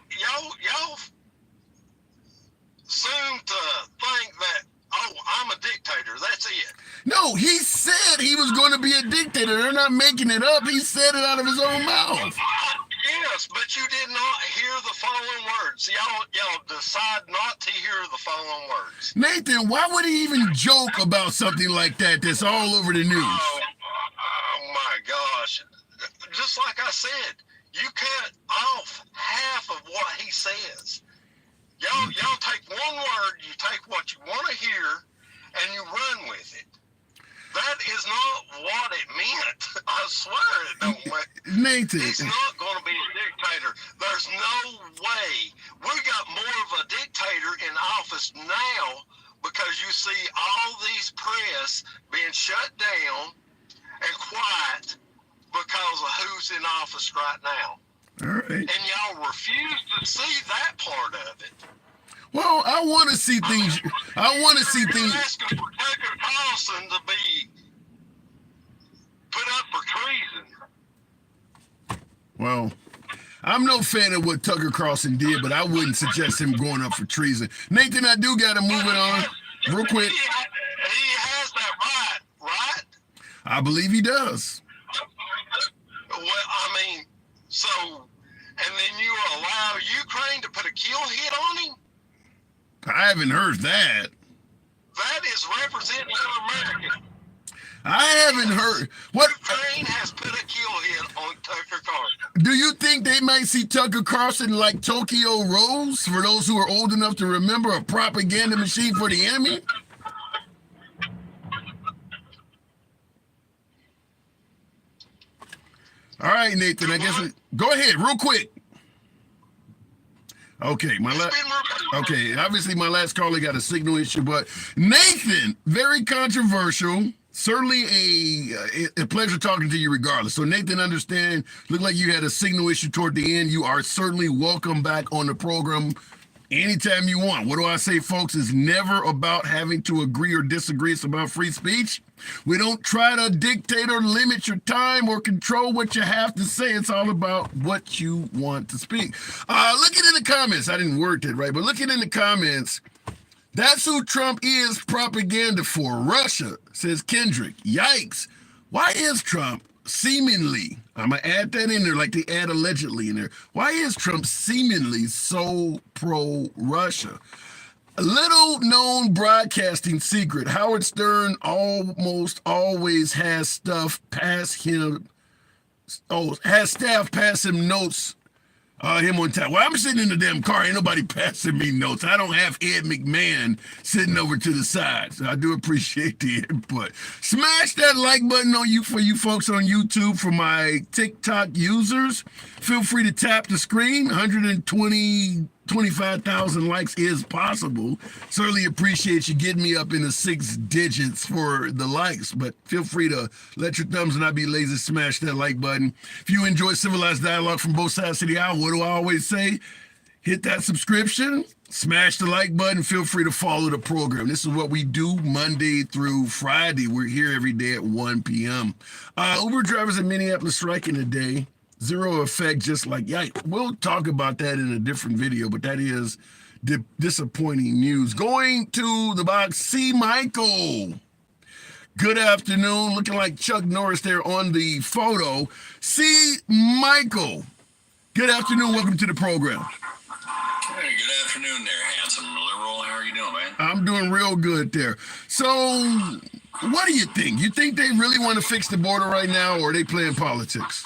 seem to think that, oh, I'm a dictator. That's it. No, he said he was going to be a dictator. They're not making it up. He said it out of his own mouth. Yes, but you did not hear the following words. Y'all decide not to hear the following words. Nathan, why would he even joke about something like that that's all over the news? Oh my gosh. Just like I said, you cut off half of what he says. Y'all take one word, you take what you want to hear, and you run with it. That is not what it meant. I swear it don't. Nathan. He's not going to be a dictator. There's no way. We got more of a dictator in office now because you see all these press being shut down and quiet because of who's in office right now. All right. And y'all refuse to see that part of it. Well, I want to see things. I want to see You're things. asking for Tucker Carlson to be put up for treason. Well, I'm no fan of what Tucker Carlson did, but I wouldn't suggest him going up for treason. Nathan, I do got to move it on real quick. He has that right? I believe he does. Well, I mean, so, and then you allow Ukraine to put a kill hit on him? I haven't heard that. That is representing America. I haven't heard. What? Ukraine has put a kill hit on Tucker Carlson. Do you think they might see Tucker Carlson like Tokyo Rose, for those who are old enough to remember, a propaganda machine for the enemy? right, Nathan. I guess go ahead, real quick. Okay, obviously my last caller got a signal issue, but Nathan, very controversial. Certainly a pleasure talking to you regardless. So Nathan, understand, looked like you had a signal issue toward the end. You are certainly welcome back on the program anytime you want. What do I say, folks? It's never about having to agree or disagree. It's about free speech. We don't try to dictate or limit your time or control what you have to say. It's all about what you want to speak. Looking in the comments, I didn't word it right, but looking in the comments, that's who Trump is propaganda for. Russia, says Kendrick. Yikes. Why is Trump seemingly, I'm going to add that in there like they add allegedly in there. Why is Trump seemingly so pro-Russia? A little known broadcasting secret. Howard Stern almost always has stuff pass him. Has staff pass him notes. Him on time. Well, I'm sitting in the damn car. Ain't nobody passing me notes. I don't have Ed McMahon sitting over to the side. So I do appreciate the input. Smash that like button on you for you folks on YouTube. For my TikTok users, feel free to tap the screen. 25,000 likes is possible. Certainly appreciate you getting me up in the 6 digits for the likes, but feel free to let your thumbs not be lazy, smash that like button. If you enjoy civilized dialogue from both sides of the aisle, what do I always say? Hit that subscription, smash the like button, feel free to follow the program. This is what we do Monday through Friday. We're here every day at 1 p.m. Uber drivers in Minneapolis striking today. Zero effect, just like, yikes. We'll talk about that in a different video, but that is disappointing news. Going to the box, C. Michael. Good afternoon. Looking like Chuck Norris there on the photo. C. Michael. Good afternoon. Welcome to the program. Hey, good afternoon there, handsome liberal. How are you doing, man? I'm doing real good there. So, what do you think? You think they really want to fix the border right now, or are they playing politics?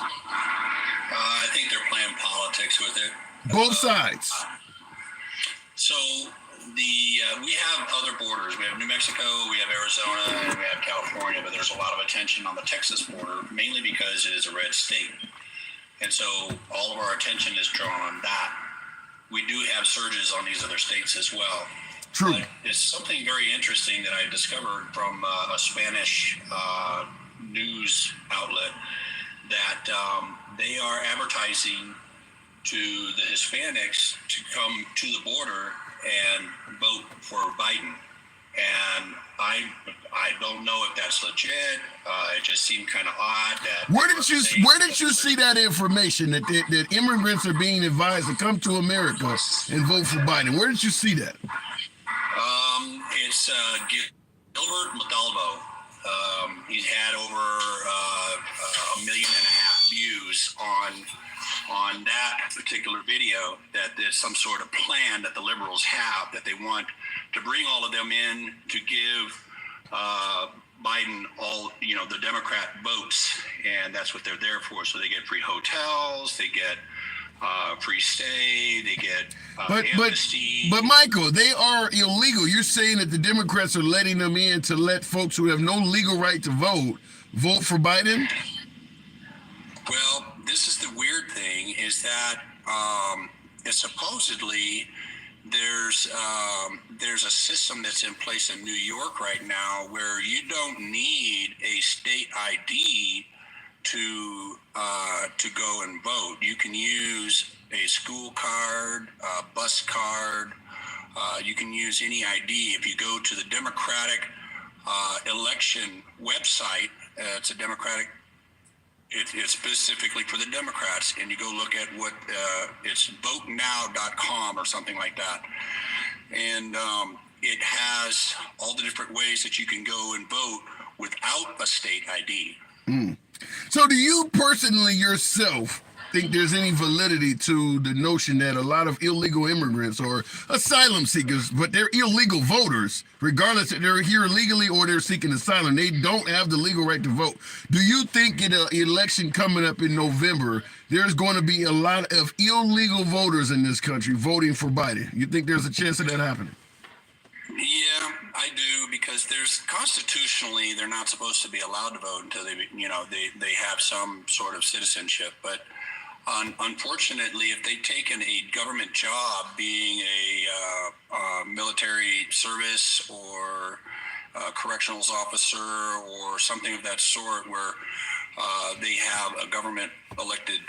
I think they're playing politics with it. Both sides. So we have other borders. We have New Mexico, we have Arizona, and we have California, but there's a lot of attention on the Texas border, mainly because it is a red state. And so all of our attention is drawn on that. We do have surges on these other states as well. True. But it's something very interesting that I discovered from a Spanish news outlet that they are advertising to the Hispanics to come to the border and vote for Biden. And I don't know if that's legit. It just seemed kind of odd that. Where did you see that information that immigrants are being advised to come to America and vote for Biden? Where did you see that? It's Gilbert Montalvo. He's had over 1.5 million views on that particular video, that there's some sort of plan that the liberals have, that they want to bring all of them in to give Biden all, the Democrat votes, and that's what they're there for. So they get free hotels, they get free stay, they get amnesty. But Michael, they are illegal. You're saying that the Democrats are letting them in to let folks who have no legal right to vote for Biden? Well, this is the weird thing, is that supposedly there's a system that's in place in New York right now where you don't need a state ID to go and vote. You can use a school card, a bus card. You can use any ID. If you go to the Democratic election website, it's a Democratic. It's specifically for the Democrats, and you go look at what it's votenow.com or something like that, and it has all the different ways that you can go and vote without a state ID. So do you personally yourself think there's any validity to the notion that a lot of illegal immigrants or asylum seekers, but they're illegal voters, regardless if they're here illegally or they're seeking asylum, they don't have the legal right to vote? Do you think in an election coming up in November, there's going to be a lot of illegal voters in this country voting for Biden? You think there's a chance of that happening? Yeah, I do, because there's constitutionally they're not supposed to be allowed to vote until they have some sort of citizenship. But unfortunately, if they've taken a government job, being a military service or a correctionals officer or something of that sort, where they have a government elected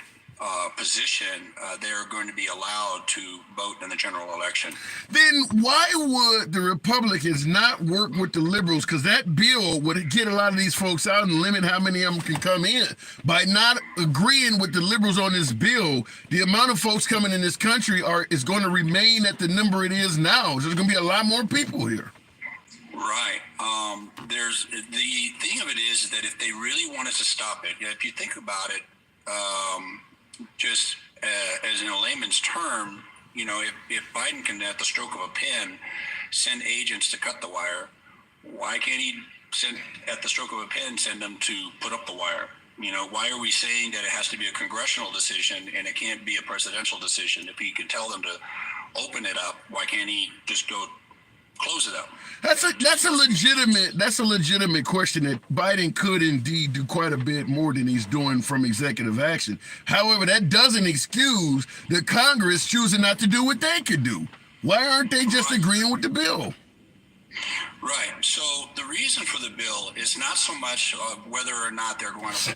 position, they're going to be allowed to vote in the general election. Then why would the Republicans not work with the liberals? Because that bill would get a lot of these folks out and limit how many of them can come in. By not agreeing with the liberals on this bill, the amount of folks coming in this country is going to remain at the number it is now. There's going to be a lot more people here. Right. There's the thing of it is that if they really wanted to stop it, if you think about it, just as in a layman's term, if Biden can, at the stroke of a pen, send agents to cut the wire, why can't he at the stroke of a pen, send them to put up the wire? Why are we saying that it has to be a congressional decision and it can't be a presidential decision? If he can tell them to open it up, why can't he just go close it up? That's a legitimate question that Biden could indeed do quite a bit more than he's doing from executive action. However, that doesn't excuse the Congress choosing not to do what they could do. Why aren't they just agreeing with the bill? Right. So the reason for the bill is not so much whether or not they're going to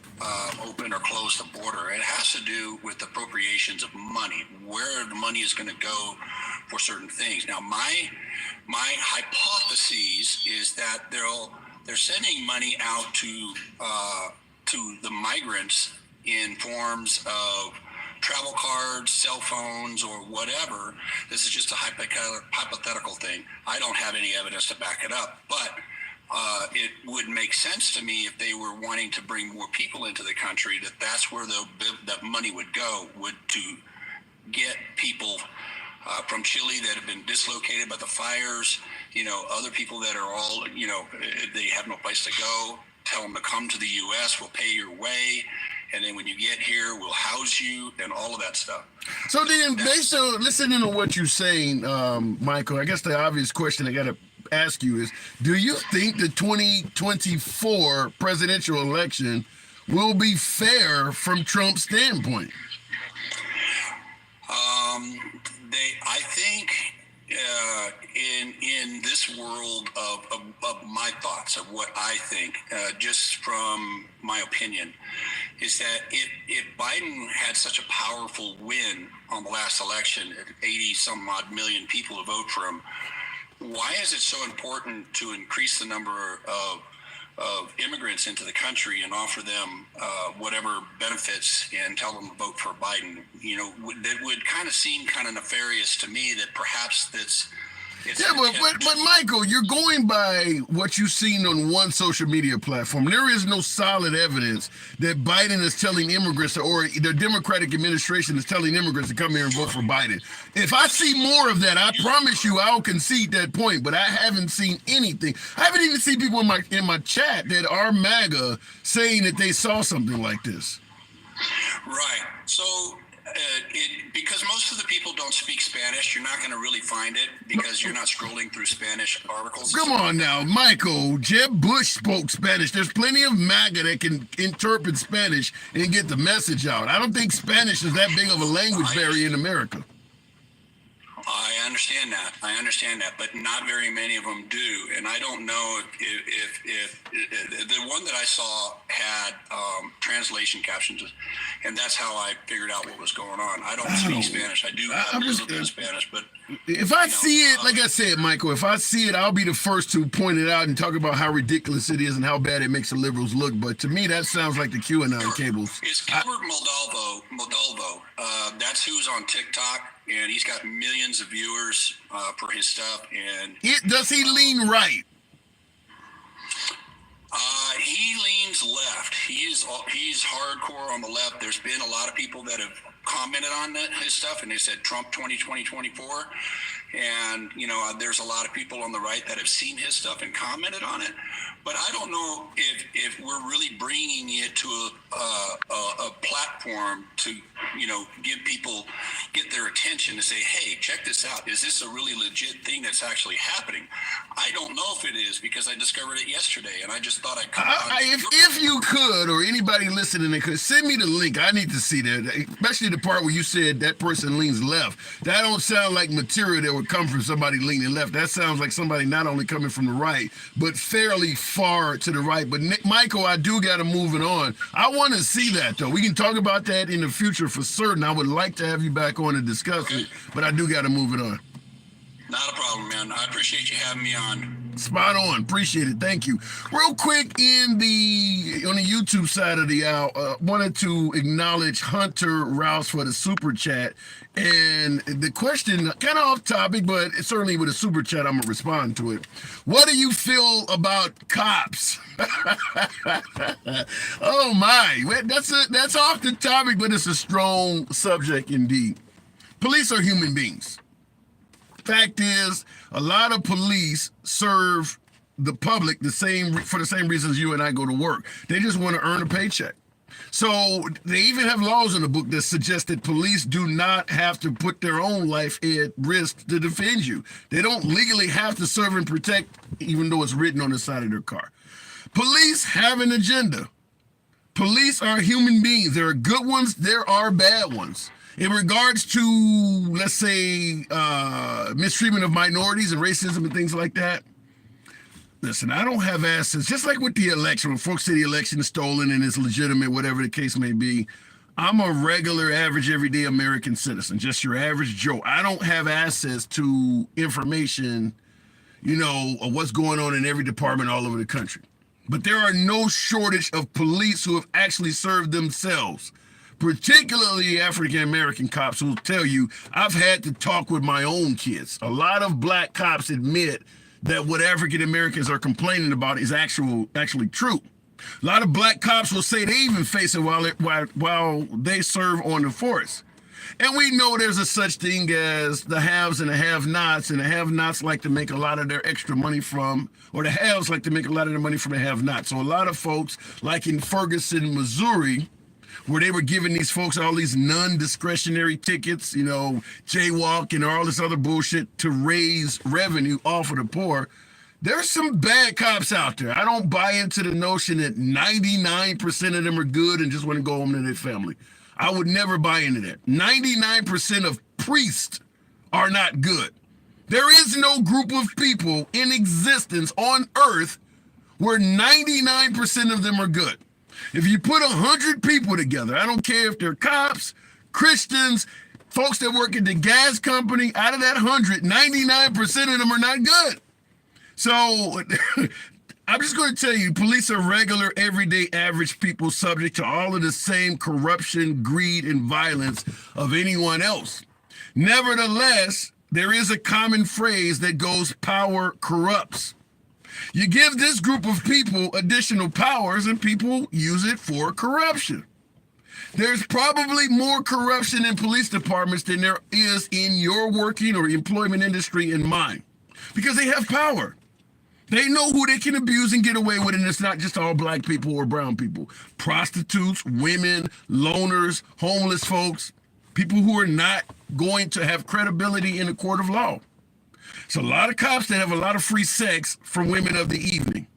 open or close the border. It has to do with appropriations of money, where the money is going to go for certain things. Now, my hypothesis is that they're sending money out to the migrants in forms of travel cards, cell phones, or whatever. This is just a hypothetical thing. I don't have any evidence to back it up, but it would make sense to me if they were wanting to bring more people into the country, that's where that money would go, to get people from Chile that have been dislocated by the fires, other people that are all, they have no place to go. Tell them to come to the U.S., we'll pay your way. And then when you get here, we'll house you and all of that stuff. So then, based on listening to what you're saying, Michael, I guess the obvious question I got to ask you is, do you think the 2024 presidential election will be fair from Trump's standpoint? I think in this world of my thoughts, of what I think, just from my opinion, is that if Biden had such a powerful win on the last election, 80 some odd million people to vote for him, why is it so important to increase the number of immigrants into the country and offer them whatever benefits and tell them to vote for Biden? That would kind of seem kind of nefarious to me, that perhaps but Michael, you're going by what you've seen on one social media platform. There is no solid evidence that Biden is telling immigrants, or the Democratic administration is telling immigrants to come here and vote for Biden. If I see more of that, I promise you I'll concede that point, but I haven't seen anything. I haven't even seen people in my chat that are MAGA saying that they saw something like this. Right. So because most of the people don't speak Spanish, you're not going to really find it, because you're not scrolling through Spanish articles. Come on now, Michael. Jeb Bush spoke Spanish. There's plenty of MAGA that can interpret Spanish and get the message out. I don't think Spanish is that big of a language barrier in America. I understand that, but not very many of them do. And I don't know if the one that I saw had translation captions, and that's how I figured out what was going on. I don't speak Spanish. I do have a little bit of Spanish, but if I see it, like I said, Michael, if I see it, I'll be the first to point it out and talk about how ridiculous it is and how bad it makes the liberals look. But to me, that sounds like the QAnon cables. It's Gilbert Moldalvo. That's who's on TikTok, and he's got millions of viewers for his stuff. And does he lean right? He leans left. He's hardcore on the left. There's been a lot of people that have commented on his stuff, and they said Trump 2024. And, there's a lot of people on the right that have seen his stuff and commented on it. But I don't know if we're really bringing it to a platform to get their attention to say, hey, check this out. Is this a really legit thing that's actually happening? I don't know if it is, because I discovered it yesterday, and I just thought I'd come on. If you could, or anybody listening that could, send me the link. I need to see that, especially the part where you said that person leans left. That don't sound like material that would come from somebody leaning left. That sounds like somebody not only coming from the right, but fairly far to the right. But Michael, I do got to move it on. I want to see that, though. We can talk about that in the future for certain. I would like to have you back on to discuss it, but I do got to move it on. Not a problem, man. I appreciate you having me on. Spot on. Appreciate it. Thank you. Real quick, on the YouTube side of the hour, wanted to acknowledge Hunter Rouse for the super chat. And the question, kind of off topic, but certainly with a super chat, I'm going to respond to it. What do you feel about cops? Oh my, that's off the topic, but it's a strong subject indeed. Police are human beings. Fact is, a lot of police serve the public for the same reasons you and I go to work. They just want to earn a paycheck. So they even have laws in the book that suggest that police do not have to put their own life at risk to defend you. They don't legally have to serve and protect, even though it's written on the side of their car. Police have an agenda. Police are human beings. There are good ones, there are bad ones. In regards to, let's say, mistreatment of minorities and racism and things like that, listen, I don't have assets. Just like with the election, when folks say the election is stolen and it's legitimate, whatever the case may be, I'm a regular, average, everyday American citizen, just your average Joe. I don't have access to information, of what's going on in every department all over the country. But there are no shortage of police who have actually served themselves, particularly African-American cops who will tell you, I've had to talk with my own kids. A lot of black cops admit that what African-Americans are complaining about is actually true. A lot of black cops will say they even face it while they serve on the force. And we know there's a such thing as the haves and the have-nots, and the have-nots like to make a lot of their extra money from, or the haves like to make a lot of their money from the have-nots. So a lot of folks, like in Ferguson, Missouri, where they were giving these folks all these non-discretionary tickets, jaywalk and all this other bullshit to raise revenue off of the poor. There's some bad cops out there. I don't buy into the notion that 99% of them are good and just want to go home to their family. I would never buy into that. 99% of priests are not good. There is no group of people in existence on earth where 99% of them are good. If you put 100 people together, I don't care if they're cops, Christians, folks that work at the gas company, out of that 100, 99% of them are not good. So I'm just going to tell you, police are regular, everyday, average people subject to all of the same corruption, greed, and violence of anyone else. Nevertheless, there is a common phrase that goes, power corrupts. You give this group of people additional powers and people use it for corruption. There's probably more corruption in police departments than there is in your working or employment industry and mine, because they have power. They know who they can abuse and get away with, and it's not just all black people or brown people. Prostitutes, women, loners, homeless folks, people who are not going to have credibility in a court of law. So a lot of cops that have a lot of free sex from women of the evening,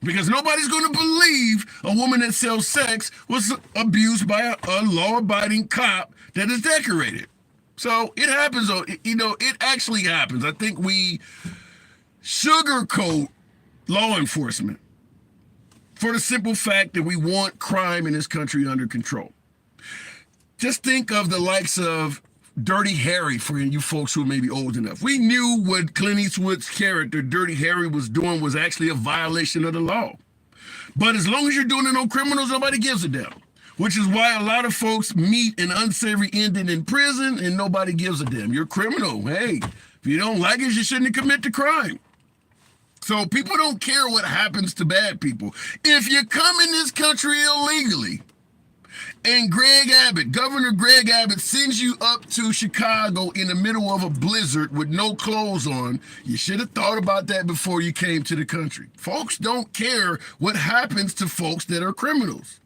because nobody's going to believe a woman that sells sex was abused by a law-abiding cop that is decorated. So it happens, it actually happens. I think we sugarcoat law enforcement for the simple fact that we want crime in this country under control. Just think of the likes of Dirty Harry, for you folks who may be old enough. We knew what Clint Eastwood's character, Dirty Harry, was doing was actually a violation of the law. But as long as you're doing it on criminals, nobody gives a damn. Which is why a lot of folks meet an unsavory ending in prison and nobody gives a damn. You're a criminal. Hey, if you don't like it, you shouldn't commit the crime. So people don't care what happens to bad people. If you come in this country illegally, and Governor Greg Abbott sends you up to Chicago in the middle of a blizzard with no clothes on, you should have thought about that before you came to the country. Folks don't care what happens to folks that are criminals.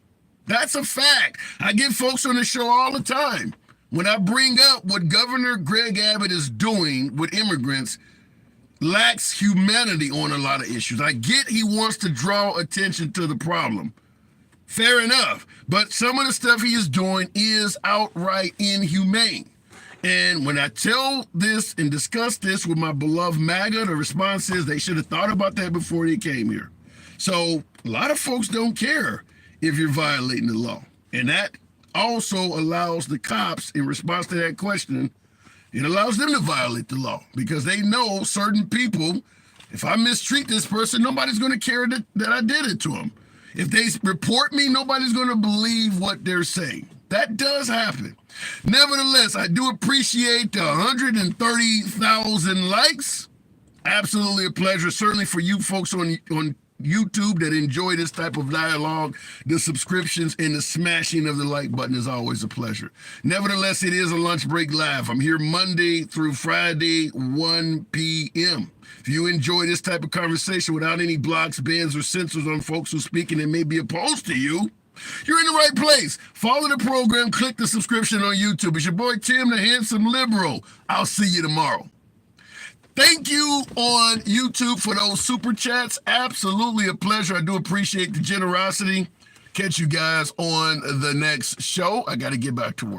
That's a fact. I get folks on the show all the time. When I bring up what Governor Greg Abbott is doing with immigrants, lacks humanity on a lot of issues. I get he wants to draw attention to the problem. Fair enough. But some of the stuff he is doing is outright inhumane. And when I tell this and discuss this with my beloved MAGA, the response is they should have thought about that before they came here. So a lot of folks don't care if you're violating the law. And that also allows the cops, in response to that question, it allows them to violate the law because they know certain people, if I mistreat this person, nobody's going to care that I did it to them. If they report me, nobody's going to believe what they're saying. That does happen. Nevertheless, I do appreciate the 130,000 likes. Absolutely a pleasure, certainly for you folks on YouTube that enjoy this type of dialogue. The subscriptions and the smashing of the like button is always a pleasure. Nevertheless, it is a lunch break live. I'm here Monday through Friday, 1 p.m. If you enjoy this type of conversation without any blocks, bans, or censors on folks who speak and may be opposed to you, you're in the right place. Follow the program, click the subscription on YouTube. It's your boy Tim, the Handsome Liberal. I'll see you tomorrow. Thank you on YouTube for those super chats. Absolutely a pleasure. I do appreciate the generosity. Catch you guys on the next show. I got to get back to work.